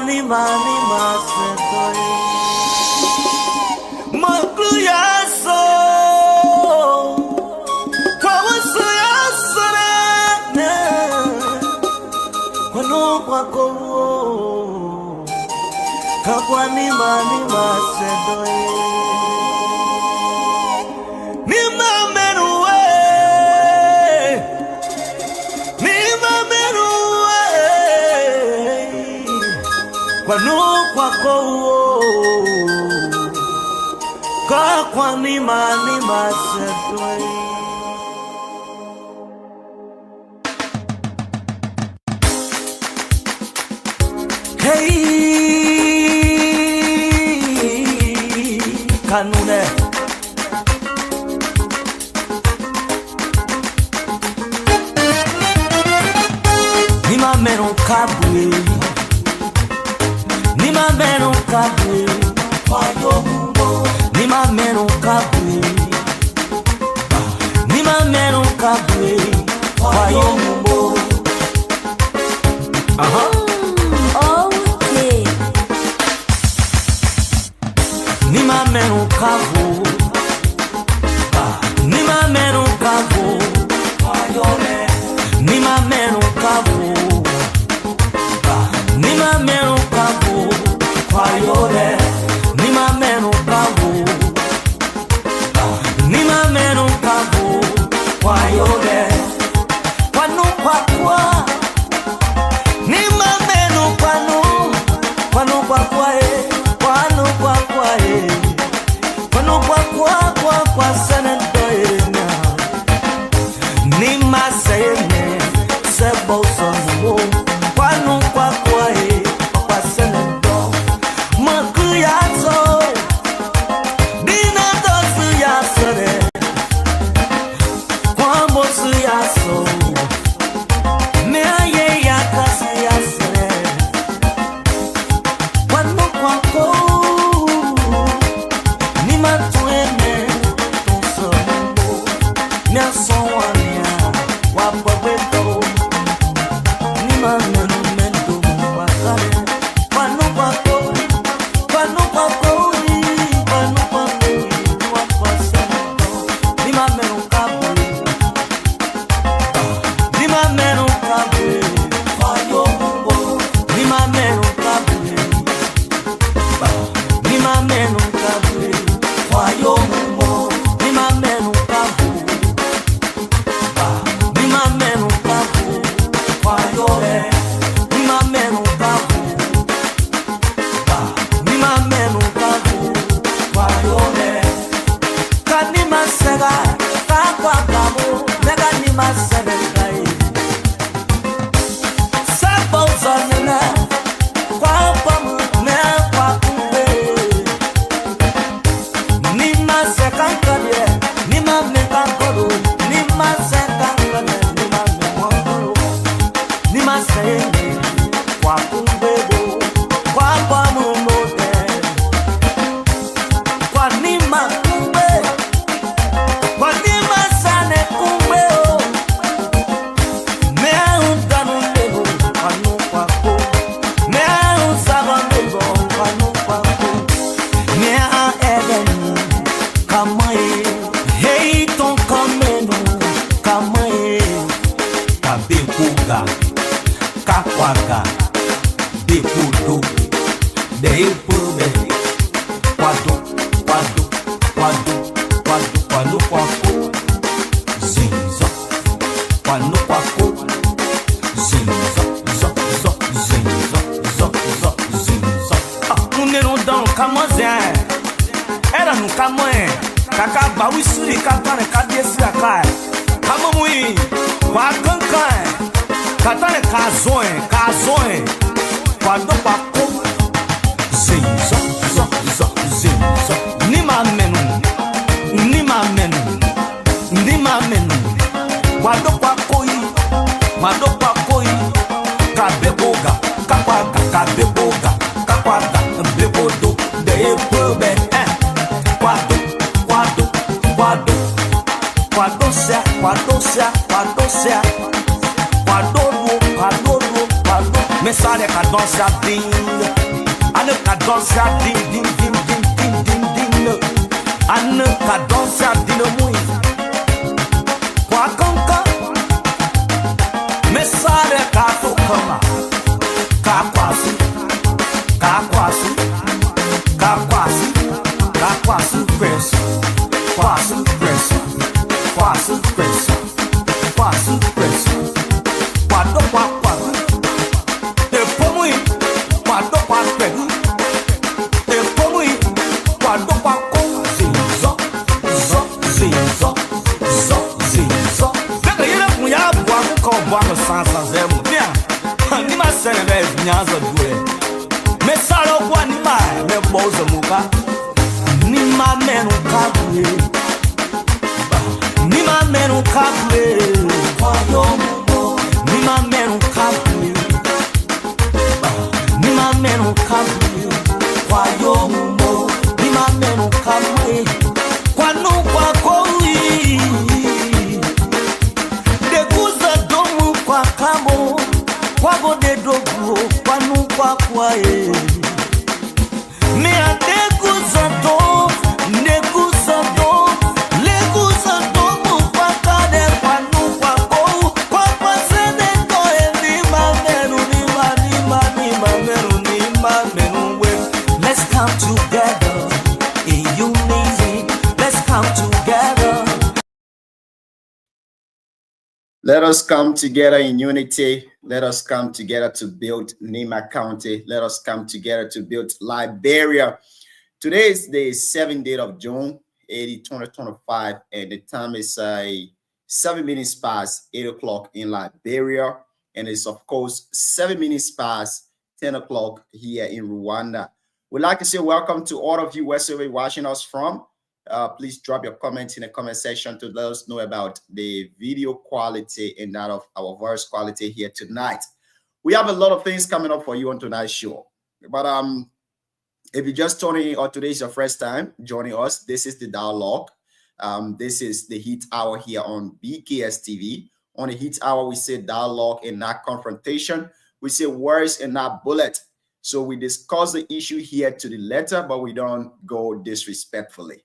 kwani mani masetoi Makluyaso Kawasayaso ne Kwano kwako Kakwani mani masetoi Kwa ni masetoi Hey kanune Ni mameno kabwe Ni mameno kabwe Fayo Ni mameno kabwe Ni mameno kabwe Fayo mumbo Okay Ni mameno kabwe Ni mameno kabwe Fayo me Ni mameno kabwe Ni mameno kabwe Fayo me Ni mameno kabwe Ni mameno kabwe Fayo me Kwanu kwakwa Ni mameno kwanu Kwanu kwakwa Kwanu kwakwa Kwanu kwakwa Kwa senendoina Ni masayene Sebo sonwo Kwanu kwakwa Kwa senendo Makuyazo Dina dosu yasore Kwambo su yaso Meaye yakasi yasore Kwanu kwako Ni matuene Tonsomo Nyaso wania Wapaweto Ni mamenu mendo Wakale Kwanu kwako Kwanu kwako Kwanu kwako Wapasendo Ni mamenu kabwe Ni mamenu kabwe Fayo mumbo Ni mamenu kabwe Ni mamenu kabwe Fayo mumbo Ni mamenu kabwe Ni mamenu kabwe Fayo me Ni mamenu kabwe Ni mamenu kabwe Fayo me Kani masega Kakwa kabo Nega ni masega Sabo zonena Kwa pamu Ne kwa kumbe Ni masega nkabye Ni mameka nkolo Ni masega nkabye Ni mameka nkolo Ni masega Kwa kumbe Kwa pamu mode Kwa ni makumbe Kwa ni masane kumbe Mea unganu lebo Kwanu kwako Mea unsaga lebo Kwanu kwako Mea edenu Kamae Hei ton kamenu Kamae Kabekuga Kakwaga Bekudo Deipube Kwado Kwado Kwado Kwado Kwado kwako Zinzo Kwanu kwako Zinzo Zo Zo Zinzo Zo Zo Zinzo Muneno dan kamozien Era no kamoe Kaka bawisuri katane kadiesi akai Kamomui Kwa kankan Katane kazoe Kwado kwako Zinzo Zo Zo Zinzo Ni mamenu Ni mamenu Ni mamenu Kwado kwako Kwado kwako Kabeboga Kakwaga Kabeboga Kakwaga Bebodo Deipube Kwado Kwado Kwado Kwadosia Kwadosia Kwadosia Kwadodo Kwadodo Kwadodo Mensagem com a nossa vinda danser din din din din din din din. Anne ka danser din mui. Kwa konka. Mesare ka to kama. Ka kwasu. Ka kwasu. Ka kwasu. Ka kwasu press. Kwasu press. Kwasu press. Kwasu press. Kwado kwa kwasu. Te pomui. Kwado kwa pegu. Te pomui. Kwado kwa ko. Zinzo. Zo. Zinzo. Zo. Zinzo. Pega yele kunya bwa ko bwa no sansa zemu. Nia. Ni ma sene be nyazo dure. Me salo kwa ni ma me bozo muka. Ni ma menu kabwe. Ni ma menu kabwe. Ni ma menu kabwe. Ni ma menu kabwe. Kwa yomo. Ni ma menu kabwe. Kwa no kwa koi. De kuza domu kwa kamo. Kwa go de dogu. Kwa no kwa kwa e. Me a de kuza do. Ne kuza do. Le kuza domu kwa kade. Kwa no kwa ko. Kwa kwa se de do e. Ni ma menu. Ni ma menu. Ni ma menu we. Let's come together in unity. Let's come together. Let us come together in unity. Let us come together to build Nima County. Let us come together to build Liberia. Today is the 7th day of June, 2025, and the time is 7 minutes past 8 o'clock in Liberia. And it's, of course, 7 minutes past 10 o'clock here in Rwanda. We'd like to say welcome to all of you wherever you're watching us from. Please drop your comments in the comment section to let us know about the video quality and that of our voice quality here tonight. We have a lot of things coming up for you on tonight's show. But if you just joining in or today is your first time joining us, this is the dialogue. This is the Heat Hour here on BKS TV. On the Heat Hour, we say dialogue and not confrontation. We say words and not bullet. So we discuss the issue here to the letter, but we don't go disrespectfully.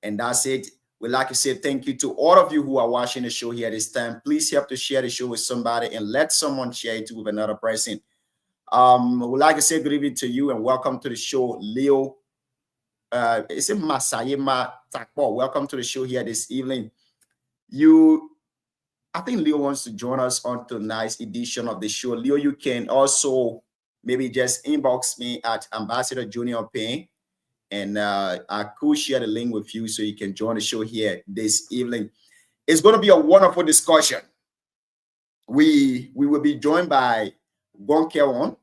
And that's it. We'd like to say thank you to all of you who are watching the show here this time. Please help to share the show with somebody and let someone share it with another person. We'd like to say good evening to you and welcome to the show, Leo. Is it Masayema Takpo? Welcome to the show here this evening. I think Leo wants to join us on tonight's edition of the show. Leo, you can also maybe just inbox me at Ambassador Junior Payne. And I could share the link with you so you can join the show here this evening. It's going to be a wonderful discussion. We will be joined by Gonkewon.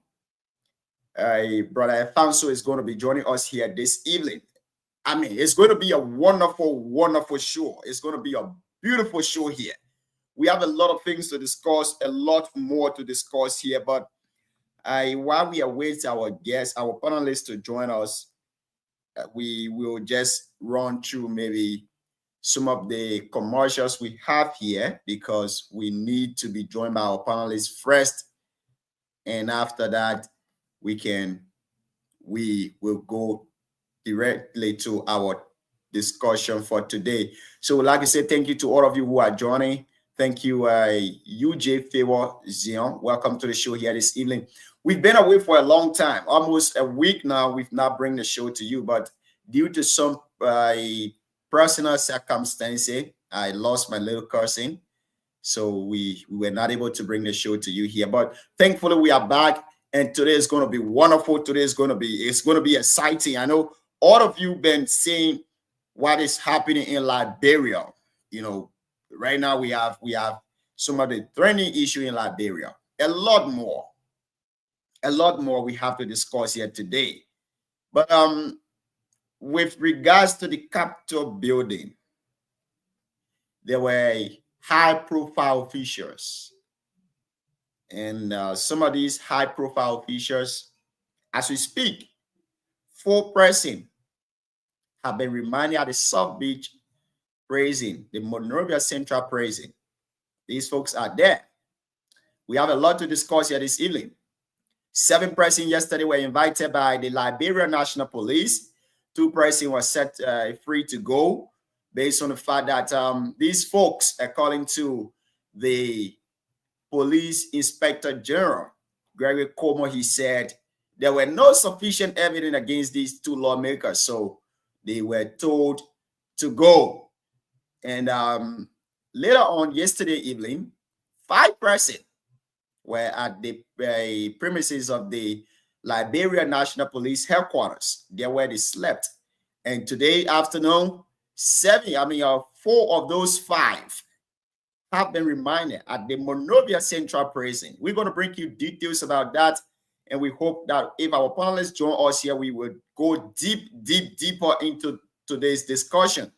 Brother Afonso is going to be joining us here this evening. I mean, it's going to be a wonderful, wonderful show. It's going to be a beautiful show here. We have a lot of things to discuss, a lot more to discuss here. But while we await our guests, our panelists to join us, we will just run through maybe some of the commercials we have here because we need to be joined by our panelists first. And after that, we will go directly to our discussion for today. So like I said, thank you to all of you who are joining. Thank you, UJ Favor Zion. Welcome to the show here this evening. We've been away for a long time, almost a week now. We've not bring the show to you, but due to some personal circumstances, I lost my little cousin. So we were not able to bring the show to you here. But thankfully, we are back. And today is going to be wonderful. It's going to be exciting. I know all of you been seeing what is happening in Liberia. You know, right now we have some of the trending issue in Liberia. A lot more we have to discuss here today. But with regards to the Capitol building, there were high-profile officials. And some of these high-profile officials, as we speak, 4 persons have been remanded at the South Beach prison, the Monrovia Central Prison. These folks are there. We have a lot to discuss here this evening. 7 persons yesterday were invited by the Liberia National Police. 2 persons were set free to go based on the fact that these folks, according to the Police Inspector General, Gregory Como, he said there were no sufficient evidence against these 2 lawmakers, so they were told to go. And later on yesterday evening, 5 persons were at the premises of the Liberia National Police headquarters. There where they slept. And today afternoon, 4 of those 5 have been reminded at the Monrovia Central Prison. We're going to bring you details about that. And we hope that if our panelists join us here, we will go deeper into today's discussion.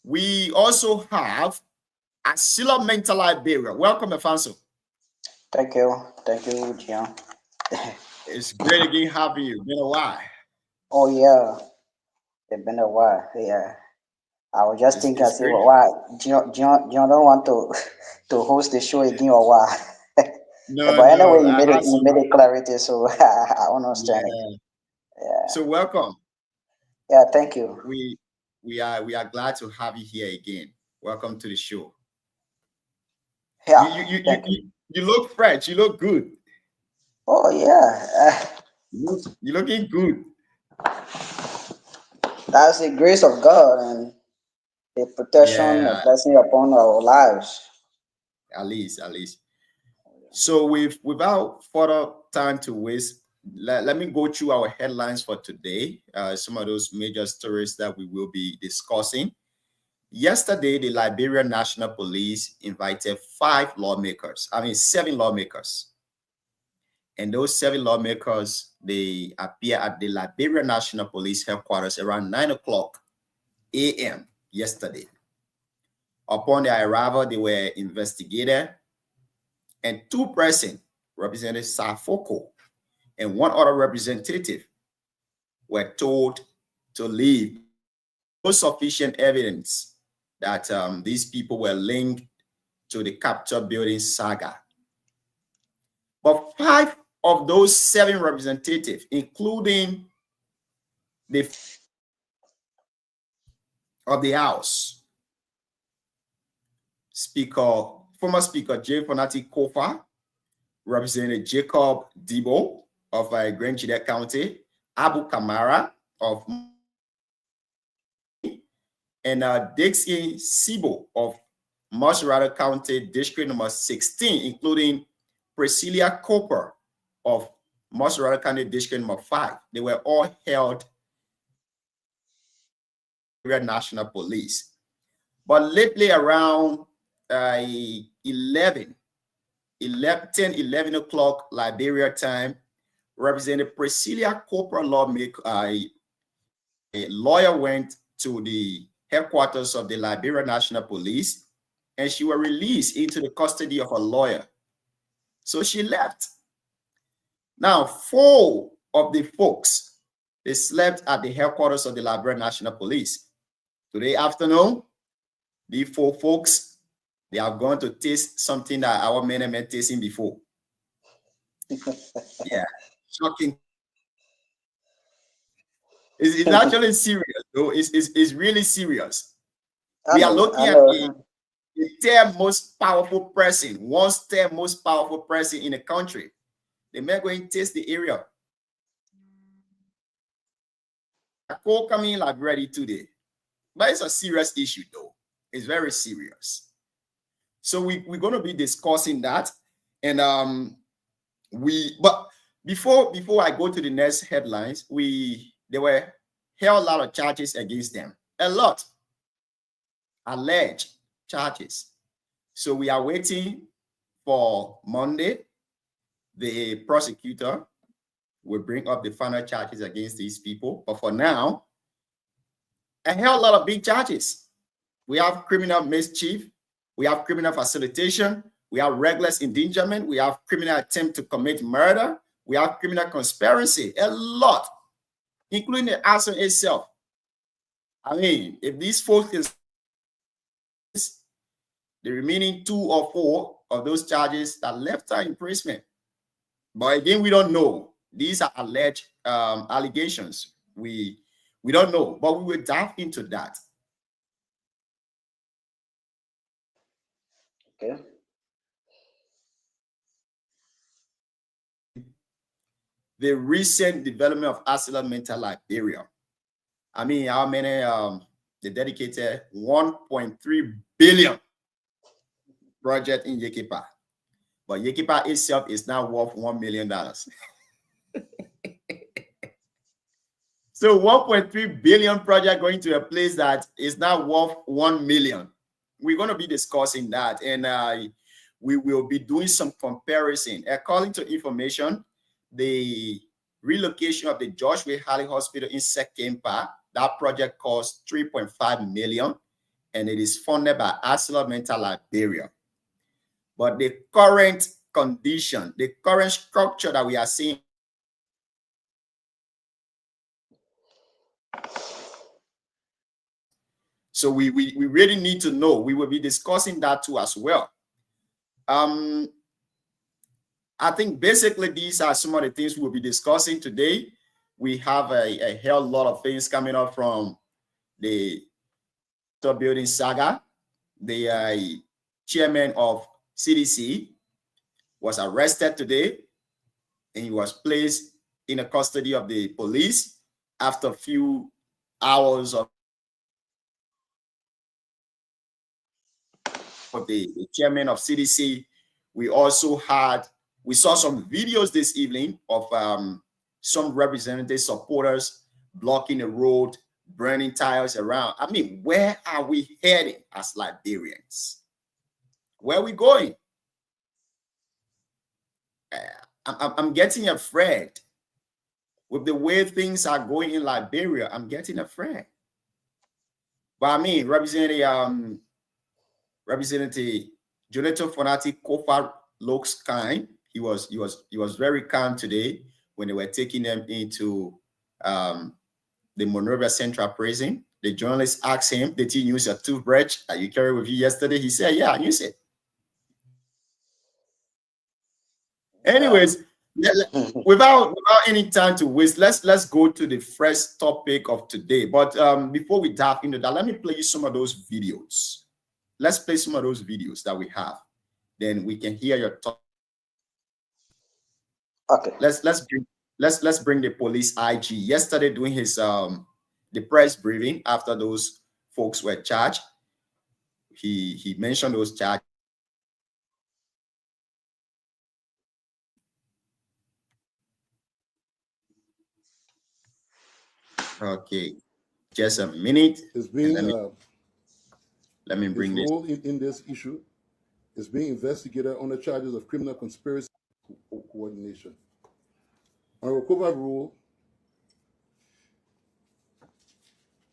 We also have Asila Mental Liberia. Welcome, Afanso. Thank you, Gian. It's great again having you. Been a while. Oh yeah, it's been a while. Yeah, I was just thinking, I said, great. well, why Gian don't want to host the show again or why? No, but anyway, no, you made it clarity, so I understand it. Yeah. So welcome. Yeah, thank you. We are glad to have you here again. Welcome to the show. Yeah, you look fresh. You look good. Oh yeah. You're looking good. That's the grace of God and the protection and blessing upon our lives. At least. So without further time to waste, let me go through our headlines for today. Some of those major stories that we will be discussing. Yesterday, the Liberia National Police invited 7 lawmakers. And those 7 lawmakers, they appear at the Liberia National Police headquarters around 9:00 a.m. yesterday. Upon their arrival, they were investigated, and 2 persons, Representative Safoko and 1 other representative, were told to leave. No sufficient evidence that these people were linked to the Capitol building saga. But 5 of those 7 representatives, including the of the House, former Speaker J. Fonati Kofa, Representative Jacob Debo of Grand Chile County, Abu Kamara of and Dixie Sibo of Masarauta County District number 16, including Priscilla Cooper of Masarauta County District number 5. They were all held by the National Police. But lately around 11 o'clock Liberia time, Representative Priscilla Cooper a lawyer went to the headquarters of the Liberia National Police, and she was released into the custody of a lawyer. So she left. Now, 4 of the folks, they slept at the headquarters of the Liberia National Police. Today afternoon, the 4 folks, they are going to taste something that our men have been tasting before. Yeah, shocking. It's actually serious, though. It's really serious. We are looking at the 10th most powerful person, 10th most powerful person in the country. They may go and taste the area. A call coming like ready today. But it's a serious issue, though. It's very serious. So we're going to be discussing that. And but before I go to the next headlines, there were held a lot of charges against them. A lot. Alleged charges. So we are waiting for Monday. The prosecutor will bring up the final charges against these people. But for now, a hell lot of big charges. We have criminal mischief. We have criminal facilitation. We have reckless endangerment. We have criminal attempt to commit murder. We have criminal conspiracy. A lot, including the arson itself. I mean, if these folks can, the remaining 2 or 4 of those charges are lifetime imprisonment. But again, we don't know. These are alleged allegations. We don't know, but we will dive into that. Okay. The recent development of ArcelorMittal Liberia. I mean, how many they dedicated 1.3 billion project in Yekipa. But Yekipa itself is now worth $1 million. So 1.3 billion project going to a place that is now worth 1 million. We're going to be discussing that, and we will be doing some comparison. According to information, the relocation of the George W. Halley Hospital in Sekempa, that project cost 3.5 million, and it is funded by ArcelorMittal Liberia. But the current condition, the current structure that we are seeing, so we really need to know. We will be discussing that too as well. I think basically these are some of the things we'll be discussing today. We have a hell lot of things coming up from the building saga. The chairman of CDC was arrested today, and he was placed in the custody of the police after a few hours of the chairman of CDC. We saw some videos this evening of some representative supporters blocking the road, burning tires around. I mean, where are we heading as Liberians? Where are we going? I'm getting afraid with the way things are going in Liberia. I'm getting afraid. But I mean, Representative Jonathan Fonati Kofa looks kind. He was very calm today when they were taking them into the Monrovia Central Prison. The journalist asked him, "Did you use a toothbrush that you carried with you yesterday?" He said, "Yeah, I used it." Anyways, without any time to waste, let's go to the first topic of today. But before we dive into that, let me play you some of those videos. Let's play some of those videos that we have. Then we can hear your talk. Okay. Let's bring the police IG yesterday doing his the press briefing after those folks were charged. He mentioned those charges. Okay, just a minute. Is being let me bring this. role in this issue is being investigated on the charges of criminal conspiracy coordination. On recovered rule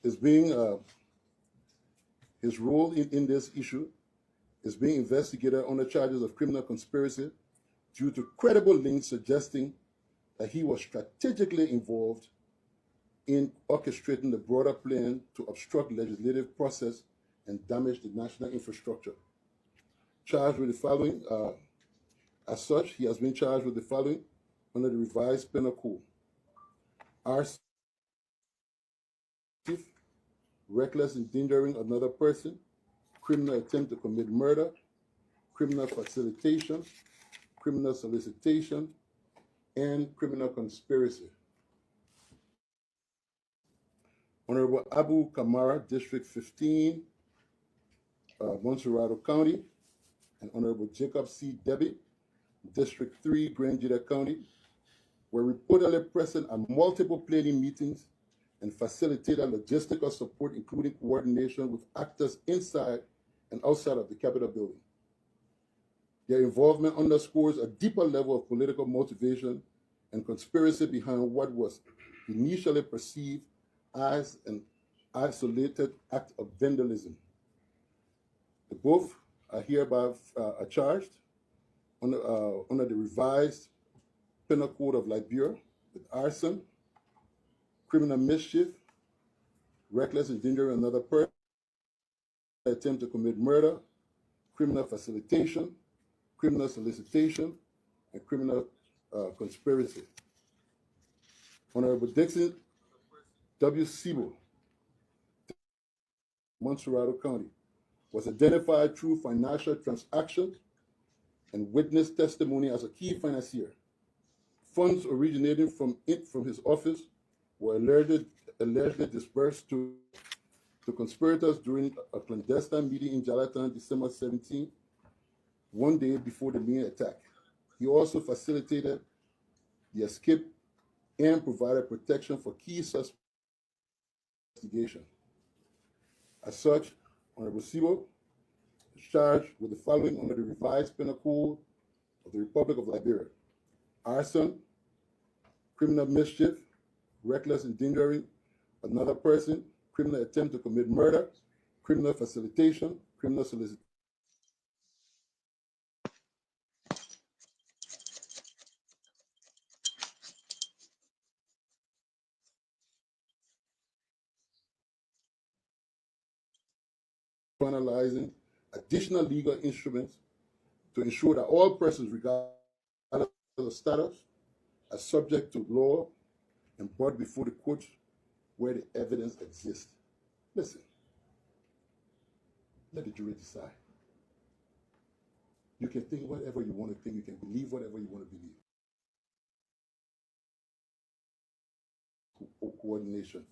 is being his role in this issue is being investigated on the charges of criminal conspiracy due to credible links suggesting that he was strategically involved in orchestrating the broader plan to obstruct legislative process and damage the national infrastructure. Charged with the following, as such, he has been charged with the following under the revised penal code: arson, reckless endangering another person, criminal attempt to commit murder, criminal facilitation, criminal solicitation, and criminal conspiracy. Honorable Abu Kamara, District 15, Montserrado County, and Honorable Jacob C. Debbie, District 3, Grand Jita County, were reportedly present at multiple planning meetings and facilitated logistical support, including coordination with actors inside and outside of the Capitol building. Their involvement underscores a deeper level of political motivation and conspiracy behind what was initially perceived as an isolated act of vandalism. The both are hereby charged under the revised Penal Code of Liberia with arson, criminal mischief, reckless endangering another person, attempt to commit murder, criminal facilitation, criminal solicitation, and criminal conspiracy. Honorable Dixon W. Siebel, Montserrado County, was identified through financial transactions and witness testimony as a key financier. Funds originating from his office were allegedly dispersed to conspirators during a clandestine meeting in Jalatan, December 17, one day before the main attack. He also facilitated the escape and provided protection for key suspects in the investigation. As such, Honorable Sibo is charged with the following under the revised penal code of the Republic of Liberia: arson, criminal mischief, reckless endangering another person, criminal attempt to commit murder, criminal facilitation, criminal solicitation. Finalizing additional legal instruments to ensure that all persons, regardless of status, are subject to law and brought before the courts where the evidence exists. Listen, let the jury decide. You can think whatever you want to think. You can believe whatever you want to believe. Coordination.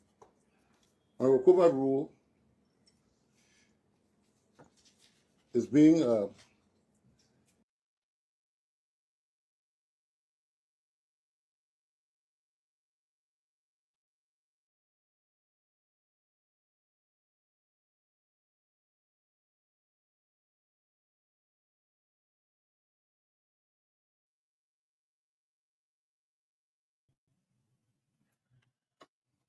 Our recovery rule is being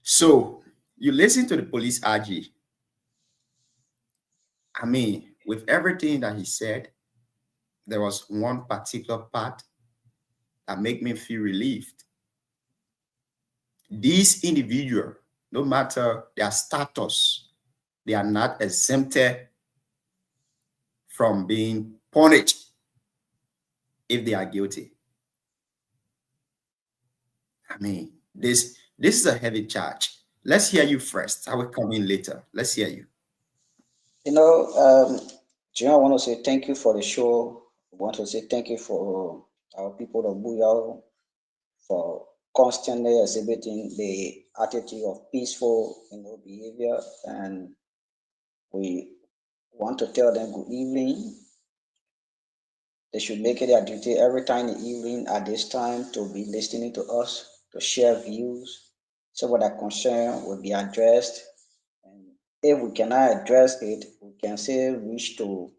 So you listen to the police RG. I mean, with everything that he said, there was one particular part that made me feel relieved. These individuals, no matter their status, they are not exempted from being punished if they are guilty. I mean, this is a heavy charge. Let's hear you first. I will come in later. Let's hear you. You know, Jim, I want to say thank you for the show. I want to say thank you for our people of Booyah for constantly exhibiting the attitude of peaceful, behavior, and we want to tell them good evening. They should make it their duty every time in the evening at this time to be listening to us, to share views, so what our concern will be addressed. And if we cannot address it, we can still reach to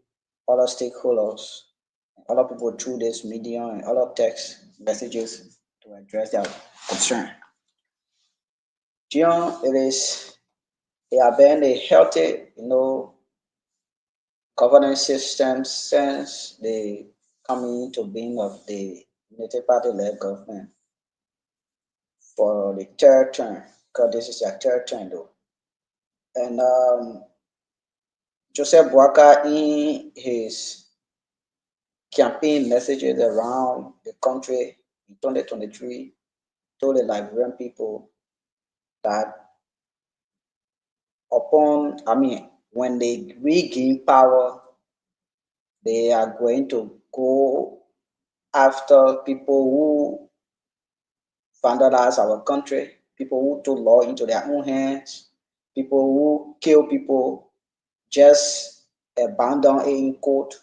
other stakeholders, other people through this medium and other text messages to address their concern. John, it has been a healthy, governance system since the coming into being of the Unity Party-led government for the third term, because this is their third term though. And Joseph Boakai, in his campaign messages around the country in 2023, told the Liberian people that when they regain power, they are going to go after people who vandalize our country, people who took law into their own hands, people who kill people, just abandon it in court,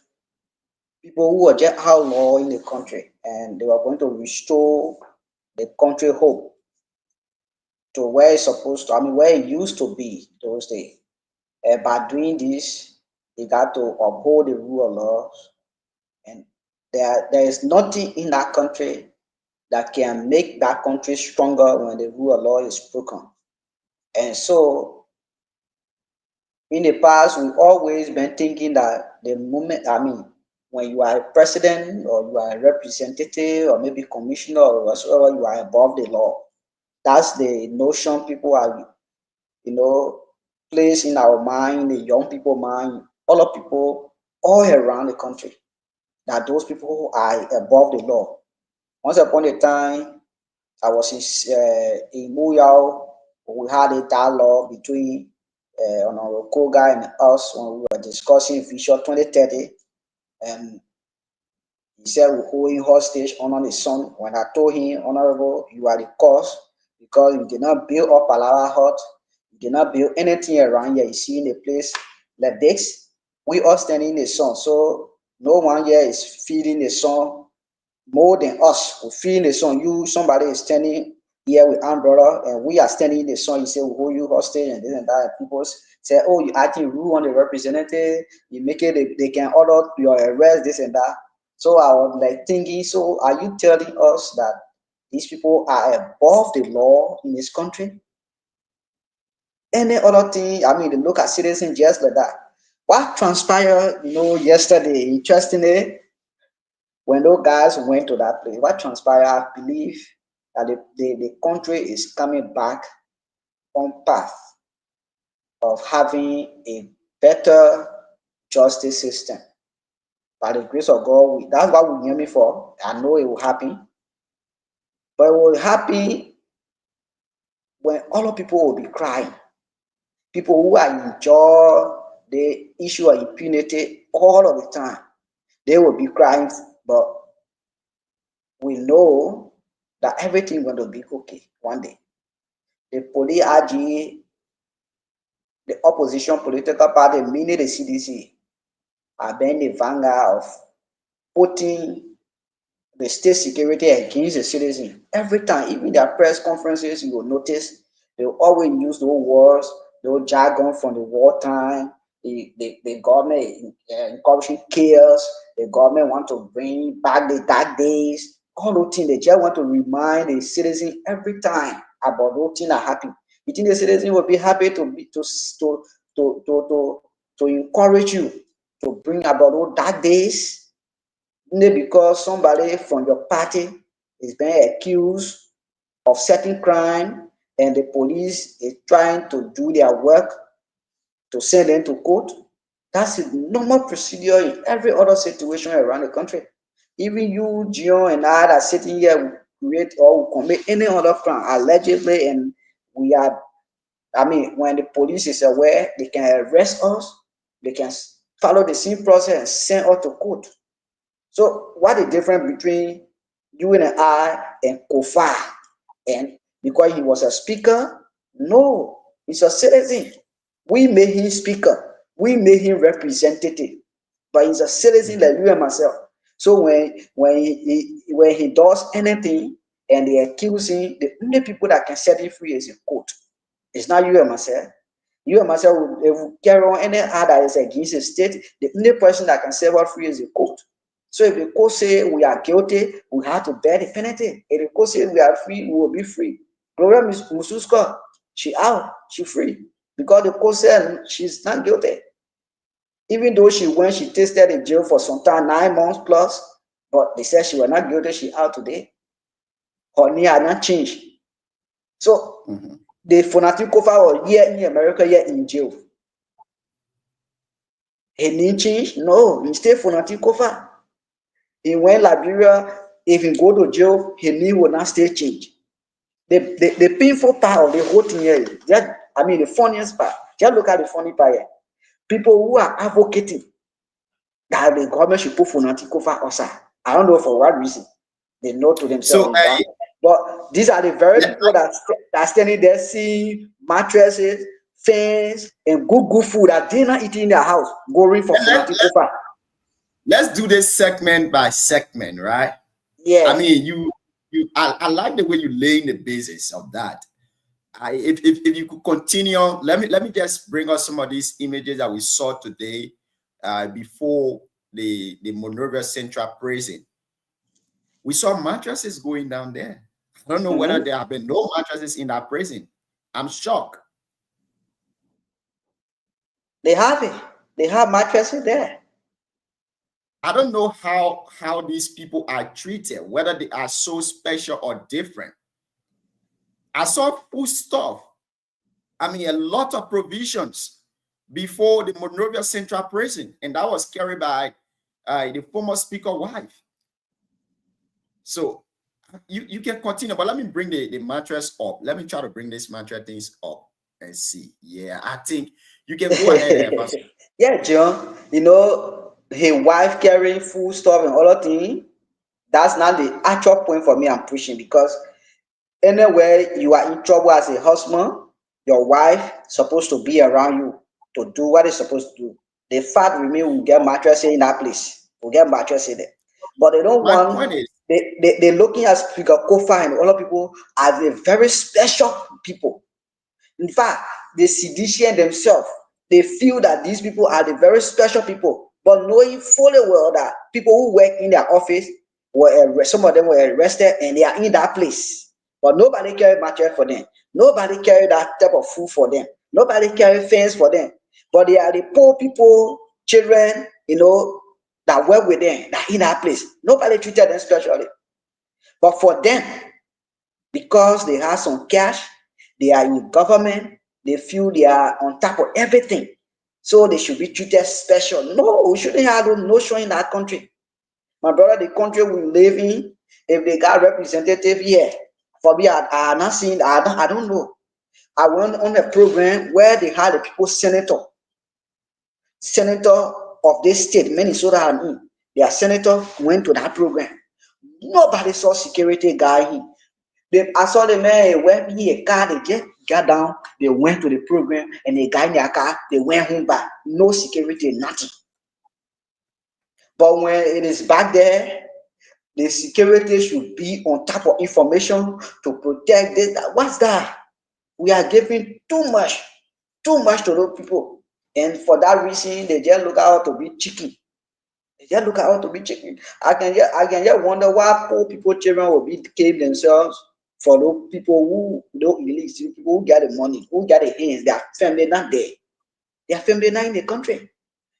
people who were just outlaw in the country, and they were going to restore the country hope to where it's supposed to, where it used to be those days. By doing this, they got to uphold the rule of law, and there is nothing in that country that can make that country stronger when the rule of law is broken. And so, in the past, we've always been thinking that the moment, when you are a president or you are a representative or maybe commissioner or whatsoever, you are above the law. That's the notion people are, placed in our mind, the young people mind, all of people all around the country, that those people who are above the law. Once upon a time, I was in Muyao. We had a dialogue between Honorable Koga and us when we were discussing Vision 2030. And he said we're holding hostage Honor his son. When I told him, Honorable, you are the cause because you did not build up Alawa Hut, you did not build anything around here. You see in a place like this, we are standing in the sun. So no one here is feeding the sun more than us. We feel in the sun. You, somebody is standing here with umbrella, and we are standing in the sun. You say we hold you hostage and this and that. And people say, oh, you acting rude on the representative. You make it, they can order your arrest, this and that. So I was like thinking, so are you telling us that these people are above the law in this country? Any other thing, I mean, they look at citizens just like that. What transpired, yesterday, interestingly, when those guys went to that place, what transpired, I believe that the country is coming back on path of having a better justice system. By the grace of God, that's what we aiming for. I know it will happen. But it will happen when all of people will be crying. People who are enjoy the issue of impunity all of the time, they will be crying, but we know that everything going to be okay one day. The police RG, the opposition political party, meaning the CDC, are being the vanguard of putting the state security against the citizen. Every time, even their press conferences, you will notice they will always use those words, those jargon from the wartime. The government encouraging chaos. The government want to bring back the dark days. All those things, they just want to remind the citizen every time about those things that happen. You think the citizen will be happy to encourage you to bring about those dark days? Only because somebody from your party is being accused of certain crime and the police is trying to do their work to send them to court. That's a normal procedure in every other situation around the country. Even you, Gion, and I are sitting here, create or commit any other crime allegedly, and we are, when the police is aware, they can arrest us, they can follow the same process and send us to court. So what the difference between you and I and Kofa? And because he was a speaker? No, he's a citizen. We made him speaker. We made him representative. But he's a citizen like you and myself. So when he does anything and they accuse him, the only people that can set him free is in court. It's not you and myself. You and myself will carry on any other is against the state. The only person that can set us free is the court. So if the court say we are guilty, we have to bear the penalty. If the court say we are free, we will be free. Gloria Mususka, she out, she free. Because the court said she's not guilty. Even though she tasted in jail for some time, 9 months plus, but they said she was not guilty, she out today. Her name had not changed. So the Fonatic Kofa was here in America, here in jail. He didn't change? No, he stayed Fonatic Kofa. He went Liberia. If he go to jail, his name will not stay changed. The painful part of the whole thing here is just, the funniest part. Just look at the funny part here. People who are advocating that the government should put Fonatic Kofa outside. I don't know for what reason. They know to themselves. But these are the very people that are standing there seeing mattresses, fans, and good food that they're not eating in their house, going for Fonatic Kofa. Let's do this segment by segment, right? Yeah. I like the way you lay in the basis of that. If you could continue, let me just bring us some of these images that we saw today before the Monrovia Central Prison. We saw mattresses going down there. I don't know whether there have been no mattresses in that prison. I'm shocked. They have it. They have mattresses there. I don't know how these people are treated, whether they are so special or different. I saw food stuff. A lot of provisions before the Monrovia Central Prison, and that was carried by the former speaker's wife. So You can continue, but let me bring the mattress up. Let me try to bring this mattress things up and see. Yeah, I think you can go ahead, Pastor. Yeah, John. His wife carrying food stuff and other things. That's not the actual point for me I'm pushing, because anywhere you are in trouble as a husband, your wife supposed to be around you to do what it's supposed to do. The fact remain, we get mattress in that place. We get mattress in there. But they don't My point want, is, they're looking at Speaker Kofa and other people as a very special people. In fact, the seditian themselves, they feel that these people are the very special people, but knowing fully well that people who work in their office some of them were arrested and they are in that place. But nobody carry material for them. Nobody carry that type of food for them. Nobody carry fence for them. But they are the poor people, children, that work with them, that in that place. Nobody treated them specially. But for them, because they have some cash, they are in government, they feel they are on top of everything. So they should be treated special. No, we shouldn't have no notion in that country. My brother, the country we live in, if they got representative here, for me, I not seen, I don't know. I went on a program where they had a people senator of this state, Minnesota, I'm in. Their senator went to that program. Nobody saw security guy here. I saw the man went in a car, they just got down, they went to the program, and the guy in their car, they went home back. No security, nothing. But when it is back there, the security should be on top of information to protect this. What's that? We are giving too much to those people. And for that reason, they just look out to be chicken. They just look out to be chicken. I can just wonder why poor people, children will be killing themselves for those people who don't release, people who get the money, who get the hands, their family not there. Their family not in the country.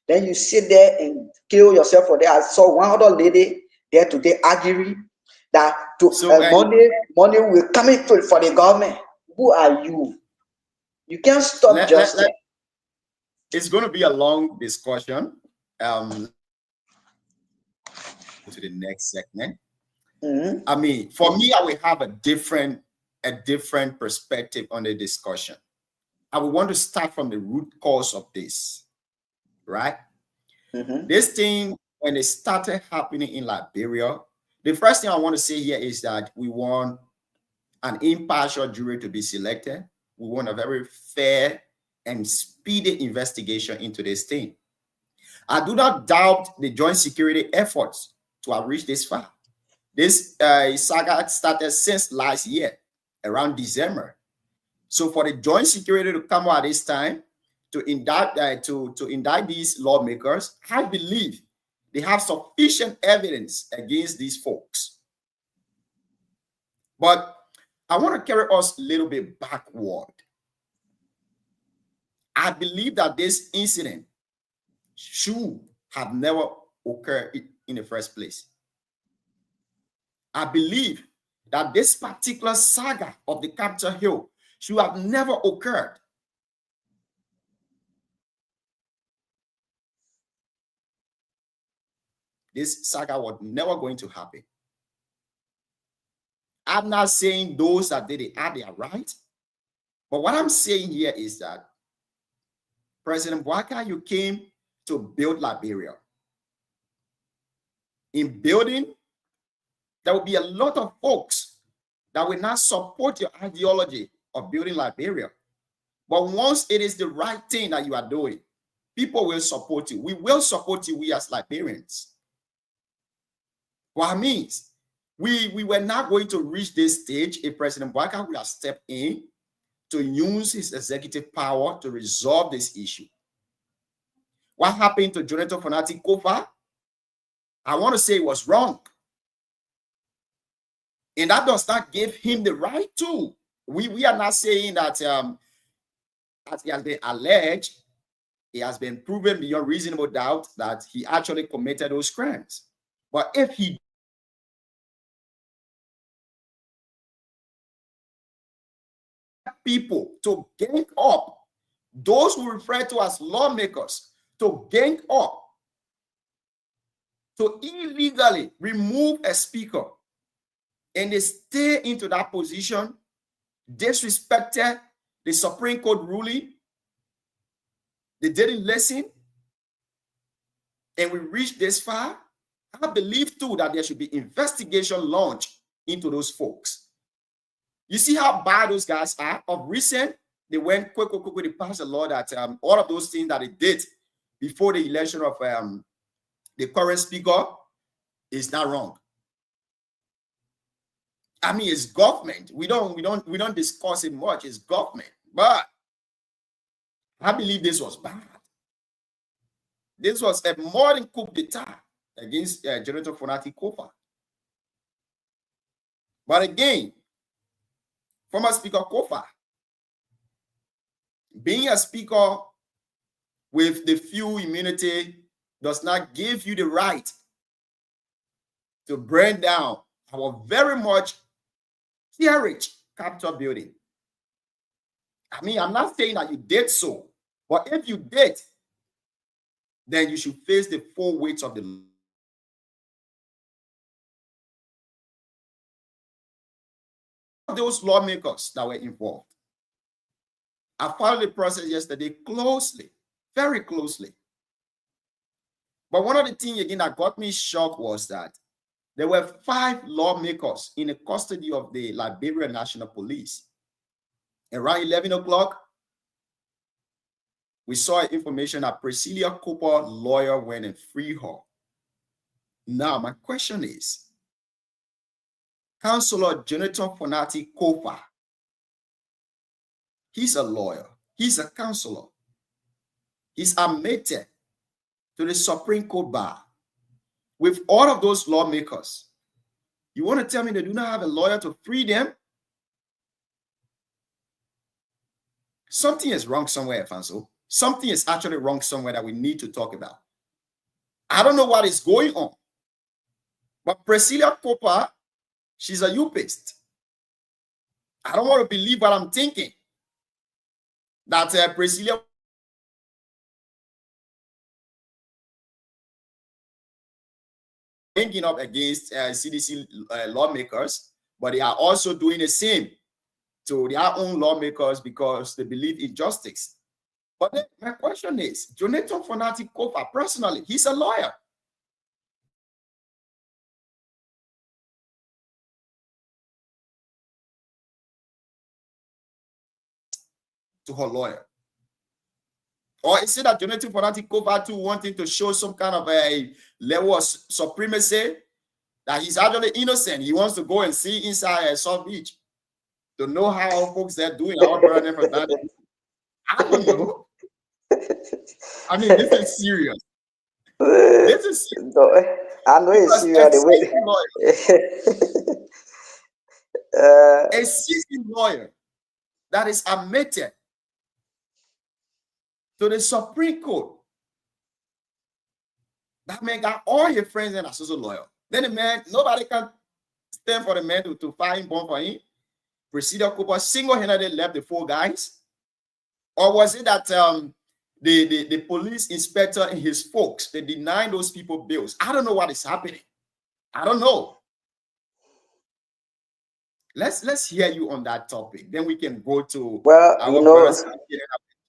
Then you sit there and kill yourself for that. I saw one other lady there today arguing that money will come in for the government. Who are you? You can't stop justice. It's going to be a long discussion. To the next segment. Mm-hmm. I mean, for me, I will have a different perspective on the discussion. I would want to start from the root cause of this, right? Mm-hmm. This thing, when it started happening in Liberia, the first thing I want to say here is that we want an impartial jury to be selected. We want a very fair and speedy investigation into this thing. I do not doubt the joint security efforts to have reached this far. This saga started since last year, around December. So for the joint security to come out this time to indict these lawmakers, I believe they have sufficient evidence against these folks. But I want to carry us a little bit backward. I believe that this incident should have never occurred in the first place. I believe that this particular saga of the Capitol Hill should have never occurred. This saga was never going to happen. I'm not saying those that did it are right, but what I'm saying here is that President Bouaka, you came to build Liberia. In building, there will be a lot of folks that will not support your ideology of building Liberia. But once it is the right thing that you are doing, people will support you. We will support you, we as Liberians. What means we were not going to reach this stage if President Bouaka would have stepped in to use his executive power to resolve this issue. What happened to Jonathan Fonati Kofa? I want to say it was wrong. And that does not give him the right to. We are not saying that as he has been alleged, it has been proven beyond reasonable doubt that he actually committed those crimes. But if he people to gang up, those who refer to as lawmakers, to gang up, to illegally remove a speaker, and they stay into that position, disrespected the Supreme Court ruling. They didn't listen, and we reached this far. I believe too that there should be investigation launched into those folks. You see how bad those guys are? Of recent, they went quick, they passed a law that all of those things that they did before the election of the current speaker is not wrong. I mean, it's government. We don't discuss it much. It's government, but I believe this was bad. This was a modern coup d'etat against Jonathan Fonati Kofa. But again, former Speaker Kofa, being a speaker with the few immunity does not give you the right to burn down our very much cherished Capitol building. I mean, I'm not saying that you did so, but if you did, then you should face the full weight of the law. Those lawmakers that were involved. I followed the process yesterday closely, very closely. But one of the things again that got me shocked was that there were 5 lawmakers in the custody of the Liberia National Police. Around 11 o'clock, we saw information that Priscilla Cooper, lawyer, went and freed her. Now, my question is, Councillor Jonathan Fonati Kofa, he's a lawyer, he's a councillor, he's admitted to the Supreme Court bar. With all of those lawmakers, you want to tell me they do not have a lawyer to free them? Something is wrong somewhere, Fanso. Something is actually wrong somewhere that we need to talk about. I don't know what is going on. But Priscilla Cooper, she's a UPist. I don't want to believe what I'm thinking. That Priscilla linking up against CDC lawmakers, but they are also doing the same to their own lawmakers because they believe in justice. But then my question is, Jonathan Fonati Kofa, personally, he's a lawyer. To her lawyer. Or is it that Jonathan Fonati Kofa too wanting to show some kind of a level of supremacy that he's actually innocent? He wants to go and see inside South Beach to know how folks are doing. I don't know. I mean, this is serious. This is serious. No, I know it's serious. A seasoned lawyer that is admitted to the Supreme Court. That man got all his friends and associate lawyer. Then the man, nobody can stand for the man to fire him, bomb for him. Priscilla Cooper single-handedly left the 4 guys. Or was it that the police inspector and his folks, they denied those people bills? I don't know what is happening. I don't know. Let's hear you on that topic. Then we can go to our brothers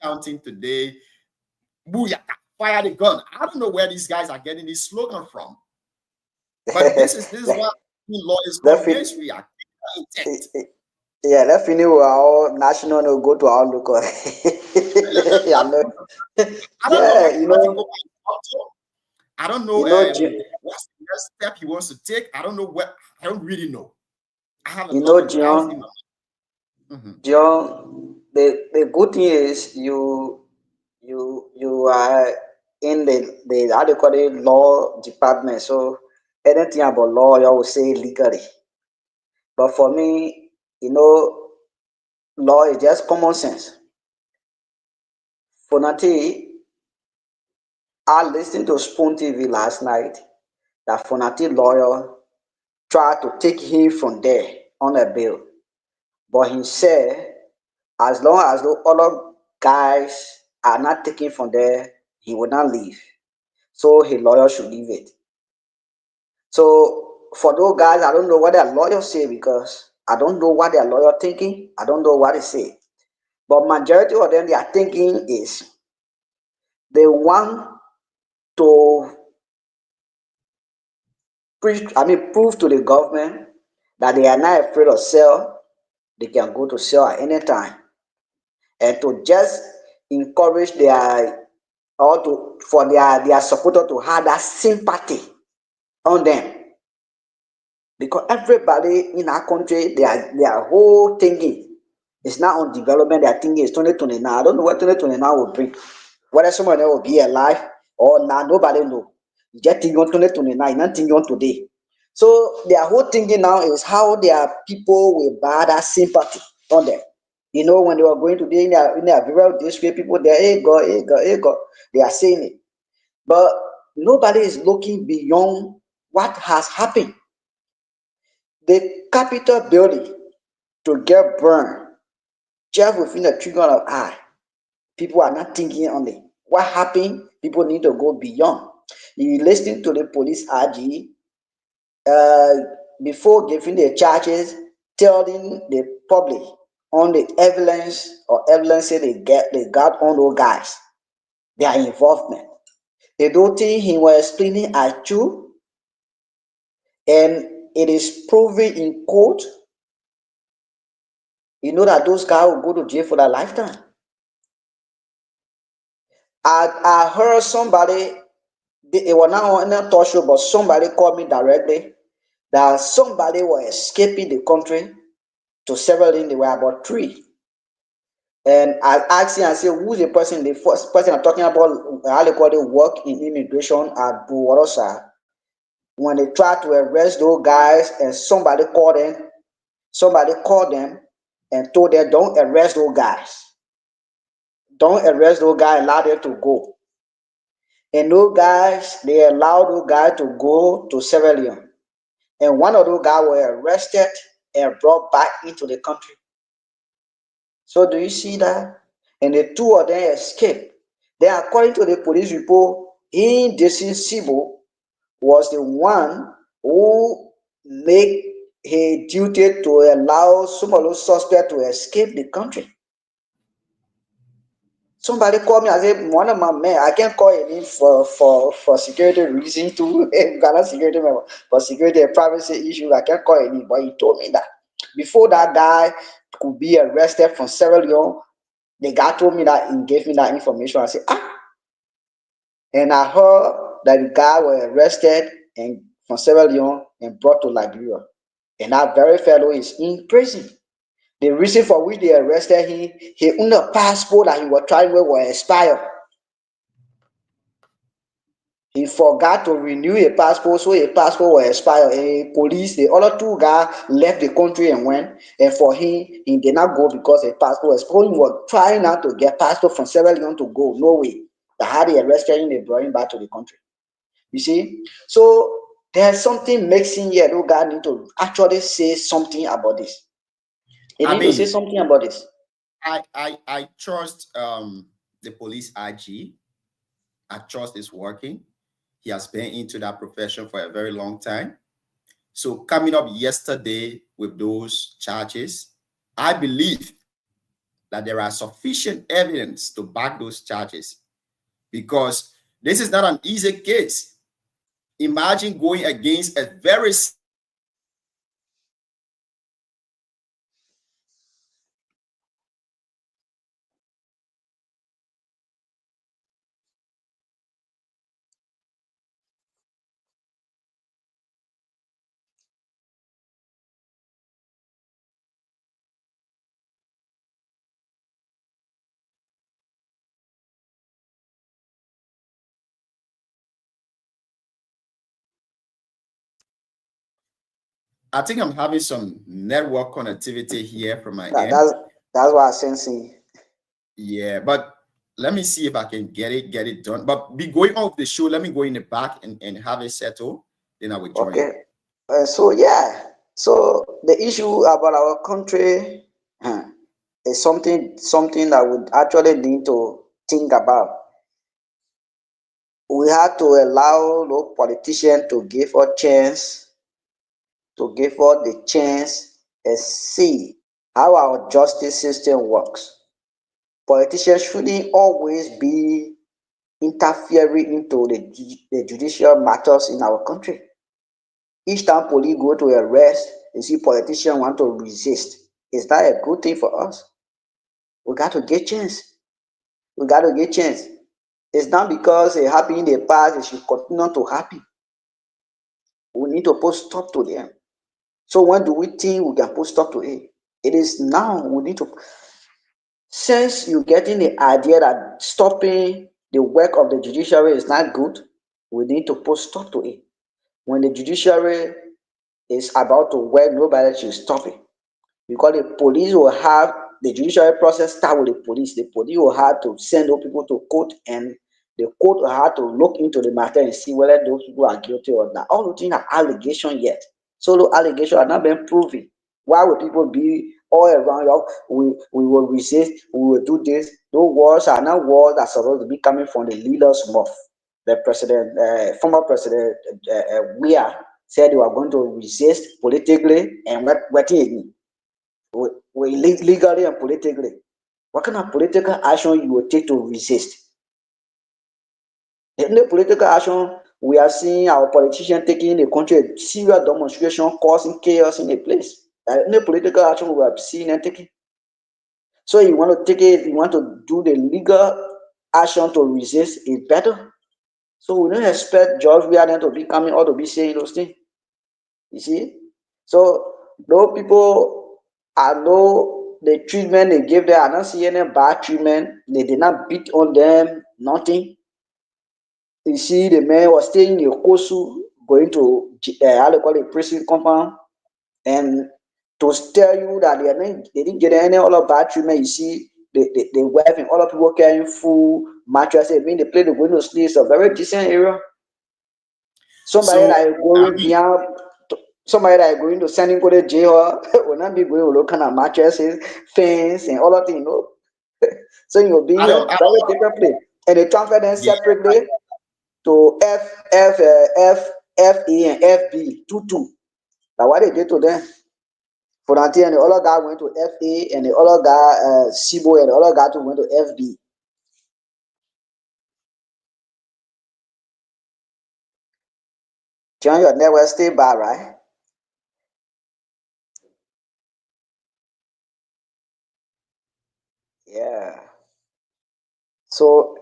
counting today. Booyaka, fire the gun. I don't know where these guys are getting this slogan from. But this is what law is called against react. Yeah, let's finish with our national and go to our local. Yeah, no. I don't know what's the next step he wants to take. I don't know what. I don't really know. I have John. John, the good thing is you are in the how they call it law department. So anything about law, you will say legally. But for me, law is just common sense. Fonati, I listened to Spoon TV last night that Fonati lawyer tried to take him from there on a bill. But he said, as long as the other guys are not taken from there, he would not leave. So his lawyer should leave it. So for those guys, I don't know what their lawyers say because I don't know what their lawyer thinking. I don't know what they say. But majority of them, their thinking is they want to prove to the government that they are not afraid of cell. They can go to cell at any time, and to just encourage their or to for their supporter to have that sympathy on them. Because everybody in our country, their whole thinking is not on development. Their thinking is 2029. I don't know what 2029 will bring. Whether someone will be alive or not, nobody know. You just think on 2029, not think on today. So their whole thinking now is how their people will buy that sympathy on them. You know, when they were going to be in their rural district, people there, hey God, hey God, hey God, they are saying it. But nobody is looking beyond what has happened. The Capitol building to get burned just within the twinkle of an eye. People are not thinking on it. What happened? People need to go beyond. You listen to the police RG before giving the charges, telling the public on the evidence say they got on those guys, their involvement. They don't think he was explaining as true, and it is proven in court. You know that those guys will go to jail for their lifetime. I heard somebody, it was not on a talk show, but somebody called me directly that somebody was escaping the country to several in. They were about 3. And I asked him, I said, who's the person? The first person I'm talking about, how they call it, work in immigration at Buwarosa. When they tried to arrest those guys and somebody called them and told them, don't arrest those guys. Don't arrest those guys, allow them to go. And those guys, they allowed those guys to go to Sierra Leone. And one of those guys were arrested and brought back into the country. So do you see that? And the 2 of them escaped. Then according to the police report, Indecent Sibo was the one who made a duty to allow some of those suspects to escape the country. Somebody called me. I said, one of my men, I can't call him for security reasons too. Ghana security member, for security and privacy issues. I can't call him, but he told me that before that guy could be arrested from Sierra Leone, the guy told me that and gave me that information. I said, and I heard that the guy was arrested and from Sierra Leone and brought to Liberia, and that very fellow is in prison. The reason for which they arrested him, he owned a passport that he was trying with was expired. He forgot to renew a passport, so a passport was expired. And police, the other 2 guys left the country and went. And for him, he did not go because a passport was expired. He was trying not to get passport from Sierra Leone to go. No way. They had they arrested him, they brought him back to the country. You see? So there's something mixing here. Those guys need to actually say something about this. They need to say something about this. I trust the police IG. I trust it's working. He has been into that profession for a very long time. So coming up yesterday with those charges, I believe that there are sufficient evidence to back those charges, because this is not an easy case. Imagine going against a very I think I'm having some network connectivity here from my end. That's what I'm sensing. Yeah, but let me see if I can get it done. But be going off the show. Let me go in the back and have it settled. Then I will join. Okay. So the issue about our country is something that we actually need to think about. We have to allow the politicians to give a chance to give us the chance and see how our justice system works. Politicians shouldn't always be interfering into the judicial matters in our country. Each time police go to arrest, you see politicians want to resist. Is that a good thing for us? We got to get chance. We got to get chance. It's not because it happened in the past, it should continue to happen. We need to put stop to them. So when do we think we can put stop to it? It is now. We need to. Since you're getting the idea that stopping the work of the judiciary is not good, we need to put stop to it. When the judiciary is about to work, nobody should stop it. Because the police will have the judicial process start with the police. The police will have to send those people to court, and the court will have to look into the matter and see whether those people are guilty or not. All the things are allegations yet. So the allegations are not been proven. Why would people be all around you? We will resist, we will do this. Those words are not words that are supposed to be coming from the leader's mouth. The president, former president, Weah said they were going to resist politically and working legally and politically. What kind of political action you will take to resist? In the political action, we are seeing our politicians taking in the country serious demonstration, causing chaos in a place. In the political action, we are seeing and taking. So you want to take it, you want to do the legal action to resist, it's better. So we don't expect George Weah to be coming or to be saying those things. You see? So those people, I know the treatment they gave them, I don't see any bad treatment. They did not beat on them, nothing. You see, the man was staying in Okosu, going to how they call it, prison compound, and to tell you that they didn't get any other bad treatment. You see, they wife and other people carrying food, mattress. I mean, the place they're going to sleep is a very decent area. Somebody So, that is going beyond, somebody that is going to send him to the jail will not be going with those kind of mattresses, fence, and all that thing, you know. So you'll be in I a don't, I, very different place, and they transfer them yeah. separately to FA and FB 2. That's what they did to them. For until and the other guy went to FA, and the other guy Sibo, and the other guy too went to FB. John, your network stay bad, right? Yeah. So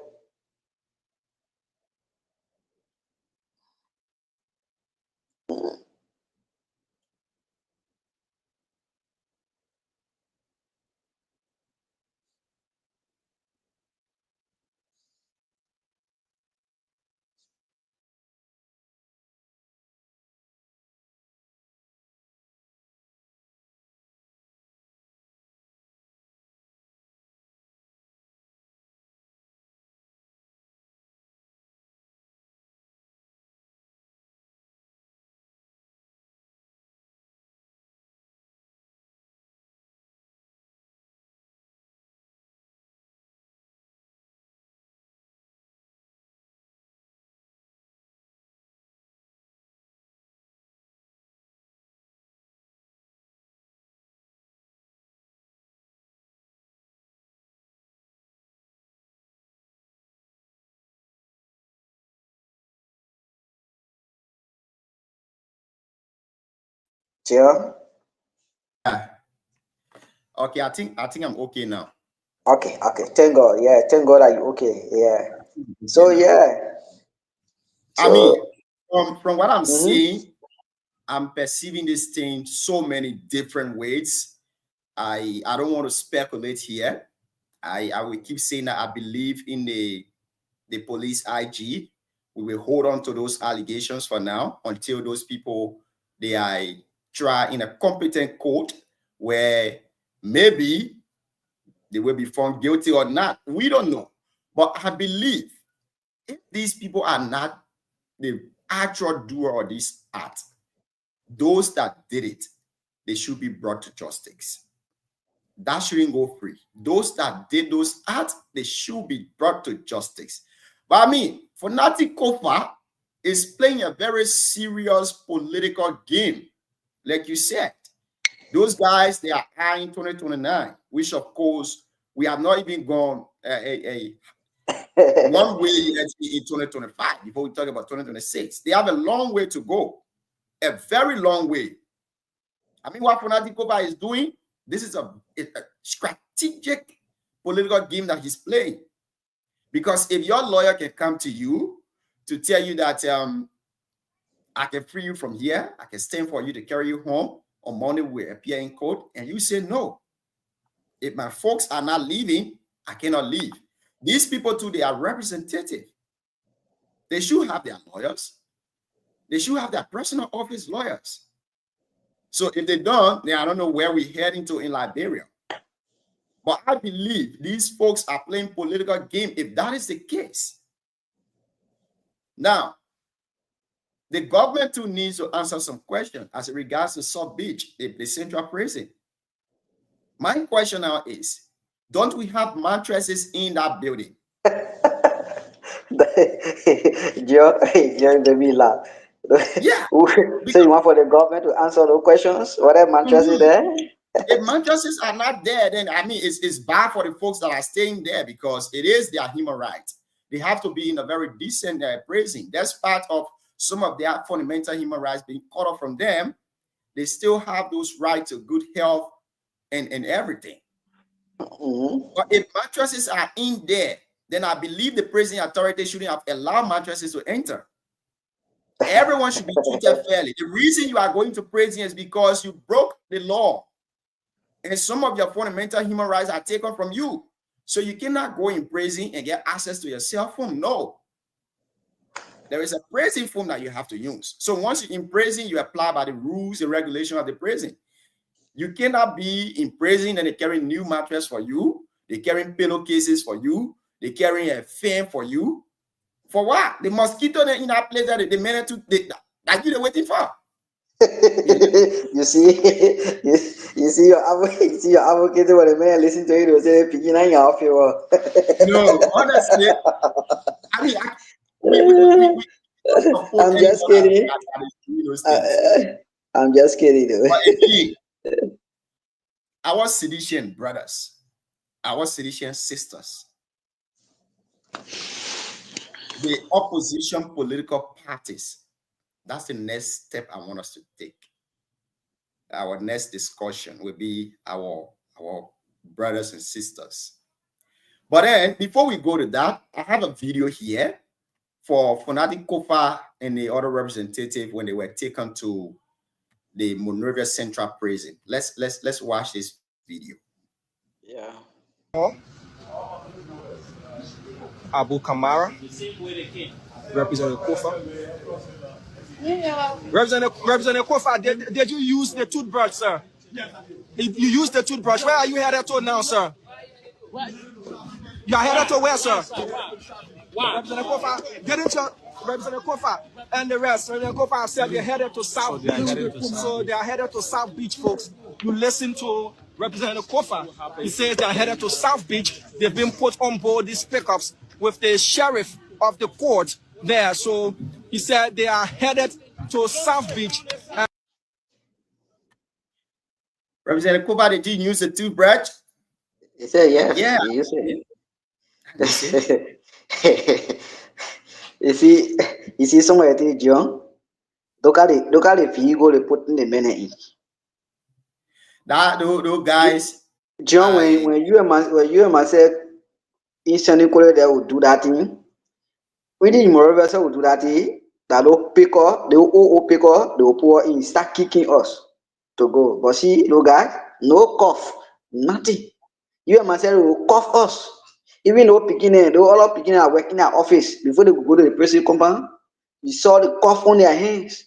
Jill, Okay, I think I'm okay now. okay, thank God, yeah, thank God that you okay, yeah. Okay So now. yeah, I mean, so from what I'm mhm. seeing, I'm perceiving this thing so many different ways. I don't want to speculate here. I will keep saying that I believe in the police IG. We will hold on to those allegations for now until those people they are tried in a competent court where maybe they will be found guilty or not. We don't know. But I believe if these people are not the actual doer of this act, those that did it, they should be brought to justice. That shouldn't go free. Those that did those acts, they should be brought to justice. But I mean, Fonati Kofa is playing a very serious political game. like you said, those guys, they are eyeing 2029, which of course we have not even gone one way yet in 2025 before we talk about 2026. They have a long way to go, a very long way. I mean, what Fonati Koba is doing, this is a strategic political game that he's playing. Because if your lawyer can come to you to tell you that I can free you from here, I can stand for you to carry you home, on Monday we appear in court, and you say no. If my folks are not leaving, I cannot leave. These people too, they are representative. They should have their lawyers. They should have their personal office lawyers. So if they don't, then I don't know where we're heading to in Liberia. But I believe these folks are playing political game if that is the case. Now, the government too needs to answer some questions as it regards to South Beach, the central prison. My question now is, don't we have mattresses in that building? John, baby laugh. Yeah. So you want for the government to answer those questions? What are mattresses there? If mattresses are not there, then I mean it's bad for the folks that are staying there because it is their human right. They have to be in a very decent prison. That's part of some of their fundamental human rights being cut off from them. They still have those rights to good health and everything. But if mattresses are in there, then I believe the prison authority shouldn't have allowed mattresses to enter. Everyone should be treated fairly. The reason you are going to prison is because you broke the law. And some of your fundamental human rights are taken from you. So you cannot go in prison and get access to your cell phone. No. There is a prison phone that you have to use. So once you're in prison, you apply by the rules and regulations of the prison. You cannot be in prison and they carry new mattress for you. They carrying pillowcases for you. They carrying a fan for you. For what? The mosquito in that place that they managed to that you're waiting for. you see your advocate when the man listen to you, they say picking on your offer. No, honestly, I mean, I'm just kidding. I'm just kidding. But again, our seditious brothers, our seditious sisters, the opposition political parties, that's the next step I want us to take. Our next discussion will be our brothers and sisters. But then, before we go to that, I have a video here for Fonati Kofa and the other representative when they were taken to the Monrovia Central Prison. Let's watch this video. Yeah. Abu Kamara, Representative Kofa. Representative Kofa, did you use the toothbrush, sir? If you used the toothbrush, where are you headed to now, sir? You are headed to where, sir? Representative Kofa, didn't you? Representative Kofa and the rest. Representative Kofa said they're headed to South Beach. So they are headed to South Beach, folks. You listen to Representative Kofa. He says they are headed to South Beach. They've been put on board these pickups with the sheriff of the court there. So he said they are headed to South Beach. Representative Kofa, did you use the toothbrush? He said yes. Yeah. You said. You see somewhere to John. Look at the figure they put in the minute. That those guys. John, when you and myself instantly they will do that thing. We didn't more will do that thing. That will pick up, they will pick up, they will pour in, start kicking us to go. But see, no guys, no cough, nothing. You and myself will cough us. Even though all picking are working in our office before they go to the prison compound, you saw the cough on their hands.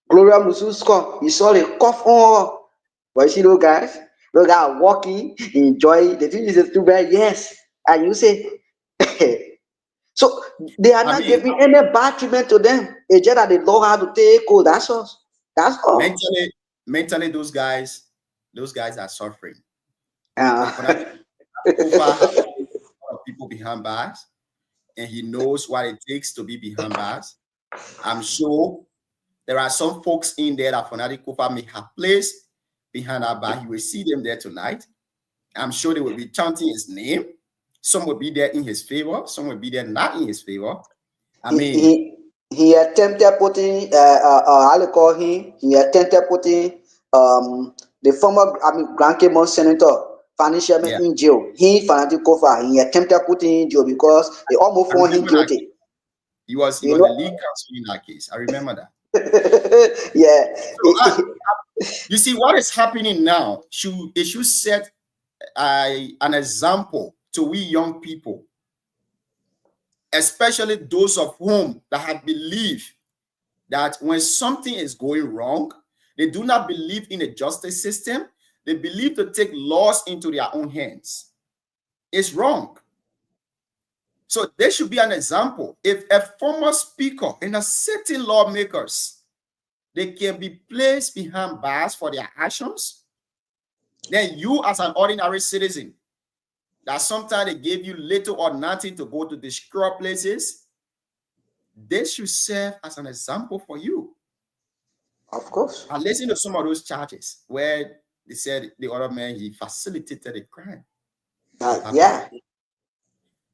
Gloria Musu's cough, you saw the cough on her. But you see those guys are walking, enjoy. The thing is too bad, yes. And you say, so they are not giving any bad treatment to them. It's just that they know how to take code. That's all. That's all. Mentally, those guys are suffering. People behind bars, and he knows what it takes to be behind bars. I'm sure there are some folks in there that Fanatic Kofa may have placed behind our back. You will see them there tonight. I'm sure they will be chanting his name. Some will be there in his favor. Some will be there not in his favor. I mean, he attempted putting how do you call him? He attempted putting the former Grand Cayman Senator Fanny Sherman in jail. He Fanatic Kofa, he attempted putting him in jail because they almost found him guilty. He was the lead counsel in that case. I remember that. Yeah. So you see what is happening now. It should set an example to we young people, especially those of whom that have believed that when something is going wrong, they do not believe in a justice system. They believe to take laws into their own hands. It's wrong. So there should be an example. If a former speaker and a certain lawmakers, they can be placed behind bars for their actions, then you as an ordinary citizen, that sometimes they gave you little or nothing to go to the scrub places, they should serve as an example for you. Of course. I listened to some of those charges where they said the other man, he facilitated a crime. Yeah.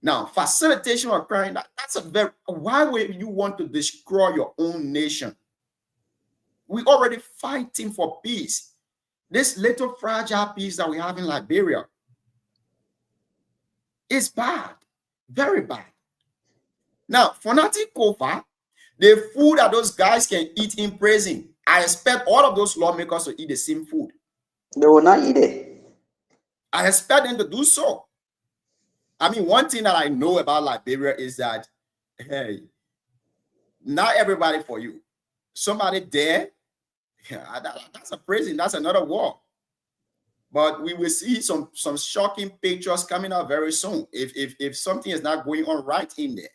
Now, facilitation of crime, that's a very, why would you want to destroy your own nation? We already fighting for peace. This little fragile peace that we have in Liberia is bad, very bad. Now, Fanatic Kofa, the food that those guys can eat in prison, I expect all of those lawmakers to eat the same food. They will not eat it. I expect them to do so. I mean, one thing that I know about Liberia is that, hey, not everybody for you. Somebody there, yeah, that's a prison. That's another war. But we will see some shocking pictures coming out very soon if something is not going on right in there.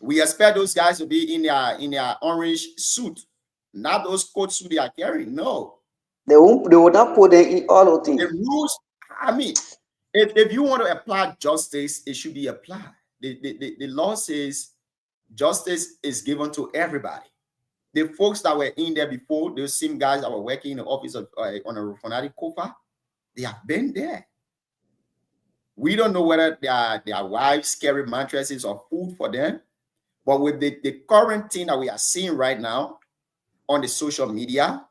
We expect those guys to be in their orange suit, not those coat suit they are carrying. No, they will not put them in all of things. The rules. I mean, if you want to apply justice, it should be applied. The law says justice is given to everybody. The folks that were in there before, those same guys that were working in the office of on a Fanatic Kofa, they have been there. We don't know whether their wives carry mattresses or food for them, but with the current thing that we are seeing right now on the social media,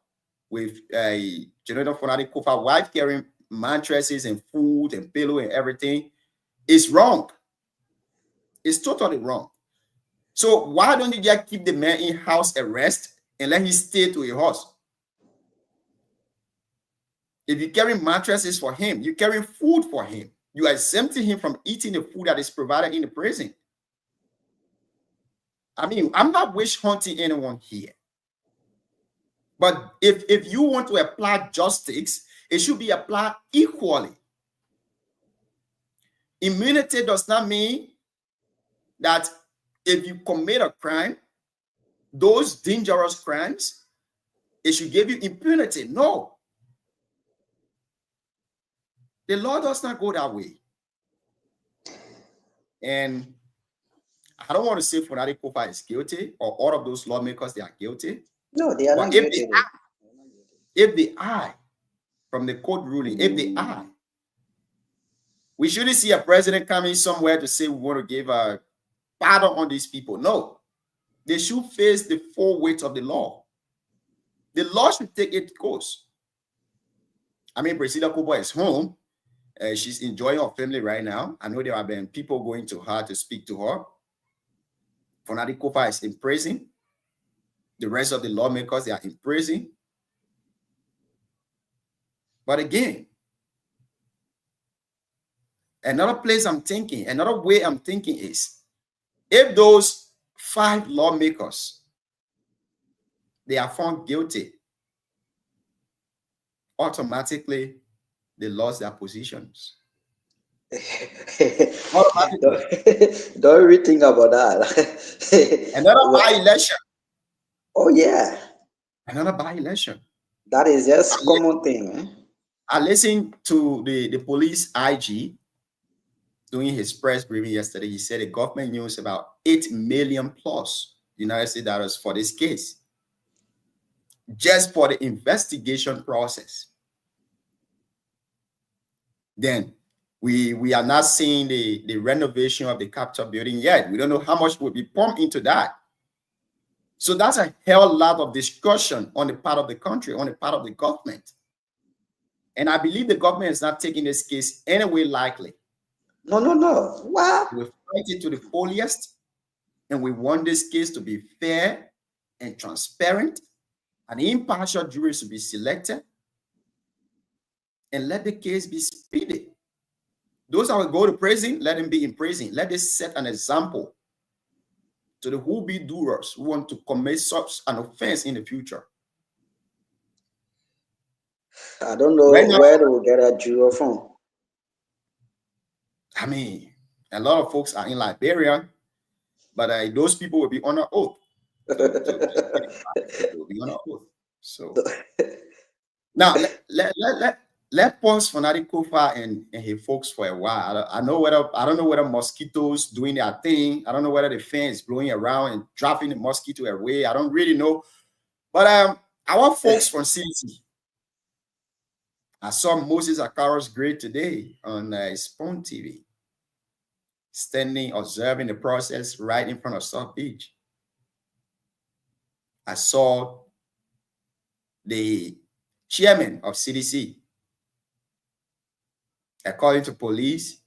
with General Fanatic Kofa wife carrying mattresses and food and pillow and everything, is wrong. It's totally wrong. So why don't you just keep the man in house arrest and let him stay to a house? If you carry mattresses for him, you carry food for him, you are exempting him from eating the food that is provided in the prison. I mean, I'm not wish hunting anyone here. But if you want to apply justice, it should be applied equally. Immunity does not mean that if you commit a crime, those dangerous crimes, it should give you impunity. No. The law does not go that way. And I don't want to say Fanatic Kofa is guilty or all of those lawmakers, they are guilty. No, they are not guilty. If they are, from the court ruling, if they are, we shouldn't see a president coming somewhere to say we want to give a pardon on these people. No, they should face the full weight of the law. The law should take its course. I mean, Priscilla Kobo is home. She's enjoying her family right now. I know there have been people going to her to speak to her. Fanatic Kofa is in prison. The rest of the lawmakers, they are in prison. But again, another place I'm thinking, another way I'm thinking is, if those 5 lawmakers, they are found guilty, automatically they lost their positions. Don't really think about that. Another by-election. Oh yeah. Another by-election. That is just common thing. Eh? I listened to the police IG doing his press briefing yesterday. He said the government used about 8 million plus United States dollars for this case, just for the investigation process. Then we are not seeing the renovation of the Capitol building yet. We don't know how much will be pumped into that. So that's a hell lot of discussion on the part of the country, on the part of the government. And I believe the government is not taking this case anyway lightly. No. What? We fight it to the fullest, and we want this case to be fair and transparent. An impartial jury to be selected, and let the case be speedy. Those that will go to prison, let them be in prison. Let this set an example to the who-be doers who want to commit such an offense in the future. I don't know where they will get a jury from. I mean, a lot of folks are in Liberia, but those people will be on an oath. Will be on an oath. So now let pause Fanatic Kofa and his folks for a while. I don't know whether mosquitoes doing their thing. I don't know whether the fan is blowing around and dropping the mosquito away. I don't really know. But our folks from CDC, I saw Moses Akaro's grade today on Spawn TV, standing, observing the process right in front of South Beach. I saw the chairman of CDC. According to police,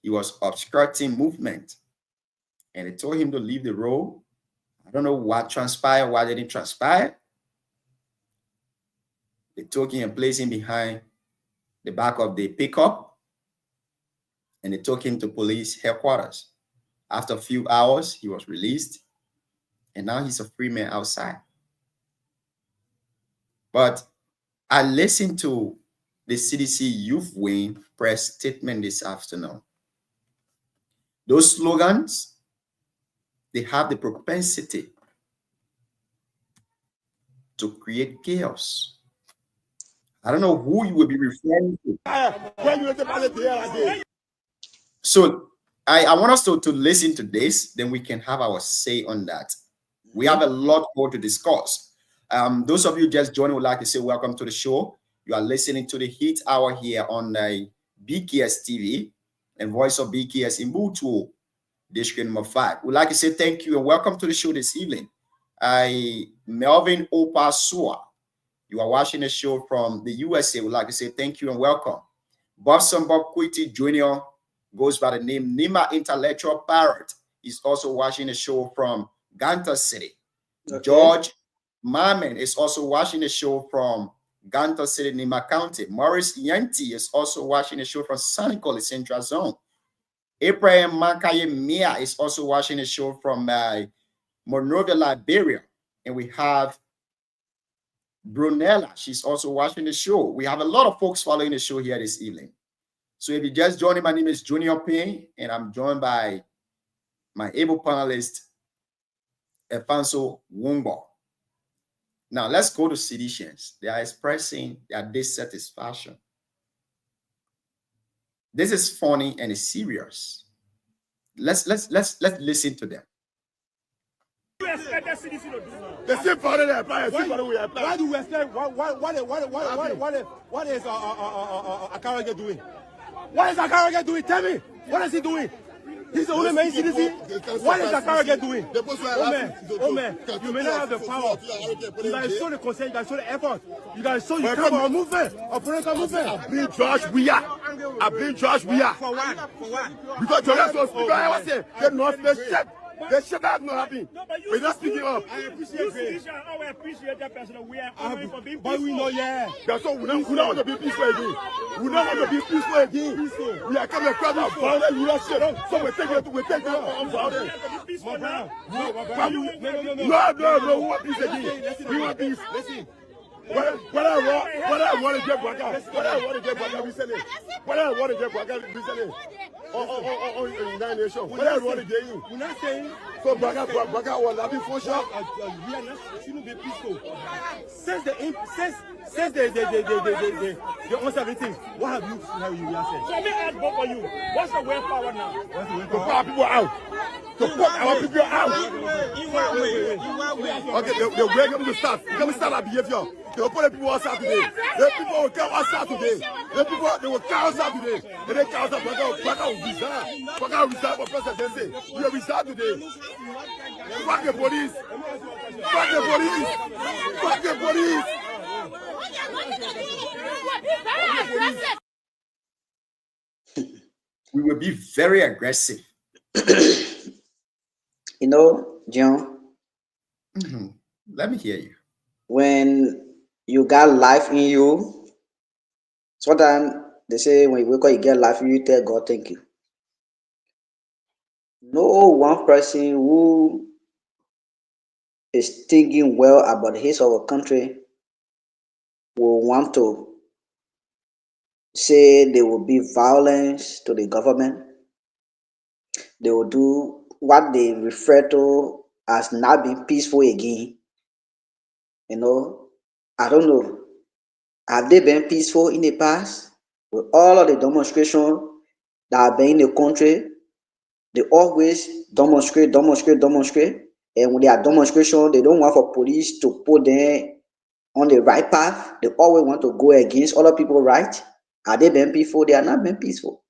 he was obstructing movement, and they told him to leave the road. I don't know what transpired, why didn't transpire. They took him and placed him behind the back of the pickup, and they took him to police headquarters. After a few hours, he was released, and now he's a free man outside. But I listened to the CDC Youth Wing press statement this afternoon. Those slogans, they have the propensity to create chaos. I don't know who you will be referring to. So I want us to listen to this, then we can have our say on that. We have a lot more to discuss. Those of you just joining would like to say welcome to the show. You are listening to the Heat Hour here on BKS TV and Voice of BKS in Butu, District number 5. We'd like to say thank you and welcome to the show this evening. Melvin Opasua, you are watching the show from the USA. We'd like to say thank you and welcome. Bobson Bob Quitty Jr. goes by the name Nima Intellectual Parrot. He's also watching the show from Ganta City. Okay. George Marman is also watching the show from Ganta City, Nima County. Maurice Yanti is also watching the show from Sanicoli Central Zone. Abraham Makaye Mia is also watching the show from Monrovia, Liberia. And we have Brunella. She's also watching the show. We have a lot of folks following the show here this evening. So if you just joined, my name is Junior Payne, and I'm joined by my able panelist, Efanso Wumbo. Now let's go to seditionists. They are expressing their dissatisfaction. This is funny and it's serious. Let's listen to them. You expect the CDC to do now? The same party they apply. Why do we expect? What is Akarage doing? What is Akarage doing? Tell me. What is he doing? He's the only main CDC. What is Akarage doing? Oh man, you may not have the power. You guys show the consent. You guys show the effort. You guys show you come on movement. Operator movement. I've been judged. We are. For what? Because I was saying they not the shit. The shit has not happened. We're not speaking up. I appreciate that person. We are honoring for being peaceful. But we know, yeah. That's all. We don't want to be peaceful again. We don't want to be peaceful again. We are coming across our violent leadership. So we're taking it on violence. No. We want peace again. We want peace. Listen. What I want to get back, recently. United Nations. What else want to get you? We're not saying. So Baga was having function. We are not shouldn't be peaceful. Since the almost everything. What have you said? So let me ask both of you. What's the way forward now? What's the way forward? To put people out. To put our people out. Okay, the way them to start. Can we start our behavior? They will put the people outside today. The people will come outside today. The people they will come outside today. And they come outside. Baga will resign. Baga will resign for presidency. We will resign today. Fuck the police. Fuck the police. Fuck the police. We will be very aggressive. You know, John, Let me hear you. when you got life in you, sometimes they say when you wake up, you get life in you, tell God thank you. No one person who is thinking well about his or her country will want to say there will be violence to the government. They will do what they refer to as not being peaceful again. You know, I don't know. Have they been peaceful in the past? With all of the demonstrations that have been in the country, they always demonstrate. And when they are demonstration, they don't want for police to put them on the right path. They always want to go against other people's right. Are they been peaceful? They are not been peaceful.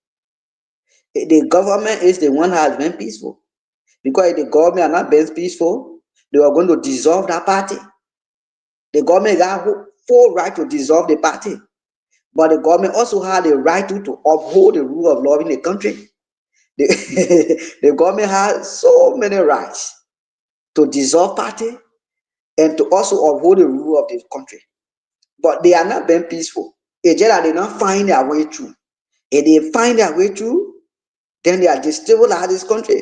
The government is the one that has been peaceful. Because if the government are not been peaceful, they are going to dissolve that party. The government got full right to dissolve the party. But the government also had the right to uphold the rule of law in the country. The government has so many rights to dissolve party and to also uphold the rule of the country. But they are not being peaceful. It's just that they don't find their way through. If they find their way through, then they are destabilizing this country.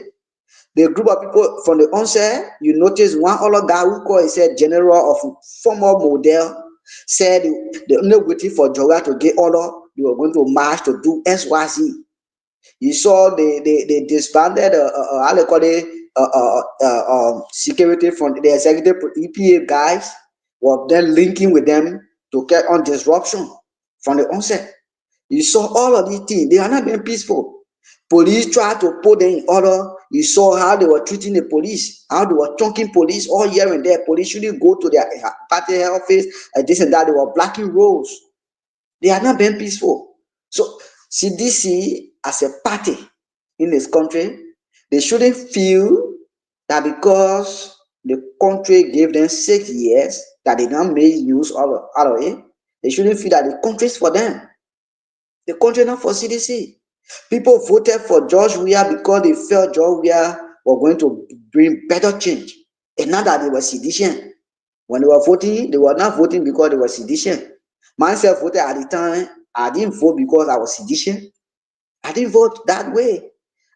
The group of people from the onset, you notice one other guy who called himself general of former model said the only waiting for Joga to get order, they were going to march to do SYC. You saw they disbanded how they call it security from the executive EPA guys were then linking with them to get on disruption from the onset. You saw all of these things. They are not being peaceful. Police tried to put them in order. You saw how they were treating the police, how they were chunking police all here and there. Police shouldn't go to their party office and this and that. They were blocking roads. They are not being peaceful. So CDC as a party in this country, they shouldn't feel that because the country gave them 6 years that they don't make use out of it. They shouldn't feel that the country is for them. The country not for CDC. People voted for George Weah because they felt George Weah were going to bring better change. And not that they were sedition. When they were voting, they were not voting because they were sedition. Myself voted at the time. I didn't vote because I was sedition. I didn't vote that way.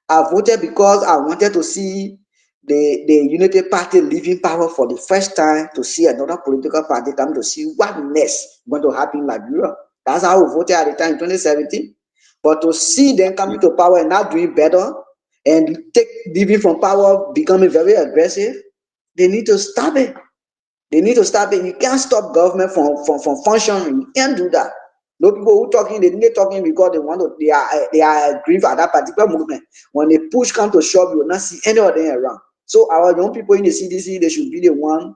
I voted because I wanted to see the Unity Party leaving power for the first time, to see another political party come to see what next going to happen in Liberia. That's how I voted at the time in 2017. But to see them coming to power and not doing better and leaving from power, becoming very aggressive, they need to stop it. They need to stop it. You can't stop government from functioning. You can't do that. No people who talking, they need talking because they want to, they are aggrieved at that particular movement. When they push come to shove, you will not see any of them around. So our young people in the CDC, they should be the one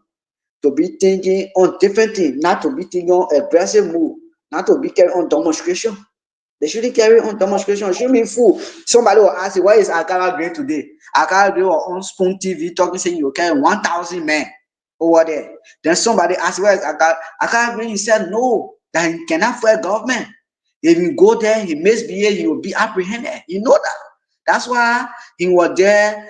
to be thinking on different things, not to be thinking on aggressive move, not to be carrying on demonstration. They shouldn't carry on demonstration. It shouldn't be full. Somebody will ask you, why is Akara great today? Akara great on Spoon TV talking, saying you carry 1,000 men over there. Then somebody asked, where is Akara? Akara great, he said, no, that he cannot fight government. If he go there, he misbehave, he will be apprehended. You know that. That's why he was there.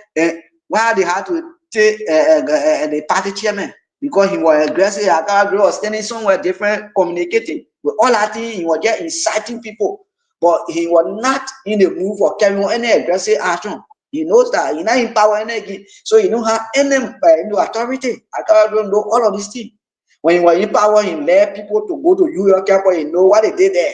Why they had to take the party chairman, because he was aggressive. Akara great was standing somewhere different, communicating with all that thing. He was just inciting people. But he was not in the move for carrying on any aggressive action. He knows that he's not in power energy, so he don't have any authority. I don't know all of these things. When he was in power, he led people to go to New York Airport. He know what they did there.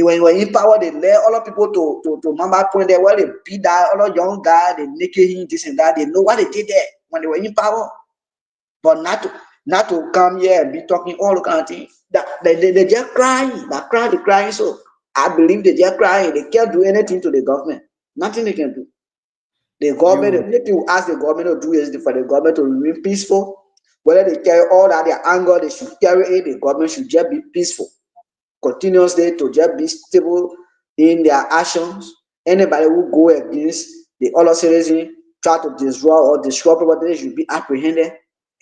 When in power, they let all the people to Mamba Point there where they beat that all the young guy, they naked him, this and that. They know what they did there when they were in power. But not to come here and be talking all kind of things. That they just crying. They crying. So I believe they just crying. They can't do anything to the government. Nothing they can do. The government, if you ask the government to do is for the government to remain peaceful. Whether they carry all that their anger, they should carry it. The government should just be peaceful. Continuously to just be stable in their actions. Anybody who go against the other citizen, try to destroy property, should be apprehended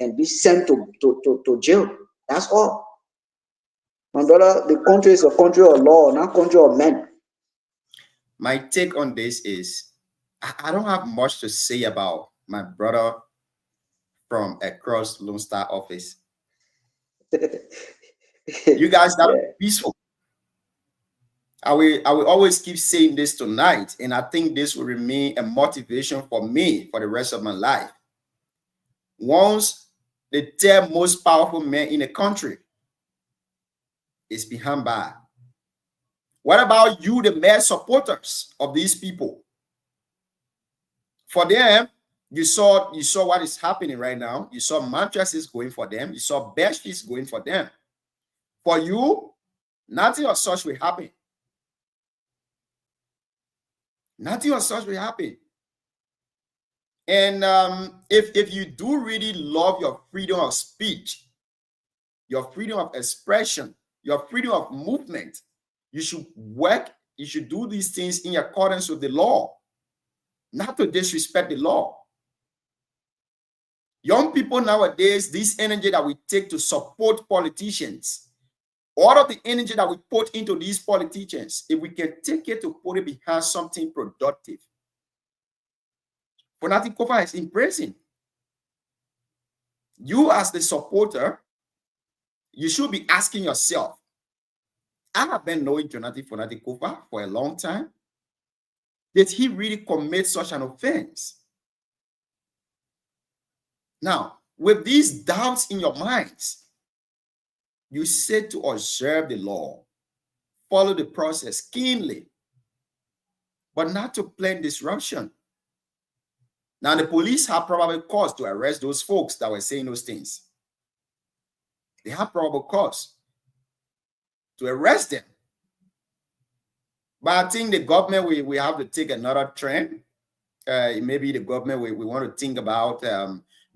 and be sent to jail. That's all. My brother, the country is a country of law, not country of men. My take on this is I don't have much to say about my brother from across Lone Star office. You guys gotta be peaceful. I will always keep saying this tonight, and I think this will remain a motivation for me for the rest of my life. Once the third most powerful man in the country is behind bars, what about you, the male supporters of these people? For them, you saw what is happening right now. You saw mattresses going for them. You saw bed sheets going for them. For you, nothing of such will happen. Nothing of such will happen. And if you do really love your freedom of speech, your freedom of expression, your freedom of movement, you should work, you should do these things in accordance with the law, not to disrespect the law. Young people nowadays, this energy that we take to support politicians, all of the energy that we put into these politicians, if we can take it to put it behind something productive. Fonati Kofa is in prison. You as the supporter, you should be asking yourself, I have been knowing Jonathan Fonati Kofa for a long time. Did he really commit such an offense? Now, with these doubts in your minds, you said to observe the law, follow the process keenly, but not to plan disruption. Now, the police have probable cause to arrest those folks that were saying those things. They have probable cause to arrest them. But I think the government, we have to take another trend. Maybe the government, we want to think about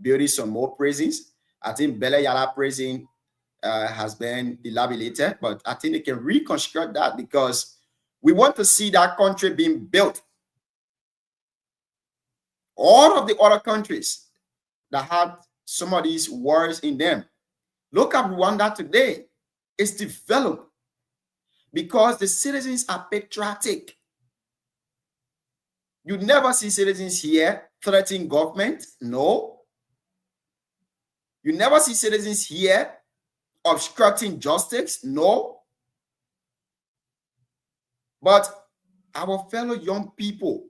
building some more prisons. I think Bele Yala prison has been dilapidated, but I think they can reconstruct that because we want to see that country being built. All of the other countries that had some of these wars in them, look at Rwanda today. It's developed because the citizens are patriotic. You never see citizens here threatening government. No. You never see citizens here obstructing justice. No. But our fellow young people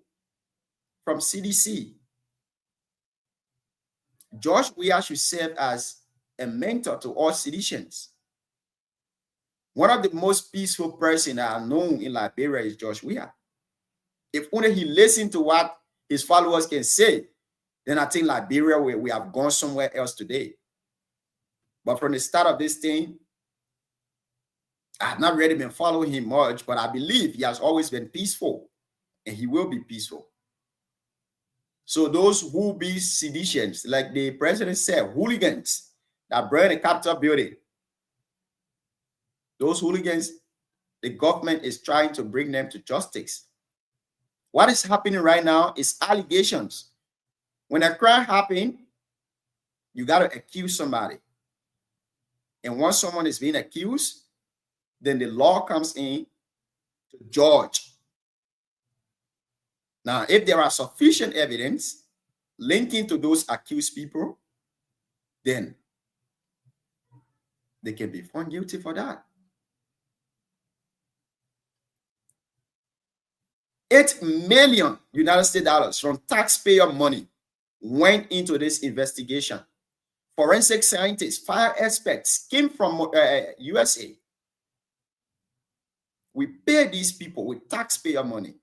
from CDC, George Weah should serve as a mentor to all citizens. One of the most peaceful persons I know in Liberia is George Weah. If only he listened to what his followers can say, then I think Liberia, we have gone somewhere else today. But from the start of this thing, I have not really been following him much, but I believe he has always been peaceful, and he will be peaceful. So those who be seditions, like the president said, hooligans that burn the Capitol building, those hooligans, the government is trying to bring them to justice. What is happening right now is allegations. When a crime happens, you got to accuse somebody. And once someone is being accused, then the law comes in to judge. Now, if there are sufficient evidence linking to those accused people, then they can be found guilty for that. $8 million United States dollars from taxpayer money went into this investigation. Forensic scientists, fire experts came from USA. We pay these people with taxpayer money.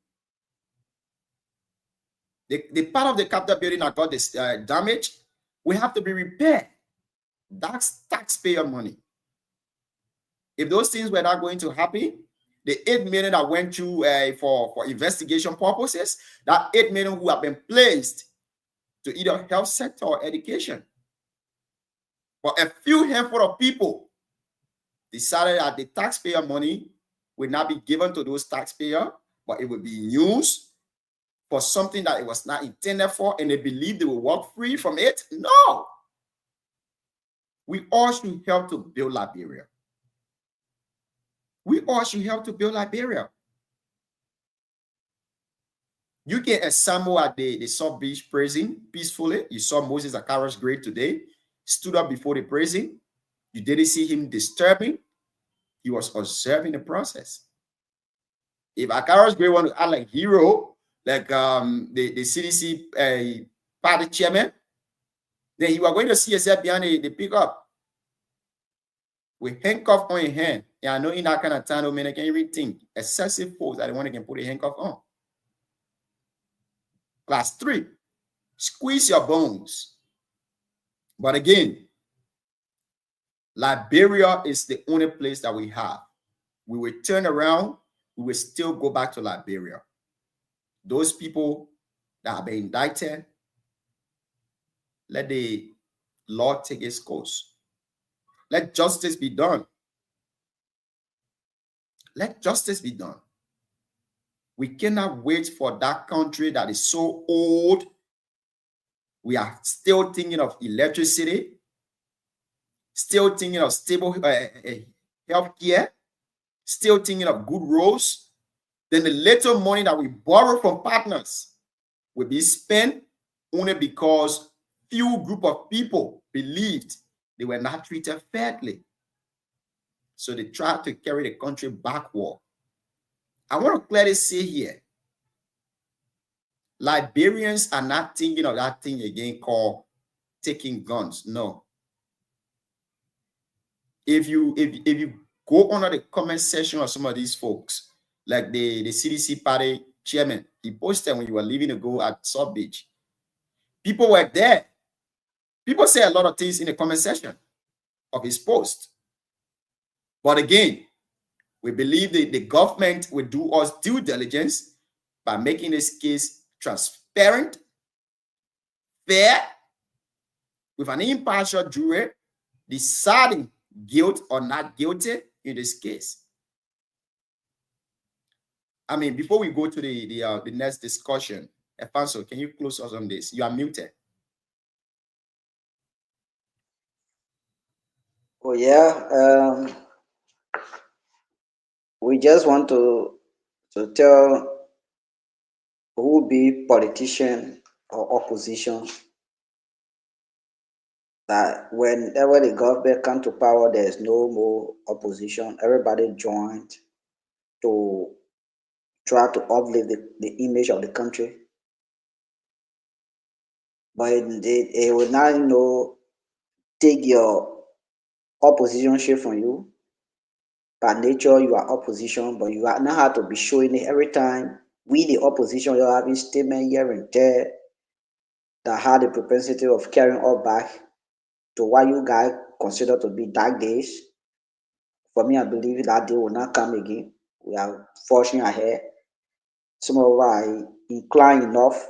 The part of the Capitol building that got this damage, we have to be repaired. That's taxpayer money. If those things were not going to happen, the 8 million that went through for investigation purposes, that 8 million who have been placed to either health sector or education. But a few handful of people decided that the taxpayer money will not be given to those taxpayers, but it will be used for something that it was not intended for, and they believe they will walk free from it. No. We all should help to build Liberia. We all should help to build Liberia. You can assemble at the South Beach prison peacefully. You saw Moses Akara's grave today, stood up before the prison. You didn't see him disturbing. He was observing the process. If Akara's grave want to act like hero, like the CDC party chairman, then you are going to see yourself behind the pickup with handcuff on your hand. Yeah, I know in that kind of time, no man, I can't even think. Excessive force that the one can put a handcuff on. Class 3, squeeze your bones. But again, Liberia is the only place that we have. We will turn around, we will still go back to Liberia. Those people that have been indicted, let the law take its course. Let justice be done. Let justice be done. We cannot wait for that country that is so old. We are still thinking of electricity, still thinking of stable health care, still thinking of good roads. Then the little money that we borrow from partners will be spent only because few group of people believed they were not treated fairly. So they tried to carry the country backward. I want to clearly say here, Liberians are not thinking of that thing again called taking guns. No. If you go under the comment section of some of these folks, like the CDC party chairman, he posted when you were leaving to go at South Beach. People were there. People say a lot of things in the comment section of his post. But again, we believe that the government will do us due diligence by making this case transparent, fair, with an impartial jury deciding guilt or not guilty in this case. I mean, before we go to the next discussion, Afonso, can you close us on this? You are muted. Oh yeah. We just want to tell who be politician or opposition that whenever the government come to power, there's no more opposition. Everybody joined to try to uplift the image of the country. But it will not, take your opposition shit from you. By nature, you are opposition, but you are not have to be showing it every time. We, the opposition, you're having statement here and there that had the propensity of carrying us back to what you guys consider to be dark days. For me, I believe that day will not come again. We are forging ahead. Some of us are inclined enough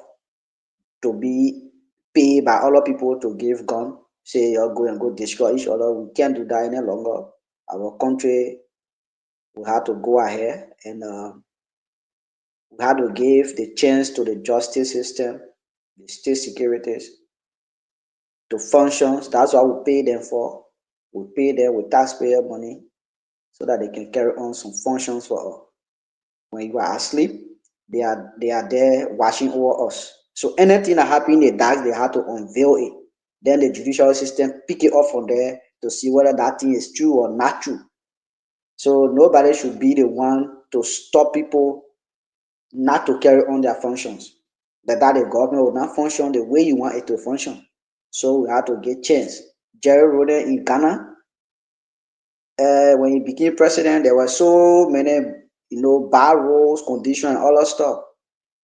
to be paid by other people to give gun, say you're going and go destroy each other. We can't do that any longer. Our country, we had to go ahead and we had to give the chance to the justice system, the state securities, to function. That's what we pay them for. We pay them with taxpayer money so that they can carry on some functions for us. When you are asleep, they are there watching over us. So anything that happened in the dark, they had to unveil it. Then the judicial system pick it up from there to see whether that thing is true or not true. So nobody should be the one to stop people not to carry on their functions. But that the government will not function the way you want it to function. So we had to get chance. Jerry Roden in Ghana, when he became president, there were so many bad roads, condition, and all that stuff.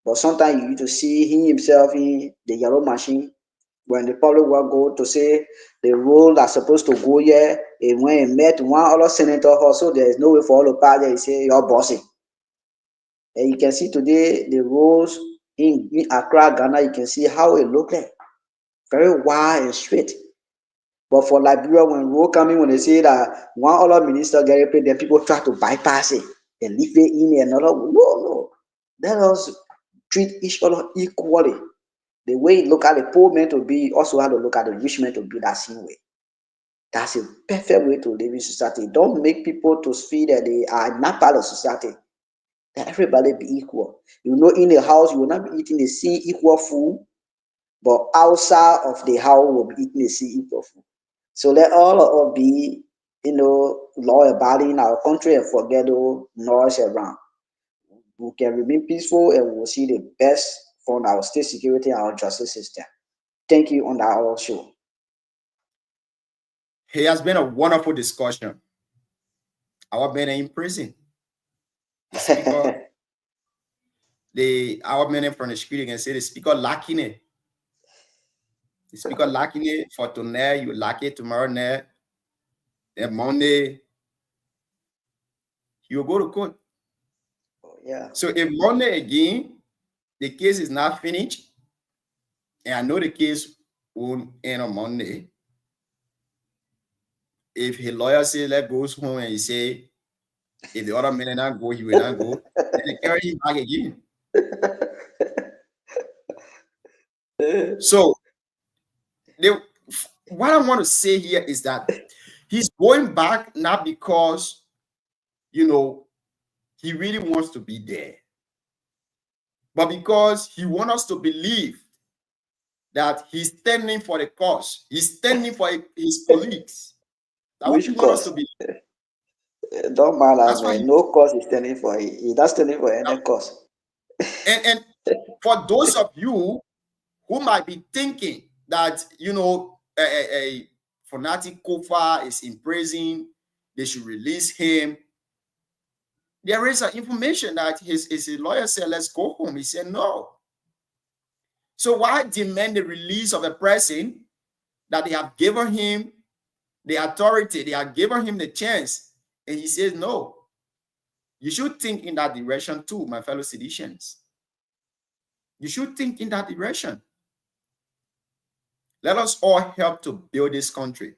But sometimes you need to see him himself in the yellow machine when the public will go to say the road that's supposed to go here, and when he met one other senator also, there is no way for all the party. He say, you're bossy. And you can see today the roads in Accra, Ghana, you can see how it look like. Very wide and straight. But for Liberia, when road coming, when they say that one other minister get it, then people try to bypass it and leave it in another. No. Let us treat each other equally. The way you look at the poor man to be, also have to look at the rich man to be that same way. That's a perfect way to live in society. Don't make people to feel that they are not part of society. That everybody be equal. In the house, you will not be eating the same equal food, but outside of the house, will be eating the same equal food. So let all of us be, law abiding in our country and forget the noise around. We can remain peaceful and we will see the best from our state security and our justice system. Thank you on our show. It has been a wonderful discussion. Our men are in prison. The speaker, our men from the security can say the speaker lacking it. The speaker lacking it for tonight, you lack it tomorrow night. Then Monday, you go to court. Yeah. So if Monday again, the case is not finished, and I know the case won't end on Monday. If his lawyer says let goes home and he say if the other men not go, he will not go, then they carry him back again. So what I want to say here is that he's going back not because he really wants to be there, but because he wants us to believe that he's standing for the cause. He's standing for his colleagues. Which cause? Don't matter, man. No cause is standing for it. He's not standing for any cause. And for those of you who might be thinking that, a fanatic Kofa is in prison, they should release him. There is information that his lawyer said, let's go home. He said, no. So why demand the release of a person that they have given him the authority, they have given him the chance, and he says no? You should think in that direction too, my fellow citizens. You should think in that direction. Let us all help to build this country.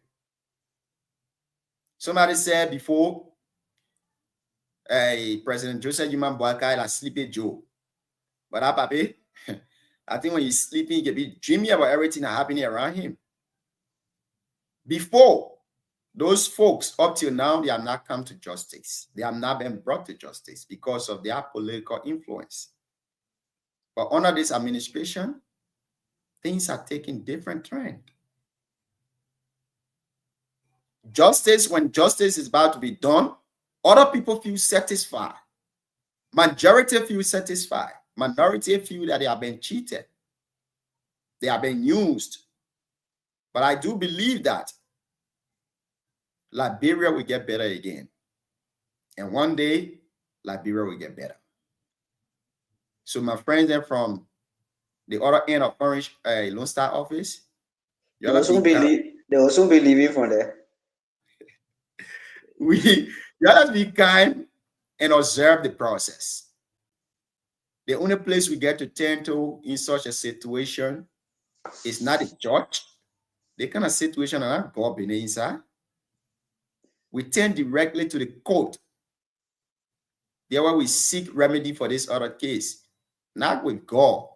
Somebody said before, President Joseph Human Boakai like Sleepy Joe. But papi, I think when he's sleeping, he can be dreaming about everything that's happening around him. Before, those folks up till now, they have not come to justice. They have not been brought to justice because of their political influence. But under this administration, things are taking different trend. Justice, when justice is about to be done, other people feel satisfied. Majority feel satisfied. Minority feel that they have been cheated. They have been used. But I do believe that Liberia will get better again. And one day, Liberia will get better. So my friends are from the other end of Orange Lone Star office. They will soon be leaving from there. You have to be kind and observe the process. The only place we get to turn to in such a situation is not the judge. The kind of situation are not God being inside. We turn directly to the court. There where we seek remedy for this other case, not with God.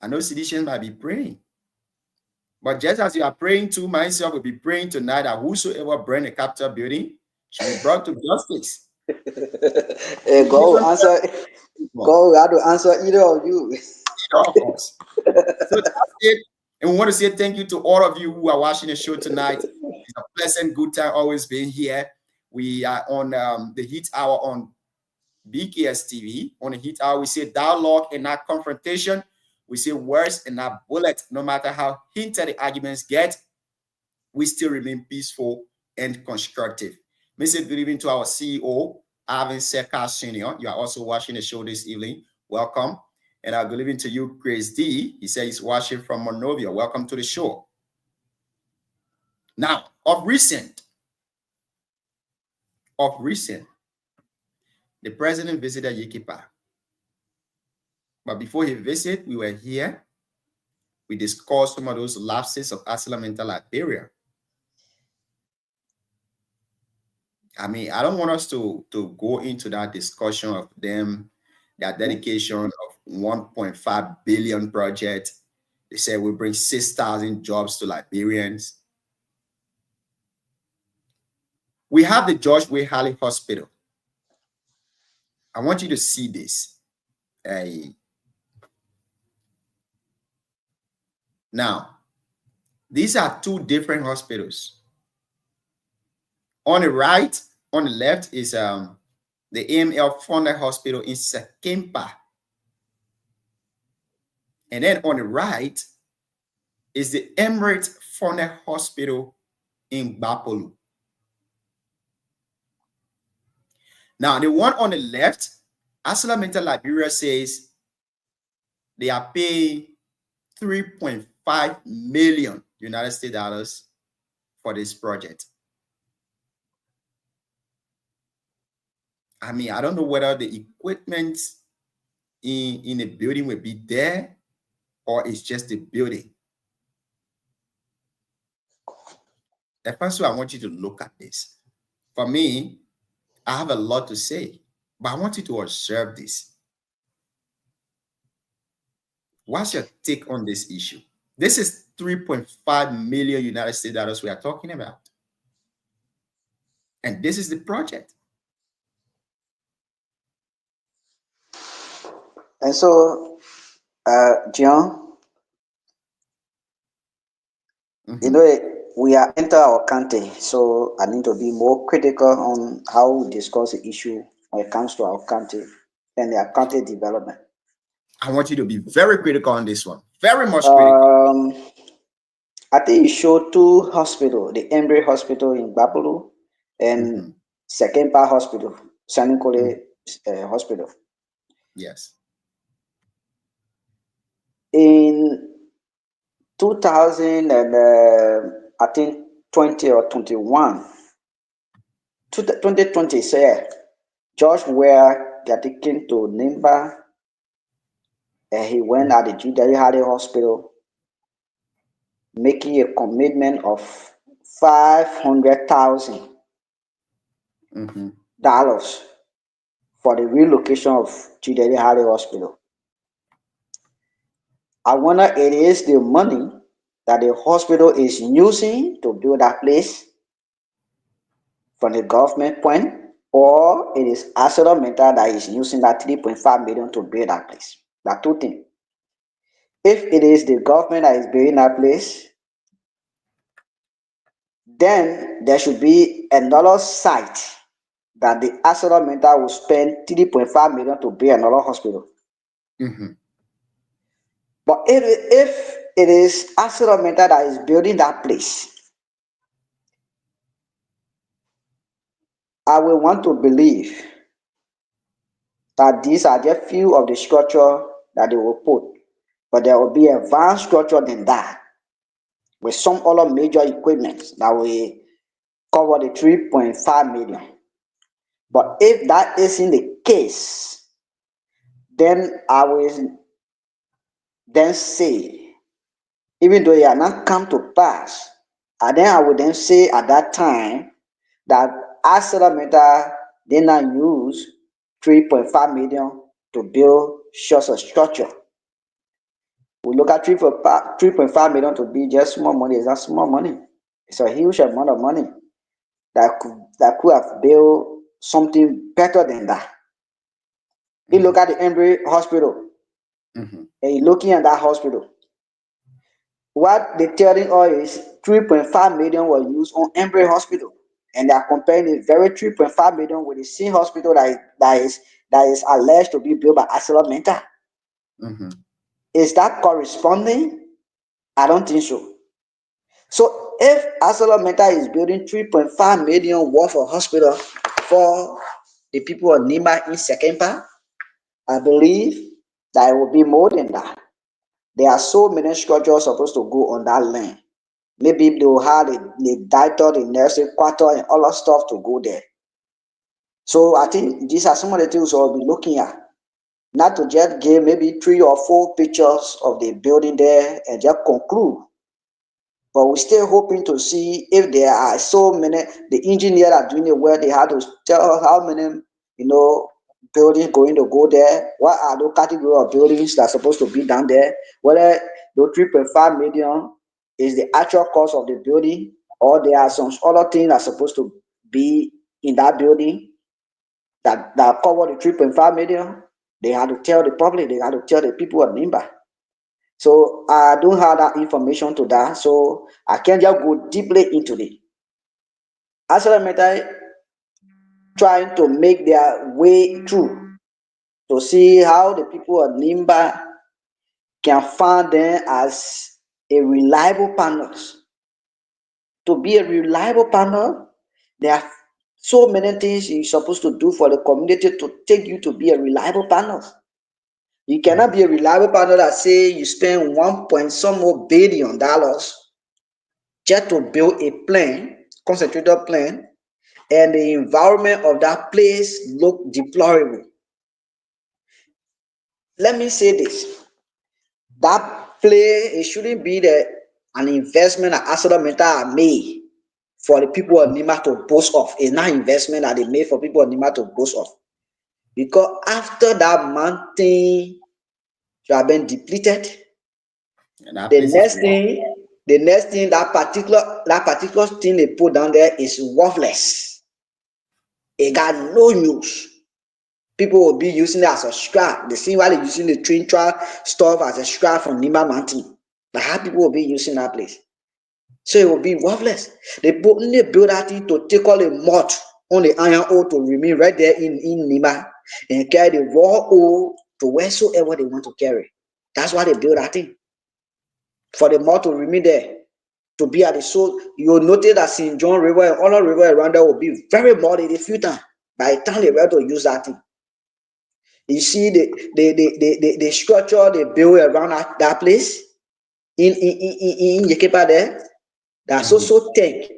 I know citizens might be praying. But just as you are praying to, myself will be praying tonight that whosoever burned a Capitol building should be brought to justice. Hey, God will answer. God will have to answer either of you. Of course. So that's it. And we want to say thank you to all of you who are watching the show tonight. It's a pleasant, good time always being here. We are on the Heat Hour on BKS TV. On the Heat Hour, we say dialogue and not confrontation. We say words and not bullet. No matter how heated the arguments get, we still remain peaceful and constructive. May say good evening to our CEO, Alvin Seka Sr., you are also watching the show this evening. Welcome. And good evening to you, Chris D. He said he's watching from Monrovia. Welcome to the show. Now, of recent, the president visited Yikipa. But before he visited, we were here. We discussed some of those lapses of Asylum Liberia. I mean, I don't want us to go into that discussion of them, their dedication of 1.5 billion project. They said we bring 6,000 jobs to Liberians. We have the George Way Halley Hospital. I want you to see this. Now, these are two different hospitals. On the right, on the left is the AML funded hospital in Sekempa. And then on the right is the Emirates funded hospital in Bapolu. Now, the one on the left, Asylum Liberia says they are paying 3.5 million United States dollars for this project. I mean, I don't know whether the equipment in the building will be there or it's just the building. The first way I want you to look at this. For me, I have a lot to say, but I want you to observe this. What's your take on this issue? This is 3.5 million United States dollars we are talking about. And this is the project. And so, John, you know, we are enter our country, so I need to be more critical on how we discuss the issue when it comes to our country and their country development. I want you to be very critical on this one. Very much critical. I think you showed two hospitals, the Embry Hospital in Bapolu and Sekempa Hospital, Sanikole Hospital. Yes. In 2000 and I think 20 or 21, 2020 said George Ware got taken to Nimba and he went at the Judy Hardy Hospital making a commitment of $500,000 for the relocation of Judy Hardy Hospital. I wonder it is the money that the hospital is using to build that place from the government point, or it is ArcelorMittal that is using that 3.5 million to build that place. There are two things. If it is the government that is building that place, then there should be another site that the ArcelorMittal will spend 3.5 million to build another hospital. But if it is ArcelorMittal that is building that place, I will want to believe that these are just few of the structure that they will put, but there will be a advanced structure than that, with some other major equipment that will cover the 3.5 million. But if that isn't the case, then I will then say, even though it has not come to pass, and then I would then say at that time that ArcelorMittal did not use 3.5 million to build such a structure. We look at 3.5 million to be just small money. It's not small money. It's a huge amount of money that could have built something better than that. You look at the Embry Hospital, and you're looking at that hospital. What they're telling us is 3.5 million was used on Embry Hospital, and they are comparing the very 3.5 million with the same hospital that is alleged to be built by ArcelorMittal. Is that corresponding? I don't think so. So if ArcelorMittal is building 3.5 million worth of hospital for the people of Nima in Sekempa, I believe that it will be more than that. There are so many structures supposed to go on that land. Maybe they will have the doctor, the nursing quarter, and all that stuff to go there. So I think these are some of the things we'll be looking at. Not to just give maybe 3 or 4 pictures of the building there and just conclude. But we're still hoping to see if there are so many, the engineers are doing it well, they have to tell us how many, buildings going to go there, what are those category of buildings that are supposed to be down there, whether the 3.5 million is the actual cost of the building, or there are some other things that are supposed to be in that building that cover the 3.5 million. They have to tell the public, they have to tell the people of Nimba. So I don't have that information to that, so I can't just go deeply into it. As a matter, trying to make their way through to see how the people of Nimba can find them as a reliable partners. To be a reliable partner, there are so many things you're supposed to do for the community to take you to be a reliable partner. You cannot be a reliable partner that say you spend 1 point some more billion dollars just to build a plan, concentrated plan, and the environment of that place look deplorable. Let me say this: that place, it shouldn't be an investment that Asada made for the people of Nima to boast of. It's not investment that they made for people of Nima to boast of, because after that mountain should have been depleted, the next thing that particular thing they put down there is worthless. It got no use. People will be using it as a scrap. The same way they're using the train track stuff as a scrap from Nima Mountain. But how people will be using that place? So it will be worthless. They build that thing to take all the mud on the iron ore to remain right there in Nima and carry the raw ore to wheresoever they want to carry. That's why they build that thing. For the mud to remain there, to be at the soul. You'll notice that St. John River and other river around there will be very muddy the few times by the time they were to use that thing. You see the structure they build around that place in Yekepa there, that's so tank.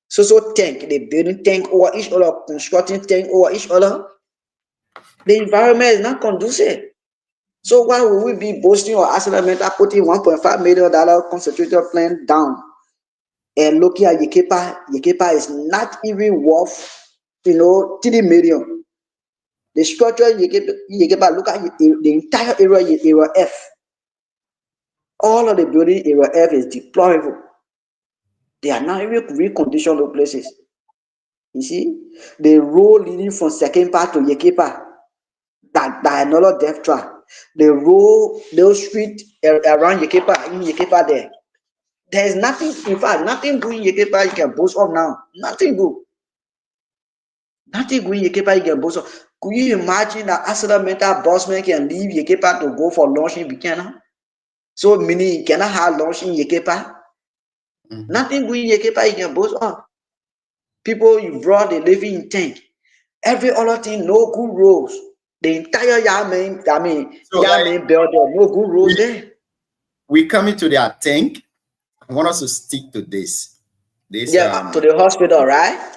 So tank, they building tank over each other, constructing tank over each other. The environment is not conducive. So why would we be boasting or accelerating putting $1.5 million concentrated plant down? And looking at Yekepa is not even worth, 3 million. The structure in Yekepa, look at the entire area F. All of the building area F is deplorable. They are not even reconditioned those places. You see, the road leading from second part to Yekepa, that another death trap. The road, those streets around Yekepa, in Yekepa there is nothing, in fact, nothing good in Yekepa you can boast of now. Nothing good. Nothing good in Yekepa you can boast of. Could you imagine that accidental bossman can leave Yekepa to go for lunch in Buchanan? So many you cannot have lunch in Yekepa. Nothing good in Yekepa you can boast of. People you brought, they living in tent. Every other thing, no good roads. The entire Yamen building, no good roads there. We coming to their tank. I want us to stick to this. To the hospital, right?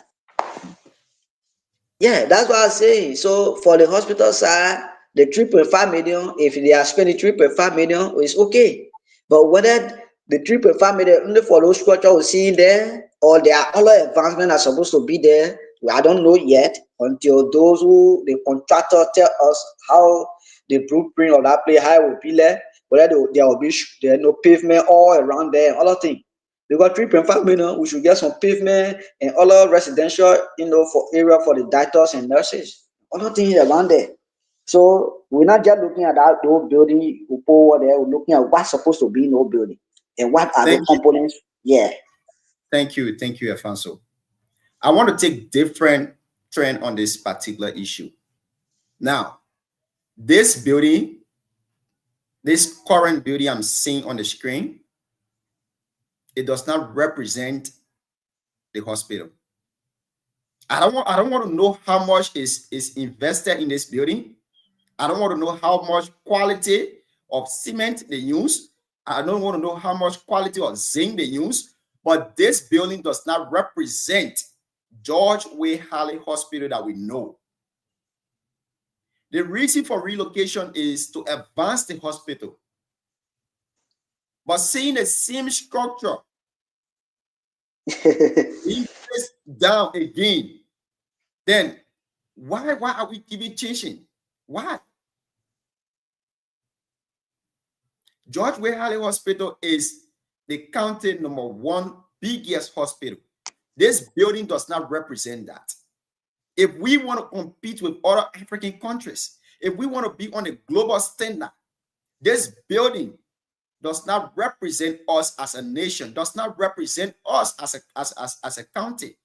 Yeah, that's what I'm saying. So for the hospital side, the 3.5 million, if they are spending 3.5 million, it's okay. But whether the 3.5 million only for those structures we see there, or there are other advancements are supposed to be there, I don't know yet until those who the contractor tell us how the blueprint of that place, how it will be there, whether there will be no pavement all around there, other things. We got 3.5 million. We should get some pavement and other residential, for area for the doctors and nurses. Other things around there. So we're not just looking at that old building we put over there. We're looking at what's supposed to be in old building and what are the components. Yeah. Thank you, Afonso. I want to take different trend on this particular issue. Now, this building, this current building I'm seeing on the screen, it does not represent the hospital. I don't want to know how much is invested in this building. I don't want to know how much quality of cement they use. I don't want to know how much quality of zinc they use. But this building does not represent George Way Halley Hospital that we know. The reason for relocation is to advance the hospital. But seeing the same structure being placed down again, then why are we keeping changing? Why? George Way Halley Hospital is the county #1 biggest hospital. This building does not represent that. If we want to compete with other African countries, if we want to be on a global standard, this building does not represent us as a nation, does not represent us as a county.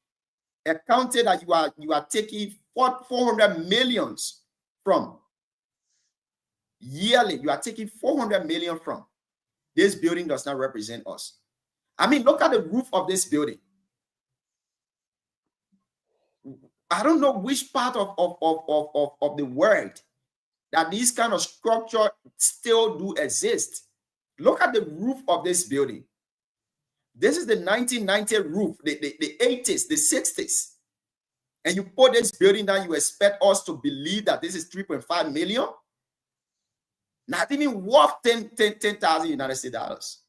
A county that you are taking 400 millions from. Yearly, you are taking 400 million from. This building does not represent us. I mean, look at the roof of this building. I don't know which part of the world that these kind of structure still do exist. Look at the roof of this building. This is the 1990 roof, the 80s, the 60s. And you put this building down, you expect us to believe that this is 3.5 million? Not even worth 10,000 United States dollars.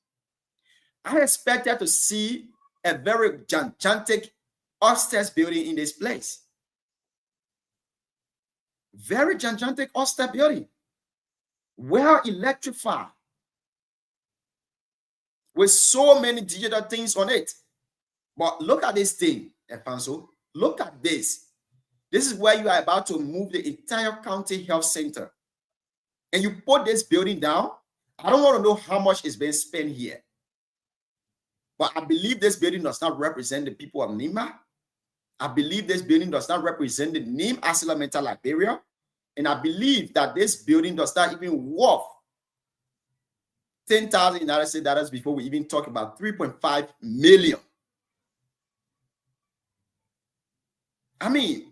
I expected to see a very gigantic upstairs building in this place. Very gigantic upstairs building. Well electrified. With so many digital things on it. But look at this thing, Efanso. Look at this. This is where you are about to move the entire county health center. And you put this building down. I don't want to know how much is being spent here. But I believe this building does not represent the people of Nima. I believe this building does not represent the name Asilamenta Liberia. And I believe that this building does not even worth 10,000 United States dollars before we even talk about 3.5 million. I mean,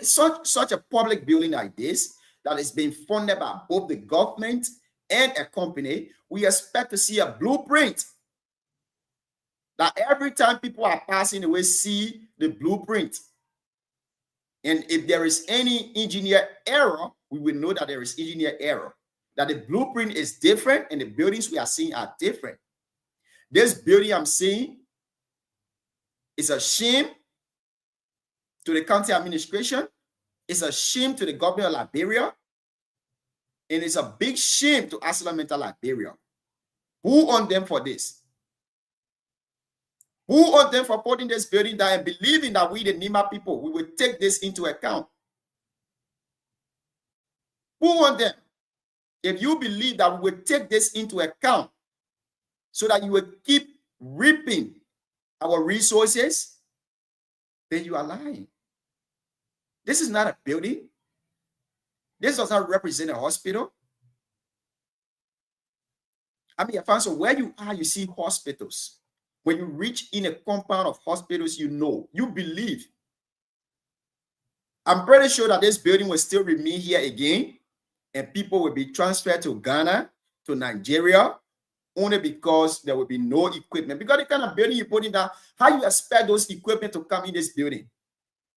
such a public building like this that is being funded by both the government and a company, we expect to see a blueprint. That every time people are passing away, see the blueprint. And if there is any engineer error, we will know that there is engineer error. That the blueprint is different and the buildings we are seeing are different. This building I'm seeing is a shame to the county administration. It's a shame to the government of Liberia. And it's a big shame to Asilamenta Liberia. Who on them for this? Who on them for putting this building down and believing that we, the Nima people, we will take this into account? Who on them? If you believe that we will take this into account so that you will keep reaping our resources, then you are lying. This is not a building. This does not represent a hospital. I mean, Afonso, where you are, you see hospitals. When you reach in a compound of hospitals, you know, you believe. I'm pretty sure that this building will still remain here again, and people will be transferred to Ghana, to Nigeria, only because there will be no equipment. Because the kind of building you put in there, how you expect those equipment to come in this building?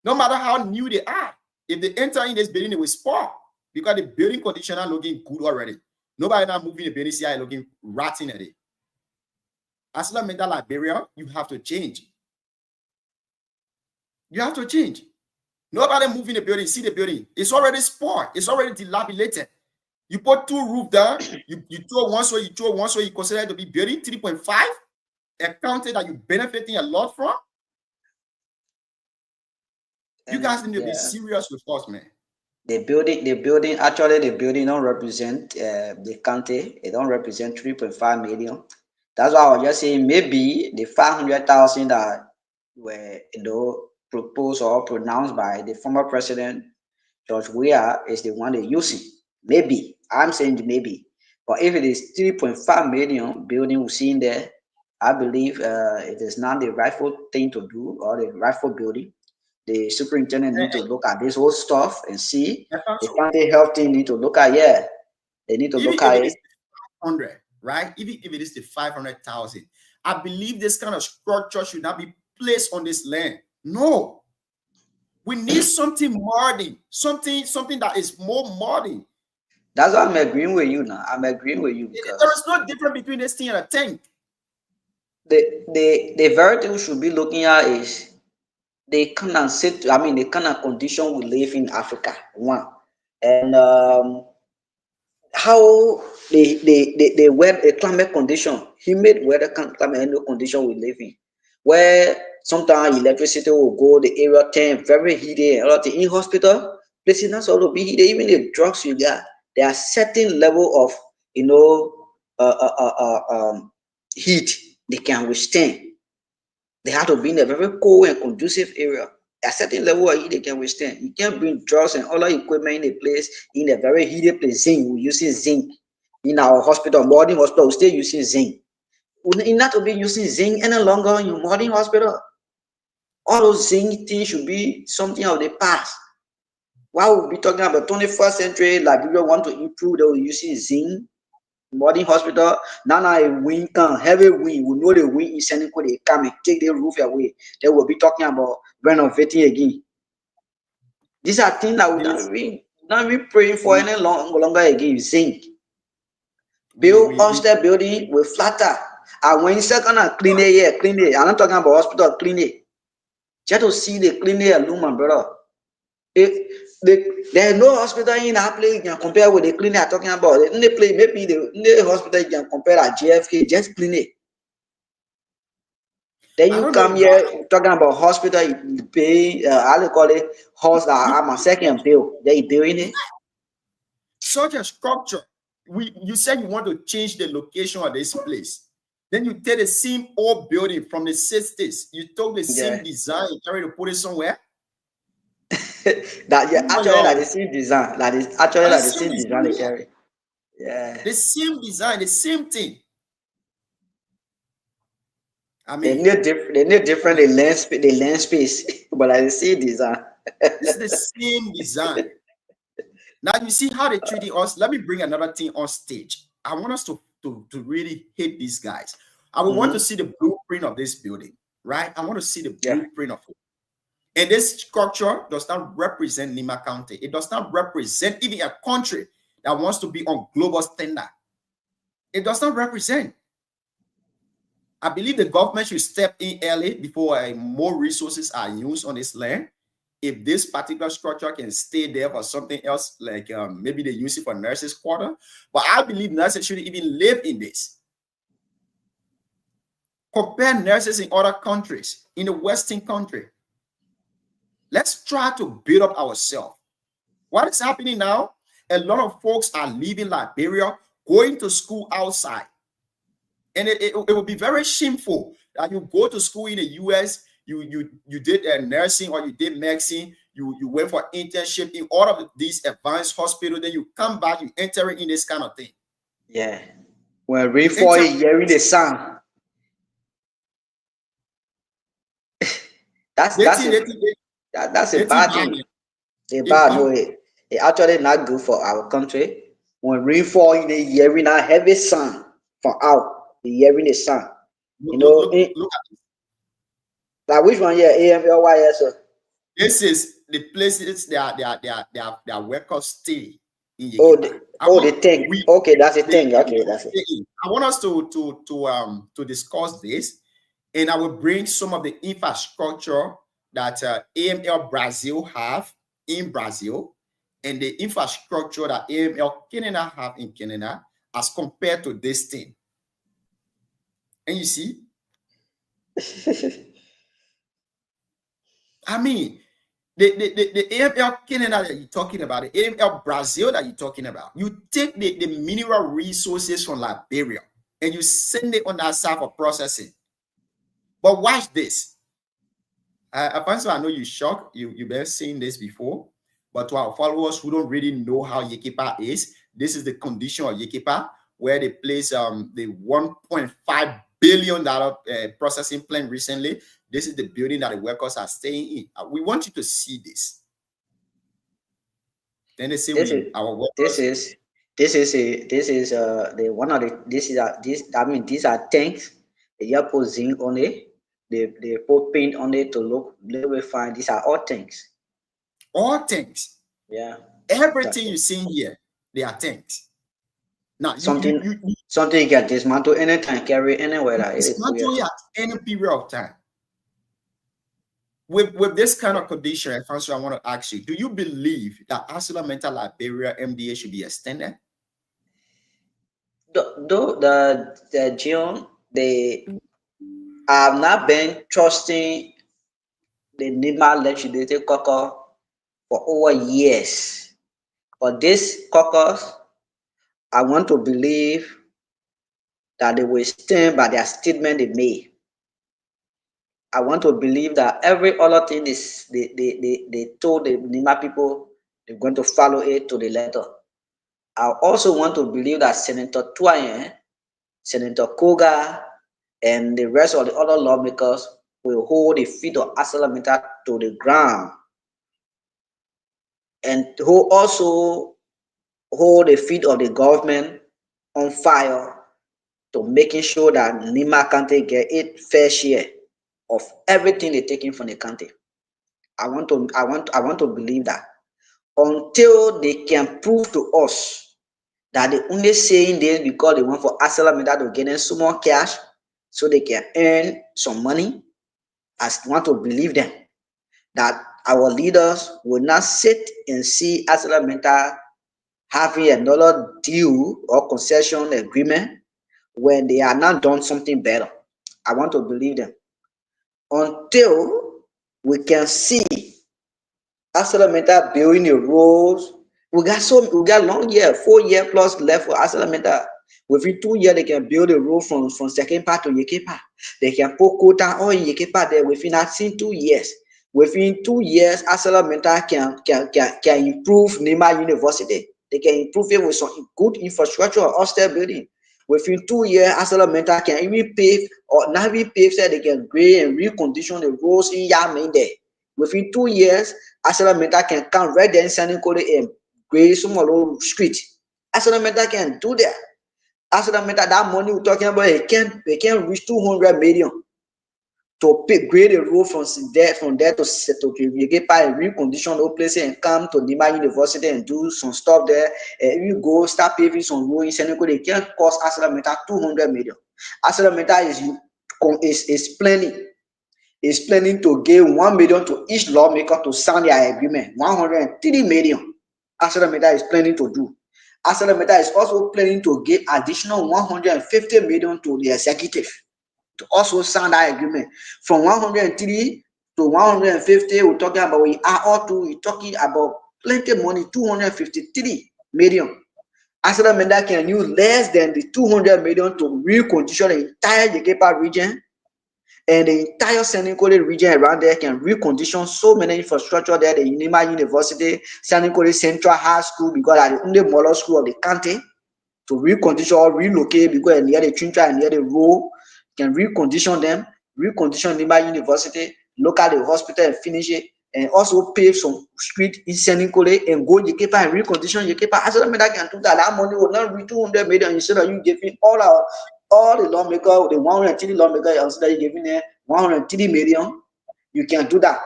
No matter how new they are, if they enter in this building, they will spoil because the building condition are looking good already. Nobody now moving the building, see looking rotten at it. Asilamenta Liberia, you have to change. You have to change. Nobody moving the building, see the building. It's already spoiled. It's already dilapidated. You put two roofs down, you throw one so you consider it to be building 3.5, a county that you're benefiting a lot from. You guys need to be serious with us, man. The building don't represent the county. It don't represent 3.5 million. That's why I was just saying maybe the 500,000 that were proposed or pronounced by the former president George Weah is the one they're using. Maybe I'm saying maybe, but if it is 3.5 million building we're seeing there, I believe it is not the rightful thing to do or the rightful building. The superintendent need to look at this whole stuff and see. The So. county health team need to look at, yeah. They need to Even look if at it it. is 500, right? Even if it is the 500,000, I believe this kind of structure should not be placed on this land. No. We need something modern, something that is more modern. That's why I'm agreeing with you now. I'm agreeing with you because there is no difference between this thing and a tank. the very thing we should be looking at is the kind of the kind of condition we live in Africa, one, and how the weather, the climate condition, humid weather climate condition we live in, where sometimes electricity will go, the area turn very heated, a lot in hospital places not all to be heated. Even the drugs you got, there are certain level of heat they can withstand. They have to be in a very cold and conducive area. A certain level of heat they can withstand. You can't bring drugs and other equipment in a place in a very heated place. Zinc, we're using zinc. In our hospital, modern hospital, we're still using zinc. We're not to be using zinc any longer in modern hospital. All those zinc things should be something of the past. Why would we be talking about 21st century, like people want to improve, they will using zinc? Modern hospital, now a wind come, heavy wind, we know the wind is sending they come and take the roof away. They will be talking about renovating again. These are things that we not be praying for any longer again. Zinc. Build upstairs building with flatter. And when you second and clean it, yeah, clean it. I'm not talking about hospital, clean it. Just to see the clean it alone, my brother. There's no hospital in our place you can compare with the clinic I'm talking about. In the place, maybe the hospital you can compare at JFK, just clinic. Then you come here talking about hospital, you pay, how do you call it, house that I'm a second bill. They doing it. Such a structure. You said you want to change the location of this place. Then you take the same old building from the 60s. You took the same design, you carry to put it somewhere. That actually like the same design. Like it's actually like the same design they carry. Yeah. The same design, the same thing. I mean, they need different the land space, but like the same design. It's the same design. Now you see how they treating us. Let me bring another thing on stage. I want us to really hate these guys. I would want to see the blueprint of this building, right? I want to see the blueprint of it. And this structure does not represent Nima County. It does not represent even a country that wants to be on global standard. It does not represent. I believe the government should step in early before more resources are used on this land. If this particular structure can stay there for something else, like maybe they use it for nurses' quarter, but I believe nurses shouldn't even live in this. Compare nurses in other countries, in the Western country. Let's try to build up ourselves. What is happening now? A lot of folks are leaving Liberia, going to school outside. And it will be very shameful that you go to school in the US, you did nursing or you did medicine, you went for internship in all of these advanced hospitals, then you come back, you enter in this kind of thing. Yeah. When rainfall is hearing the sound. That's a bad thing. It's bad. No, it actually not good for our country. When rainfall, they hearing a heavy sound from out. They hearing the sound. Look at this. Like which one? Yeah, AMLYS. Sir. This is the places their workers stay in. The thing. Okay, that's the thing. Okay, that's it. I want us to discuss this, and I will bring some of the infrastructure that AML Brazil have in Brazil, and the infrastructure that AML Canada have in Canada as compared to this thing. And you see, I mean, the AML Canada that you're talking about, the AML Brazil that you're talking about, you take the mineral resources from Liberia and you send it on that side for processing. But watch this. Afanso, I know you're shocked. You've been seeing this before. But to our followers who don't really know how Yekepa is, this is the condition of Yekepa, where they place the $1.5 billion processing plant recently. This is the building that the workers are staying in. We want you to see this. Then they say these are tanks. They are put zinc on it. They put paint on it to look a little bit fine. These are all tanks. All tanks. Yeah. Everything you see here, they are tanks. Now something you can dismantle anytime, carry anywhere. Dismantle at any period of time. With this kind of condition, I want to ask you, do you believe that ArcelorMittal Liberia MDA should be extended? Though the John, they have not been trusting the NIMA legislative caucus for over years. But this caucus, I want to believe that they will stand by their statement they made. I want to believe that every other thing is they told the NIMA people they're going to follow it to the letter. I also want to believe that Senator Twain, Senator Koga, and the rest of the other lawmakers will hold the feet of ArcelorMittal to the ground, and who also hold the feet of the government on fire to making sure that NIMA County get its fair share of everything they're taking from the country. I want to believe that until they can prove to us that they only saying this because they want for ArcelorMittal to get them some more cash so they can earn some money. I want to believe them that our leaders will not sit and see ArcelorMittal having another deal or concession agreement when they are not done something better. I want to believe them until we can see ArcelorMittal building the roads. We got long year, 4 year plus left for ArcelorMittal. Within 2 years, they can build a road from second part to Yekepa. They can put quota on Yekepa there within 2 years. Within 2 years, ArcelorMittal can improve Nima University. They can improve it with some good infrastructure or hostel building. Within 2 years, ArcelorMittal can even pave or not even pave so they can grade and recondition the roads in Yamin there. Within 2 years, ArcelorMittal can come right there in San Nicolas and grade some of those streets. ArcelorMittal can do that. ArcelorMittal, that money we're talking about, it can reach 200 million to grade a road from there to Yekepa and recondition those places and come to Nima University and do some stuff there. And you go start paving some road in San Nicolas, it can cost ArcelorMittal 200 million. ArcelorMittal is planning to give 1 million to each lawmaker to sign their agreement. 103 million ArcelorMittal is planning to do. ArcelorMittal is also planning to give additional 150 million to the executive to also sign that agreement. From 103 to 150, we're talking about, we're talking about plenty of money, 253 million. ArcelorMittal can use less than the 200 million to recondition the entire Yekepa region, and the entire San Nicolas region around there can recondition so many infrastructure there. The Nima University, San Nicolas Central High School, because that's the only model school of the country, to recondition or relocate because near the Trintra and near the road, can recondition them, recondition Nima University, local hospital and finish it, and also pave some street in San Nicolas and go Yekepa and recondition Yekepa. ArcelorMittal can do that. That money will not reach 200 million instead of you giving all the lawmakers, the 130 lawmakers, also that you giving them 130 million. You can do that.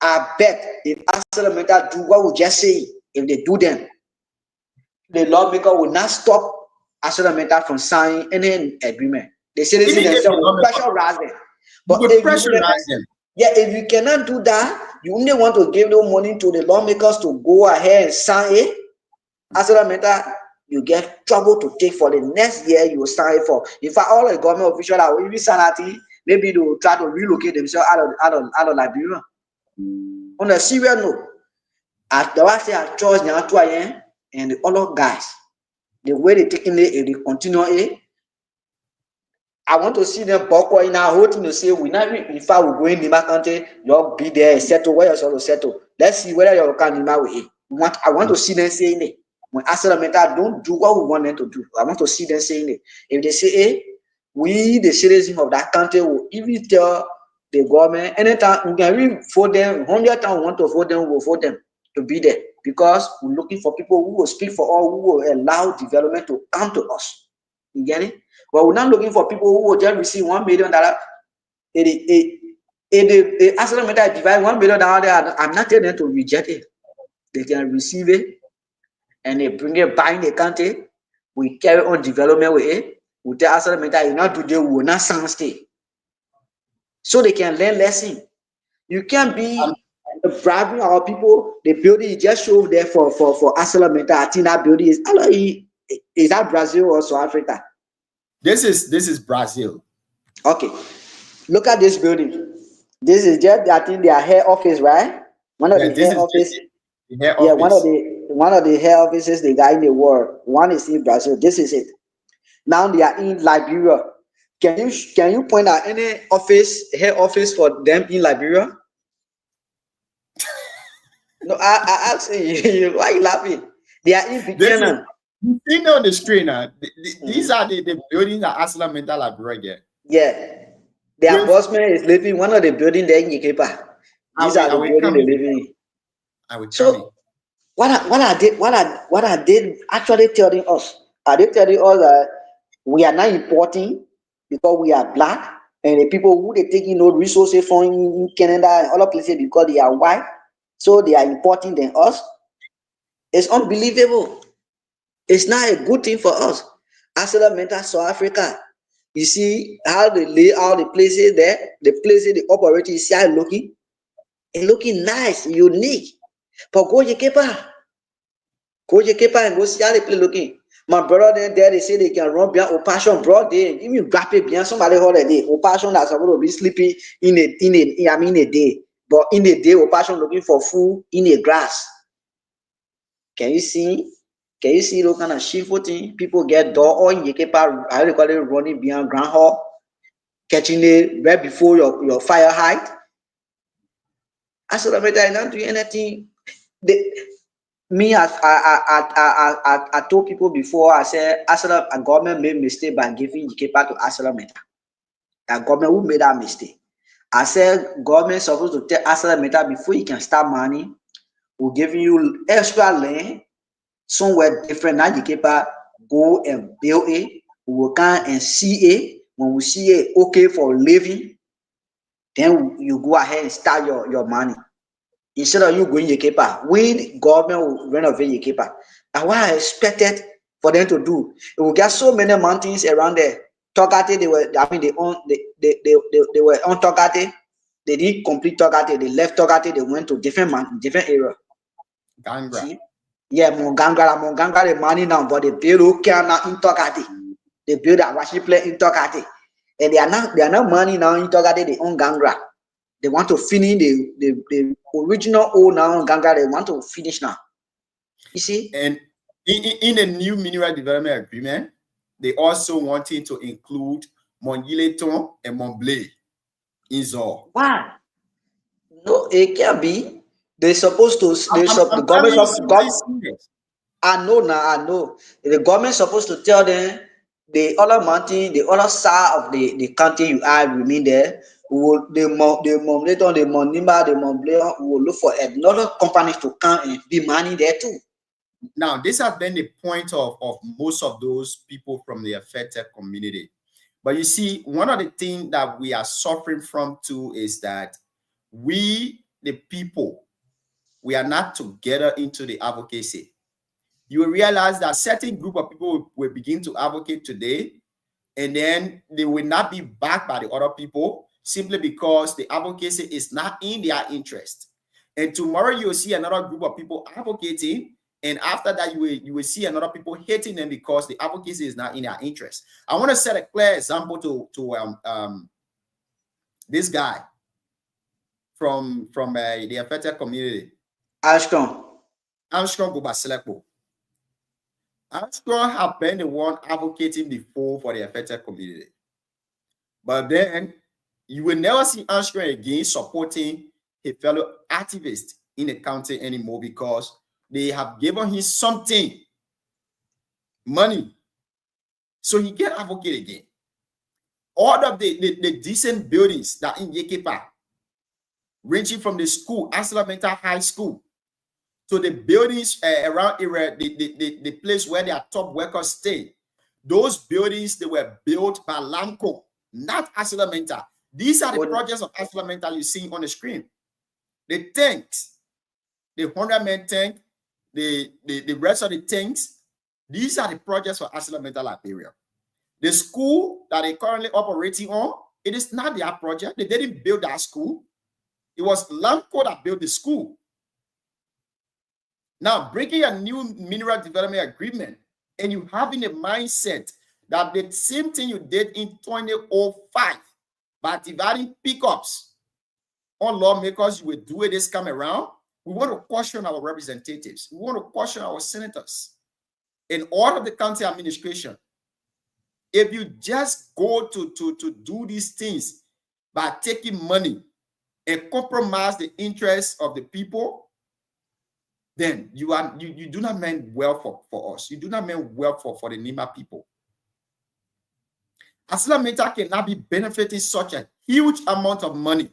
I bet if ArcelorMittal do what we just say, if they do them, the lawmaker will not stop ArcelorMittal from signing any agreement. They say this themselves will pressurize them. But if you cannot do that, you only want to give no money to the lawmakers to go ahead and sign it. ArcelorMittal, you get trouble to take for the next year you will sign it for. In fact, all the government officials that will even sign that, maybe they will try to relocate themselves out of Liberia. On a serious note, at the last year, George Nyantuayen and the other guys, the way they taking it, they continue it. I want to see them backward in our whole thing to say, we not, in fact, we go in Nima country, you'll be there and settle where you're supposed to settle. Let's see whether you'll come Nima with it. I want to see them saying it. When ArcelorMittal don't do what we want them to do, I want to see them saying it. If they say, hey, we, the citizens of that country, will even tell the government anytime we can even vote them 100 times we want to vote them, we will vote them to be there because we're looking for people who will speak for all, who will allow development to come to us. You get it? But we're not looking for people who will just receive $1 million. The asset matter divide $1 million. I'm not telling them to reject it. They can receive it and they bring it back in the country. We carry on development with it. We tell asset matter, you not today, we will not sound stay. So they can learn lesson. You can't be bribing our people. The building is just show there for ArcelorMittal. I think that building is that Brazil or South Africa? This is Brazil. Okay. Look at this building. This is just I think their head office, right? One of the head office. Yeah, one of the head offices they got in the world. One is in Brazil. This is it. Now they are in Liberia. Can you point out any head office for them in Liberia? No, I ask you, why you laughing? They are in Buchanan. You see on the screen now. These are the buildings that ArcelorMittal Liberia. Yeah. Their boss man is living one of the buildings there in Ikepa. These are the buildings they live in. So what are they actually telling us? Are they telling us that we are not importing because we are black, and the people who they taking no resources from in Canada and other places because they are white, so they are importing than us? It's unbelievable. It's not a good thing for us. ArcelorMittal South Africa. You see how they lay out the places there, the places they operate. You see how it's looking nice, unique. But go Ikepa and go see how the place looking. My brother there, they say they can run behind Opation, bro. They even grab it behind somebody holiday. Opation that's supposed to be sleeping in a day. But in the day, Opation looking for food in the grass. Can you see? Can you see those kind of shameful thing? People get door or in Ikepa, how they call it, running behind Grand Hall, catching it right before your fire height. I said, I'm not doing anything. I told people before, I said, a government made mistake by giving Ikepa to ArcelorMittal. A government who made that mistake. I said, government supposed to tell ArcelorMittal before you can start money, we're giving you extra land somewhere different. Now Ikepa go and build it. We will come and see it. When we see it okay for living, then you go ahead and start your money. Instead of you going Ikepa, we government will renovate Ikepa. And what I expected for them to do, it will get so many mountains around there. Tokate, they were on Tokate. They didn't complete Tokate. They left Tokate. They went to different area. Gangra. See? Yeah, Mongangra, the money now, but they build okay now in Tokate. They build a worship place in Tokate, and they are not money now in Tokate. They own Gangra. They want to finish the original old now Gangra. They want to finish now. You see? And in the new mineral development agreement, they also wanted to include Montgileton and Montblé in Zor. Why? No, it can't be. They're supposed to. The government. I know now. I know the government supposed to tell them the other mountain, the other side of the country you are remain there. The Montléton, the Monimba, the Montblanc will look for another company to come and be money there too. Now, this has been the point of most of those people from the affected community. But you see, one of the things that we are suffering from too is that we, the people, we are not together into the advocacy. You will realize that certain group of people will begin to advocate today, and then they will not be backed by the other people simply because the advocacy is not in their interest. And tomorrow you will see another group of people advocating, and after that you will see another people hating them because the advocacy is not in their interest. I want to set a clear example to this guy from the affected community. Armstrong Gobaseleko. Armstrong have been the one advocating before for the affected community. But then you will never see Armstrong again supporting a fellow activist in the county anymore because they have given him something, money, so he can advocate again. all of the decent buildings that in Yekepa, ranging from the school, Asilamenta High School, to the buildings around area, the place where their top workers stay. Those buildings, they were built by Lamco, not Asilamenta. These are the projects of Asilamenta you see on the screen. The tanks, the 100-man tank, the rest of the tanks, these are the projects for Asilamenta Liberia. The school that they currently operating on, it is not their project. They didn't build that school. It was Lamco that built the school. Now, breaking a new mineral development agreement and you having a mindset that the same thing you did in 2005 by dividing pickups on lawmakers, you will do it this time around. We want to caution our representatives. We want to caution our senators and all of the county administration. If you just go to do these things by taking money and compromise the interests of the people, then you do not mean well for us. You do not mean well for the Nima people. Asilamenta cannot be benefiting such a huge amount of money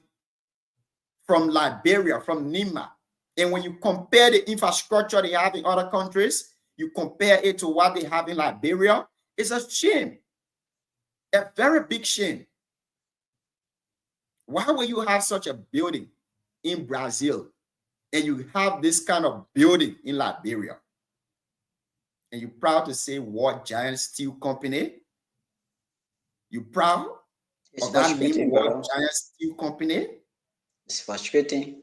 from Liberia, from Nima. And when you compare the infrastructure they have in other countries, you compare it to what they have in Liberia, it's a shame. A very big shame. Why would you have such a building in Brazil and you have this kind of building in Liberia? And you're proud to say what Giant Steel Company? You proud of that name, what Giant Steel Company? It's frustrating.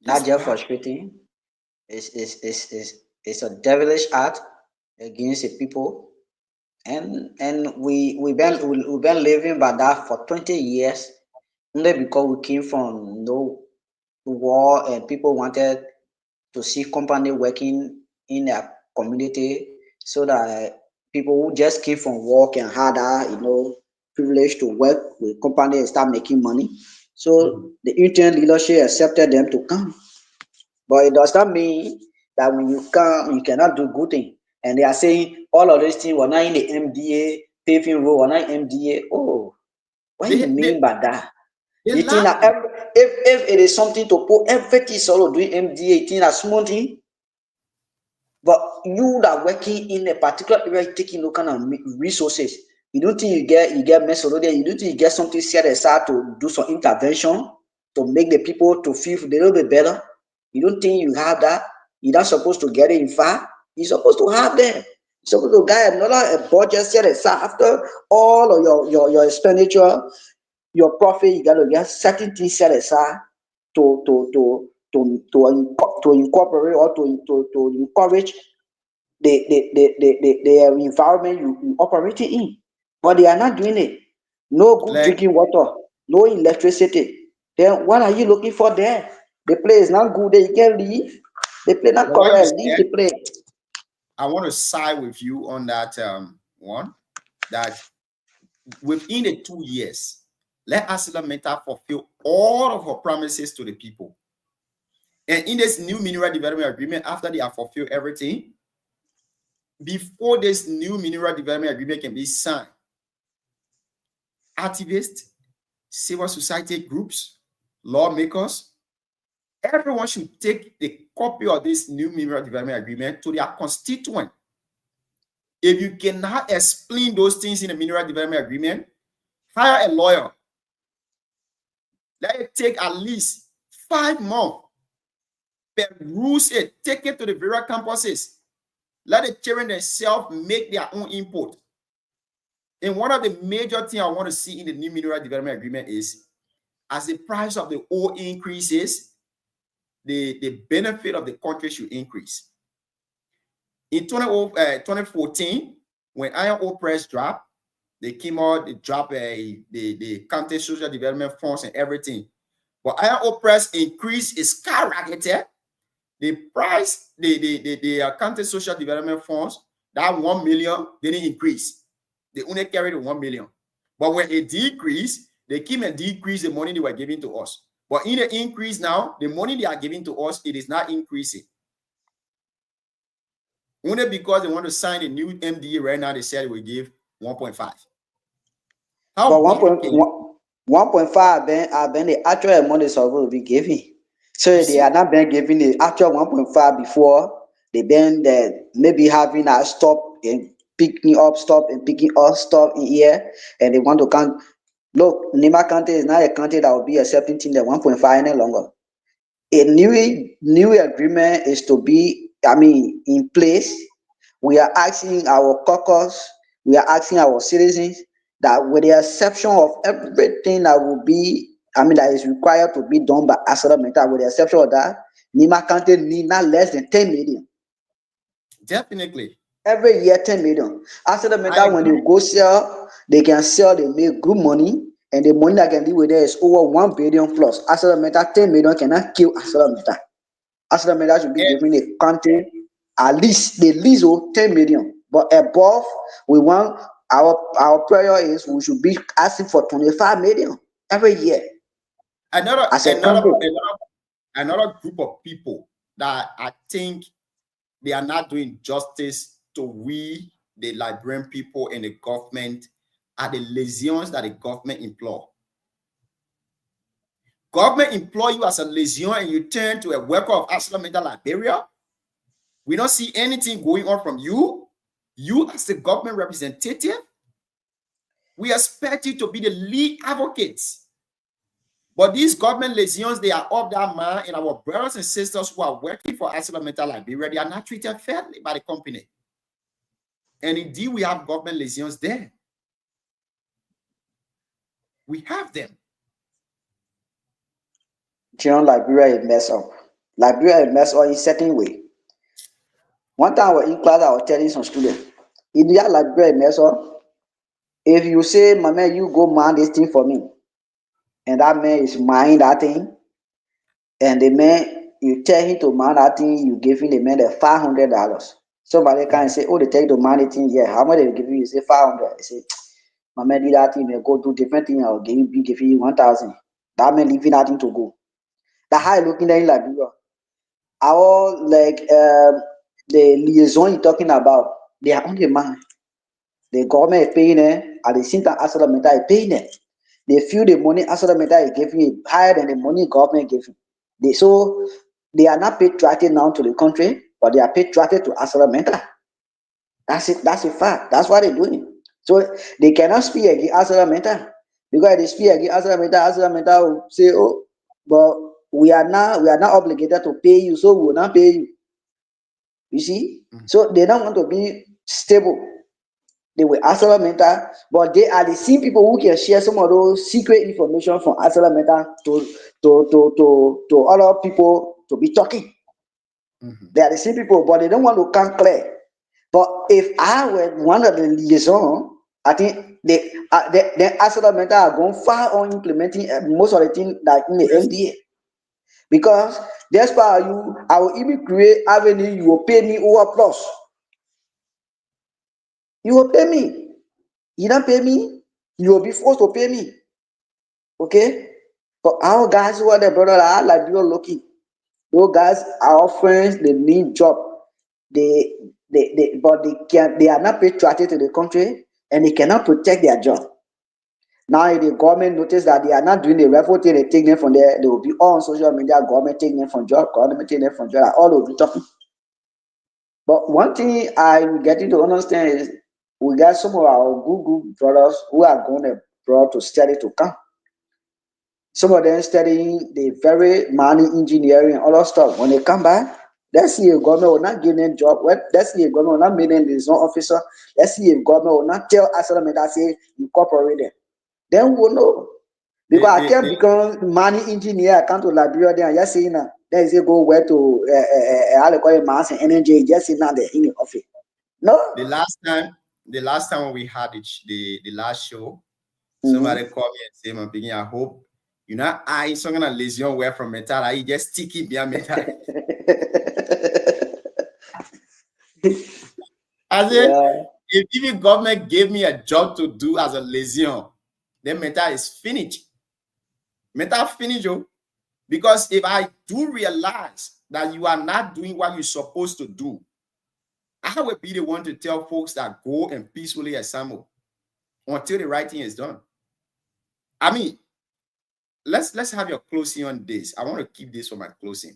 Not just frustrating. It's a devilish act against the people. And we've been living by that for 20 years, only because we came from no war and people wanted to see company working in their community, so that people who just came from work and had that privilege to work with company and start making money. So the interim leadership accepted them to come, but it does not mean that when you come you cannot do good things. And they are saying all of these things were not in the MDA, paving road were not MDA. Oh, what do you mean by that? You think that if it is something to put everything solo doing MDA, you think that's small thing? But you that working in a particular area, taking no kind of resources, you don't think you get messed there? You don't think you get something set aside to do some intervention to make the people to feel a little bit better? You don't think you have that? You're not supposed to get it in fact. You're supposed to have them. You're supposed to get another budget set aside after all of your expenditure, your profit. You got to get certain things set aside to incorporate or to encourage the environment you operate in. But they are not doing it. No good drinking water, no electricity. Then what are you looking for there? The place is not good. They can leave. The place not correct. Leave the place. I want to side with you on that one, that within the 2 years, let Asilamenta fulfill all of her promises to the people. And in this new mineral development agreement, after they have fulfilled everything, before this new mineral development agreement can be signed, activists, civil society groups, lawmakers, everyone should take the copy of this new mineral development agreement to their constituent. If you cannot explain those things in the mineral development agreement, hire a lawyer. Let it take at least 5 months. Peruse it, take it to the various campuses. Let the children themselves make their own input. And one of the major things I want to see in the new mineral development agreement is, as the price of the ore increases, the benefit of the country should increase. In 2014, when iron ore price dropped, they came out, they dropped the county social development funds and everything. But iron ore price increase is skyrocketed. The price, the county social development funds, that 1 million didn't increase. They only carried the 1 million. But when it decreased, they came and decreased the money they were giving to us. But in the increase now, the money they are giving to us, it is not increasing. Only because they want to sign a new MDA right now, they said they will give 1.5. But How big can you 1.5 have been the actual amount they supposed to be giving. So they see? are not been giving the actual 1.5 before they been maybe having a stop and picking up stop and picking up stop in here, and they want to count. Look, Nima County is not a country that will be accepting things at 1.5 any longer. A new agreement is to be, in place. We are asking our caucus, we are asking our citizens that with the exception of everything that will be, that is required to be done by ArcelorMittal, with the exception of that, Nima County need not less than 10 million. Definitely. Every year, 10 million. I ArcelorMittal, when agree. they go sell, they can sell, they make good money, and the money that can deal with there is over 1 billion plus. ArcelorMittal, 10 million cannot kill ArcelorMittal. ArcelorMittal should be And giving the country at least the least of 10 million. But above, we want our prayer is we should be asking for 25 million every year another as a another country. another another group of people that I think they are not doing justice to we, the Liberian people and the government, are the liaisons that the government employ. Government employ you as a liaison and you turn to a worker of ArcelorMittal Liberia. We don't see anything going on from you. You as the government representative, we expect you to be the lead advocates. But these government liaisons, they are of that man, and our brothers and sisters who are working for ArcelorMittal Liberia, they are not treated fairly by the company. And indeed, we have government liaisons there. We have them. Liberia is messed up. Liberia is messed up in a certain way. One time I was in class, I was telling some students, in that Liberia is messed up. If you say, my man, you go man this thing for me, and that man is mind that thing, and the man, you tell him to man that thing, you give him the man the $500. Somebody can say, oh, they take the man the thing, yeah, how much they give you? You say 500. They say, my man do that thing, go do different thing, I'll give you 1,000. That man leaving that thing to go. That how you looking at in Liberia. Our the liaison you're talking about, they are on the man. The government is paying them, at the same time ArcelorMittal is paying them. They feel the money ArcelorMittal is giving is higher than the money government giving. So they are not patriotic now to the country, but they are patriotic to ArcelorMittal. That's it. That's a fact. That's what they're doing. So they cannot speak against ArcelorMittal, because if they speak against ArcelorMittal will say, "Oh, but we are not obligated to pay you, so we will not pay you." You see, so they don't want to be stable. They will ArcelorMittal, but they are the same people who can share some of those secret information from ArcelorMittal to other people to be talking. They are the same people, but they don't want to come clear. But if I were one of the liaison, I think the ArcelorMittal are going far on implementing most of the things that in the NDA. Because despite you, I will even create avenue, you will pay me over plus. You will pay me. You don't pay me, you will be forced to pay me. Okay? But our guys who are the brother are like you're looking. Those guys, our friends, they need job. But they are not patriotic to the country, and they cannot protect their job. Now if the government notice that they are not doing the rightful thing, they take them from there, they will be all on social media, government taking them from job, government taking them from job, all will be talking. But one thing I'm getting to understand is we got some of our good brothers who are going abroad to study to come. Some of them studying the very mining engineering and other stuff. When they come back, let's see if government will not give them job. Let's see if government will not make them liaison officer. Let's see if government will not tell ArcelorMittal say incorporate them. Then we will know. Because I can't become mining engineer, I come to Liberia there and just say now. Then say go where to how they call it mass and energy, just sit down there in the office. No. The last time when we had the last show, somebody called me and said, "Man, beginning, I hope you know I some gonna liaison away from metal. I just sticky behind metal." I said, if even government gave me a job to do as a liaison, then metal is finished. Metal finished, oh. Because if I do realize that you are not doing what you're supposed to do, I will be the one to tell folks that go and peacefully assemble until the right thing is done. I mean, let's have your closing on this. I want to keep this for my closing.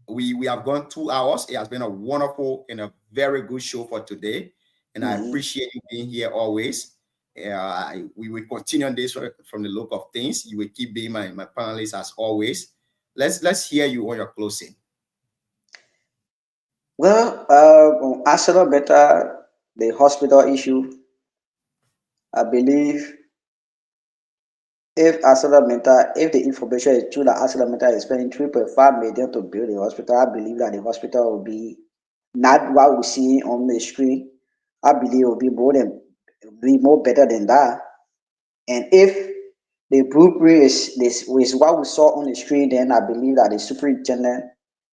We have gone 2 hours. It has been a wonderful and a very good show for today, and I appreciate you being here always. We will continue on this from the look of things. You will keep being my panelist as always. Let's hear you on your closing. Well, ArcelorMittal, the hospital issue, I believe if the information is true that ArcelorMittal is spending 3.5 million to build a hospital, I believe that the hospital will be not what we see on the screen. I believe it will be more better than that. And if the blueprint is what we saw on the screen, then I believe that the superintendent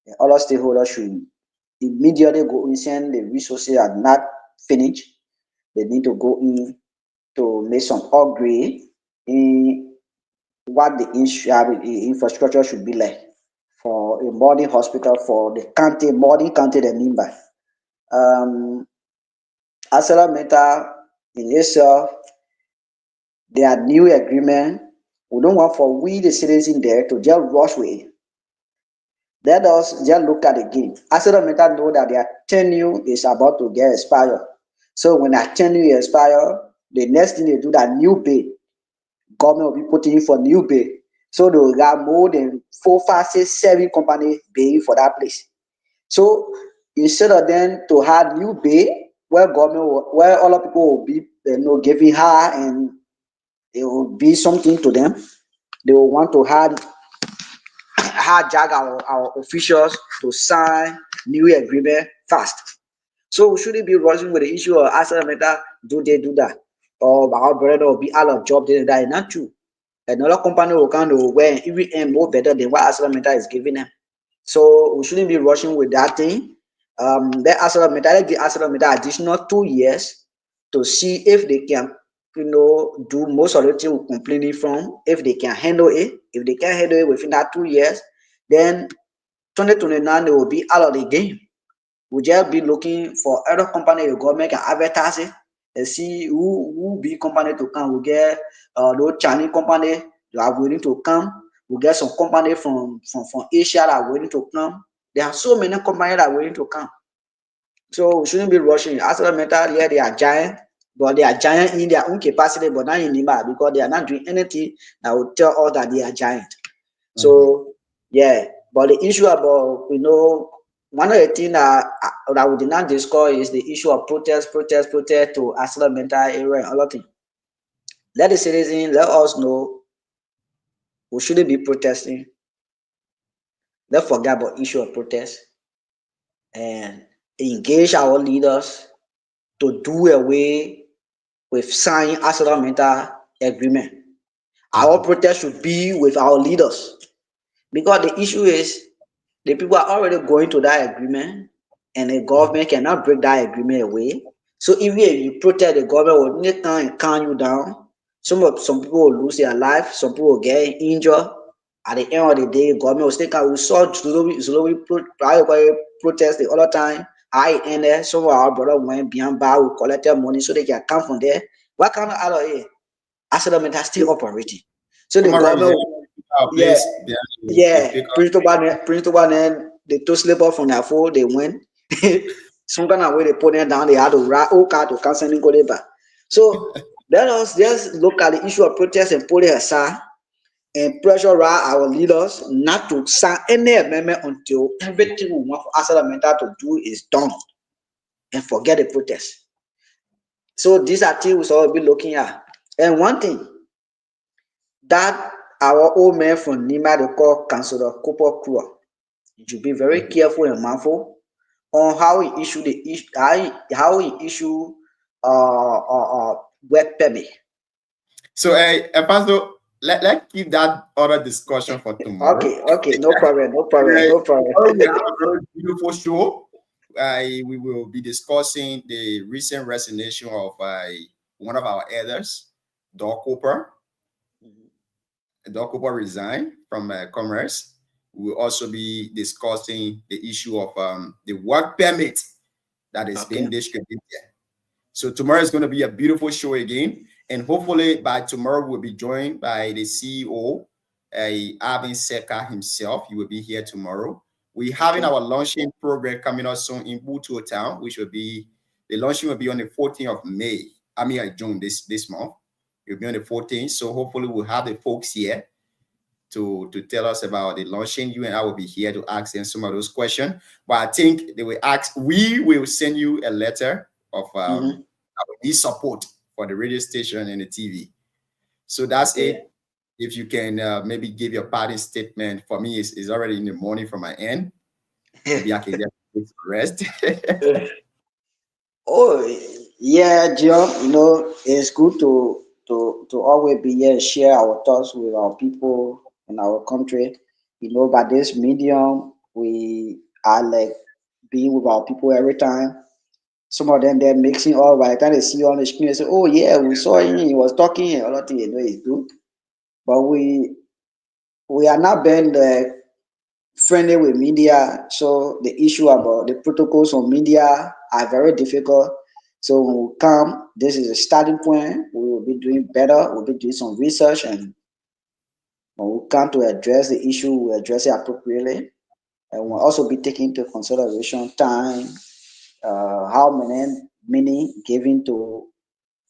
and other stakeholders should immediately go in, send the resources are not finished. They need to go in to make some upgrade in what the infrastructure should be like for a modern hospital for the county, modern county they mean by. ArcelorMittal in itself, their new agreement, we don't want for we the citizens there to just rush with it. Let us just look at the game. ArcelorMittal know that their tenure is about to get expired. So when that tenure expire, the next thing they do that new bid, government will be putting in for new bid. So they will have more than 4, 5, 6, 7 companies bidding for that place. So instead of them to have new bid where where other people will be giving her and it will be something to them, they will want to drag our officials to sign new agreement fast. So we shouldn't be rushing with the issue of ArcelorMittal, do that, or our brother will be out of job, that is not true. Another company will come to where even earn more better than what ArcelorMittal is giving them. So we shouldn't be rushing with that thing. Let give ArcelorMittal additional 2 years to see if they can, do most of the things we're complaining from. If they can handle it, if they can handle it within that 2 years, then 2029 they will be out of the game. We'll just be looking for other company the government can advertise it and see who big company to come. We'll get those Chinese company that are willing to come. We'll get some company from Asia that are willing to come. There are so many companies that are willing to come. So we shouldn't be rushing. ArcelorMittal, yeah, they are giant, but they are giant in their own capacity, but not in Nima, because they are not doing anything that will tell us that they are giant. So yeah, but the issue about, one of the things that we did not discuss is the issue of protest to ArcelorMittal area and other things. Let the citizens let us know we shouldn't be protesting. Let's forget about issue of protest and engage our leaders to do away with signing ArcelorMittal agreement. Our protest should be with our leaders, because the issue is the people are already going to that agreement, and the government cannot break that agreement away. So even if you protest, the government will need time and calm you down. Some people will lose their life, some people will get injured. At the end of the day, the government will still come. We saw Zulubi protest the other time. I ended. Some of our brothers went beyond bar, we collected money so they can come from there. What kind of out of here? ArcelorMittal still operating. So the government, Prince Toban, they took slip off from their phone, they went. Some kind of way they put them down, they had to ride car to cancel and go back. So let us just look at the issue of protest and put it aside and pressure our leaders not to sign any amendment until everything we want for ArcelorMittal to do is done, and forget the protest. So these are things we will be looking at. And one thing that our old man from Nima, they call Councillor Cooper Krua, you should be very careful and mindful on how he issue work permit. So, Pastor, let's keep that other discussion for tomorrow. Okay, no problem. We have a very beautiful show. We will be discussing the recent resignation of one of our elders, Doc Cooper. Doc Cooper resigned from Commerce. We will also be discussing the issue of the work permit that is being distributed. So tomorrow is going to be a beautiful show again. And hopefully by tomorrow, we'll be joined by the CEO, Arvin Seka himself. He will be here tomorrow. We're having our launching program coming up soon in Butuo Town, which will be, the launching will be on the 14th of May. June this month. It will be on the 14th. So hopefully we'll have the folks here to tell us about the launching. You and I will be here to ask them some of those questions. But I think they will ask, we will send you a letter of our support for the radio station and the TV. So that's it. If you can maybe give your parting statement. For me, it's already in the morning from my end. Maybe I can just rest. Oh, yeah, John, you know, it's good to always be here and share our thoughts with our people in our country. You know, by this medium, we are like being with our people every time. Some of them they're mixing all by the time they see you on the screen, they say, oh yeah, we saw him, he was talking and all that thing, you know, it's good. But we are not being friendly with media, so the issue about the protocols on media are very difficult. So when we come, this is a starting point. We will be doing better. We'll be doing some research, and when we come to address the issue, we'll address it appropriately. And we'll also be taking into consideration time, how many given to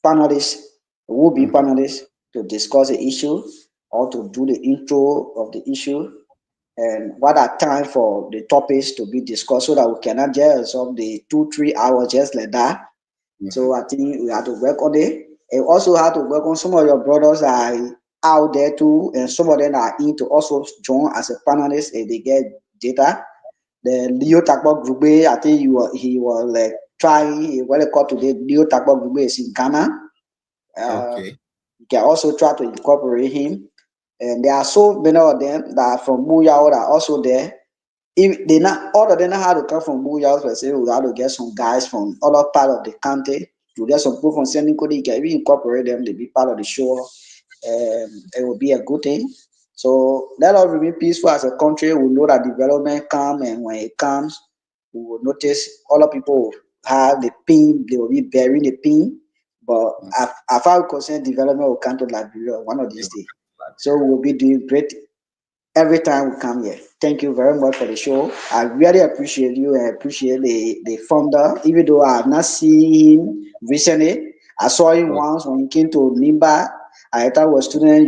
panelists, will-be panelists, to discuss the issue or to do the intro of the issue, and what are time for the topics to be discussed, so that we cannot just of the 2-3 hours just like that. So I think we have to work on it. And also have to work on some of your brothers are out there too, and some of them are in to also join as a panelist if they get data. The Leo Takbo Group, I think he was like trying what they call today. Leo Takbo Group is in Ghana. Okay. You can also try to incorporate him. And there are so many of them that are from Booyah that are also there. If they not all of them know how to come from Booyah, but say we have to get some guys from other part of the country. To get some people from Sending Cody, can we incorporate them to be part of the show? It will be a good thing. So let us remain peaceful as a country. We know that development comes, and when it comes, we will notice other people have the pain, they will be bearing the pain. But as far as concerned, development will come to Liberia one of these days. So we'll be doing great every time we come here. Thank you very much for the show. I really appreciate you and appreciate the founder, even though I have not seen him recently. I saw him once when he came to Nimba. I thought was student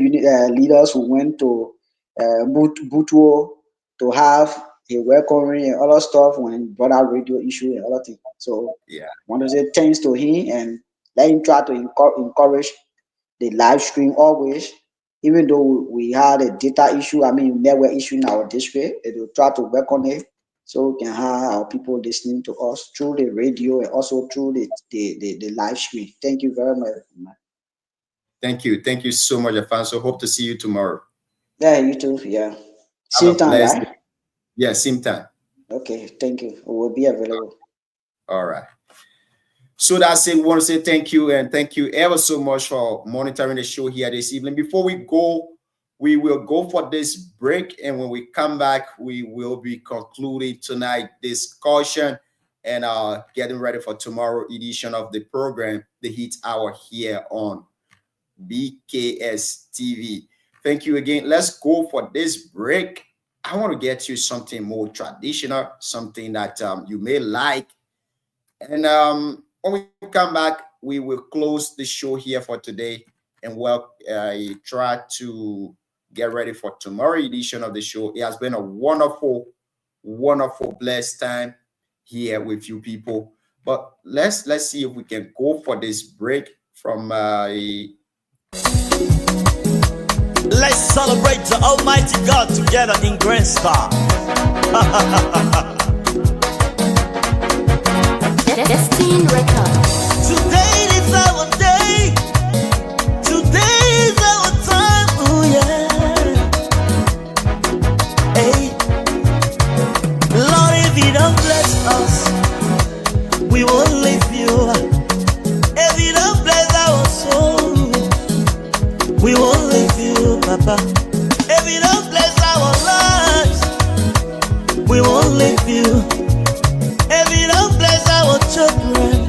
leaders who went to Butuo to have a welcoming and other stuff when brought out radio issue and other things. So I want to say thanks to him and let him try to encourage the live stream always. Even though we had a data issue, network issue in our district, it will try to work on it so we can have our people listening to us through the radio and also through the live stream. Thank you very much. Thank you. Thank you so much, Afonso. Hope to see you tomorrow. Yeah, you too. Yeah. Same time, right? Yeah, same time. Okay, thank you. We will be available. All right. So that's it. We want to say thank you, and thank you ever so much for monitoring the show here this evening. Before we go, we will go for this break, and when we come back, we will be concluding tonight's discussion and getting ready for tomorrow edition of the program, The Heat Hour, here on BKS TV. Thank you again. Let's go for this break. I want to get you something more traditional, something that you may like, and when we come back, we will close the show here for today, and we'll try to get ready for tomorrow edition of the show. It has been a wonderful, wonderful, blessed time here with you people. But let's see if we can go for this break from Let's celebrate the Almighty God together in Grand Star. Destiny Records. Today is our day. Today is our time. Oh yeah. Hey, Lord, if you don't bless us, we won't leave you. If you don't bless our soul, we won't leave you, Papa. If you don't bless our lives, we won't leave you. If you don't bless our children,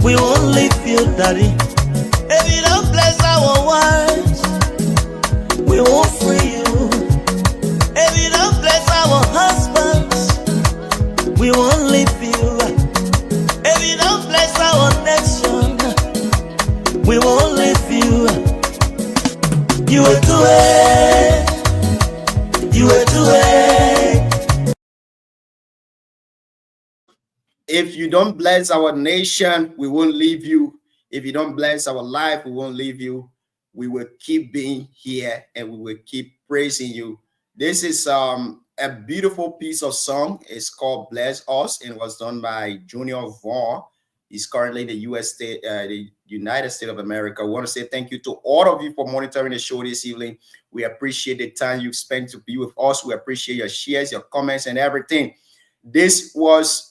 we we won't leave you, Daddy. If you don't bless our wives, we won't free you. If you don't bless our husbands, we won't leave you. If you don't bless our nation, we won't leave you. You will do it. You will do it. If you don't bless our nation, we won't leave you. If you don't bless our life, we won't leave you. We will keep being here and we will keep praising you. This is a beautiful piece of song. It's called Bless Us and was done by Junior Vaughn. He's currently in the the United States of America. We want to say thank you to all of you for monitoring the show this evening. We appreciate the time you've spent to be with us. We appreciate your shares, your comments, and everything. This was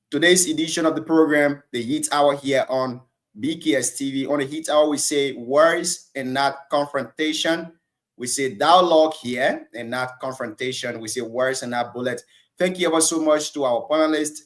today's edition of the program, the Heat Hour here on BKS TV. On the Heat Hour, we say words and not confrontation. We say dialogue here and not confrontation. We say words and not bullets. Thank you ever so much to our panelists,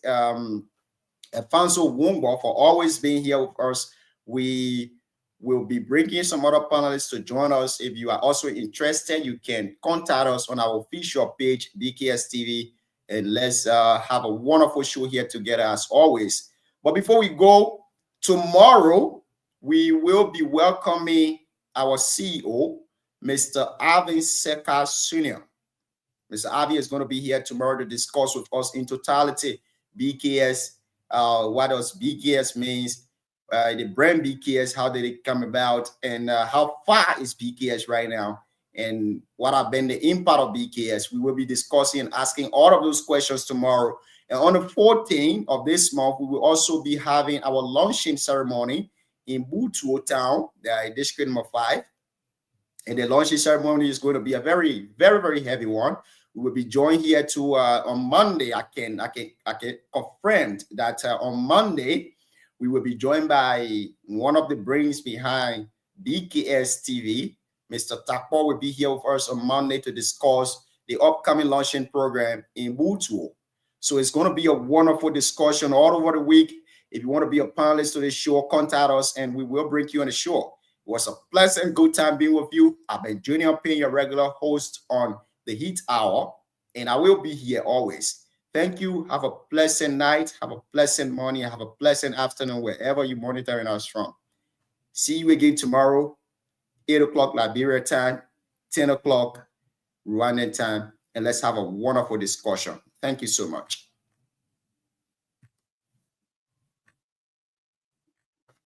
Alfonso Wumbo, for always being here with us. We will be bringing some other panelists to join us. If you are also interested, you can contact us on our official page, BKS TV, and let's have a wonderful show here together as always. But before we go, tomorrow we will be welcoming our CEO, Mr. Avi Seka Sr. Mr. Avi is going to be here tomorrow to discuss with us in totality BKS, what does BKS means, the brand BKS, how did it come about, and how far is BKS right now, and what have been the impact of BKS. We will be discussing and asking all of those questions tomorrow. And on the 14th of this month, we will also be having our launching ceremony in Butuo Town, District number 5. And the launching ceremony is going to be a very, very, very heavy one. We will be joined here to on Monday. I can confirm that on Monday we will be joined by one of the brains behind BKS TV. Mr. Tapo will be here with us on Monday to discuss the upcoming launching program in Butuo. So it's going to be a wonderful discussion all over the week. If you want to be a panelist to the show, contact us and we will bring you on the show. It was a pleasant, good time being with you. I've been Junior Payne, your regular host on the Heat Hour, and I will be here always. Thank you. Have a pleasant night. Have a pleasant morning. Have a pleasant afternoon wherever you're monitoring us from. See you again tomorrow, 8 o'clock Liberia time, 10 o'clock Rwandan time, and let's have a wonderful discussion. Thank you so much.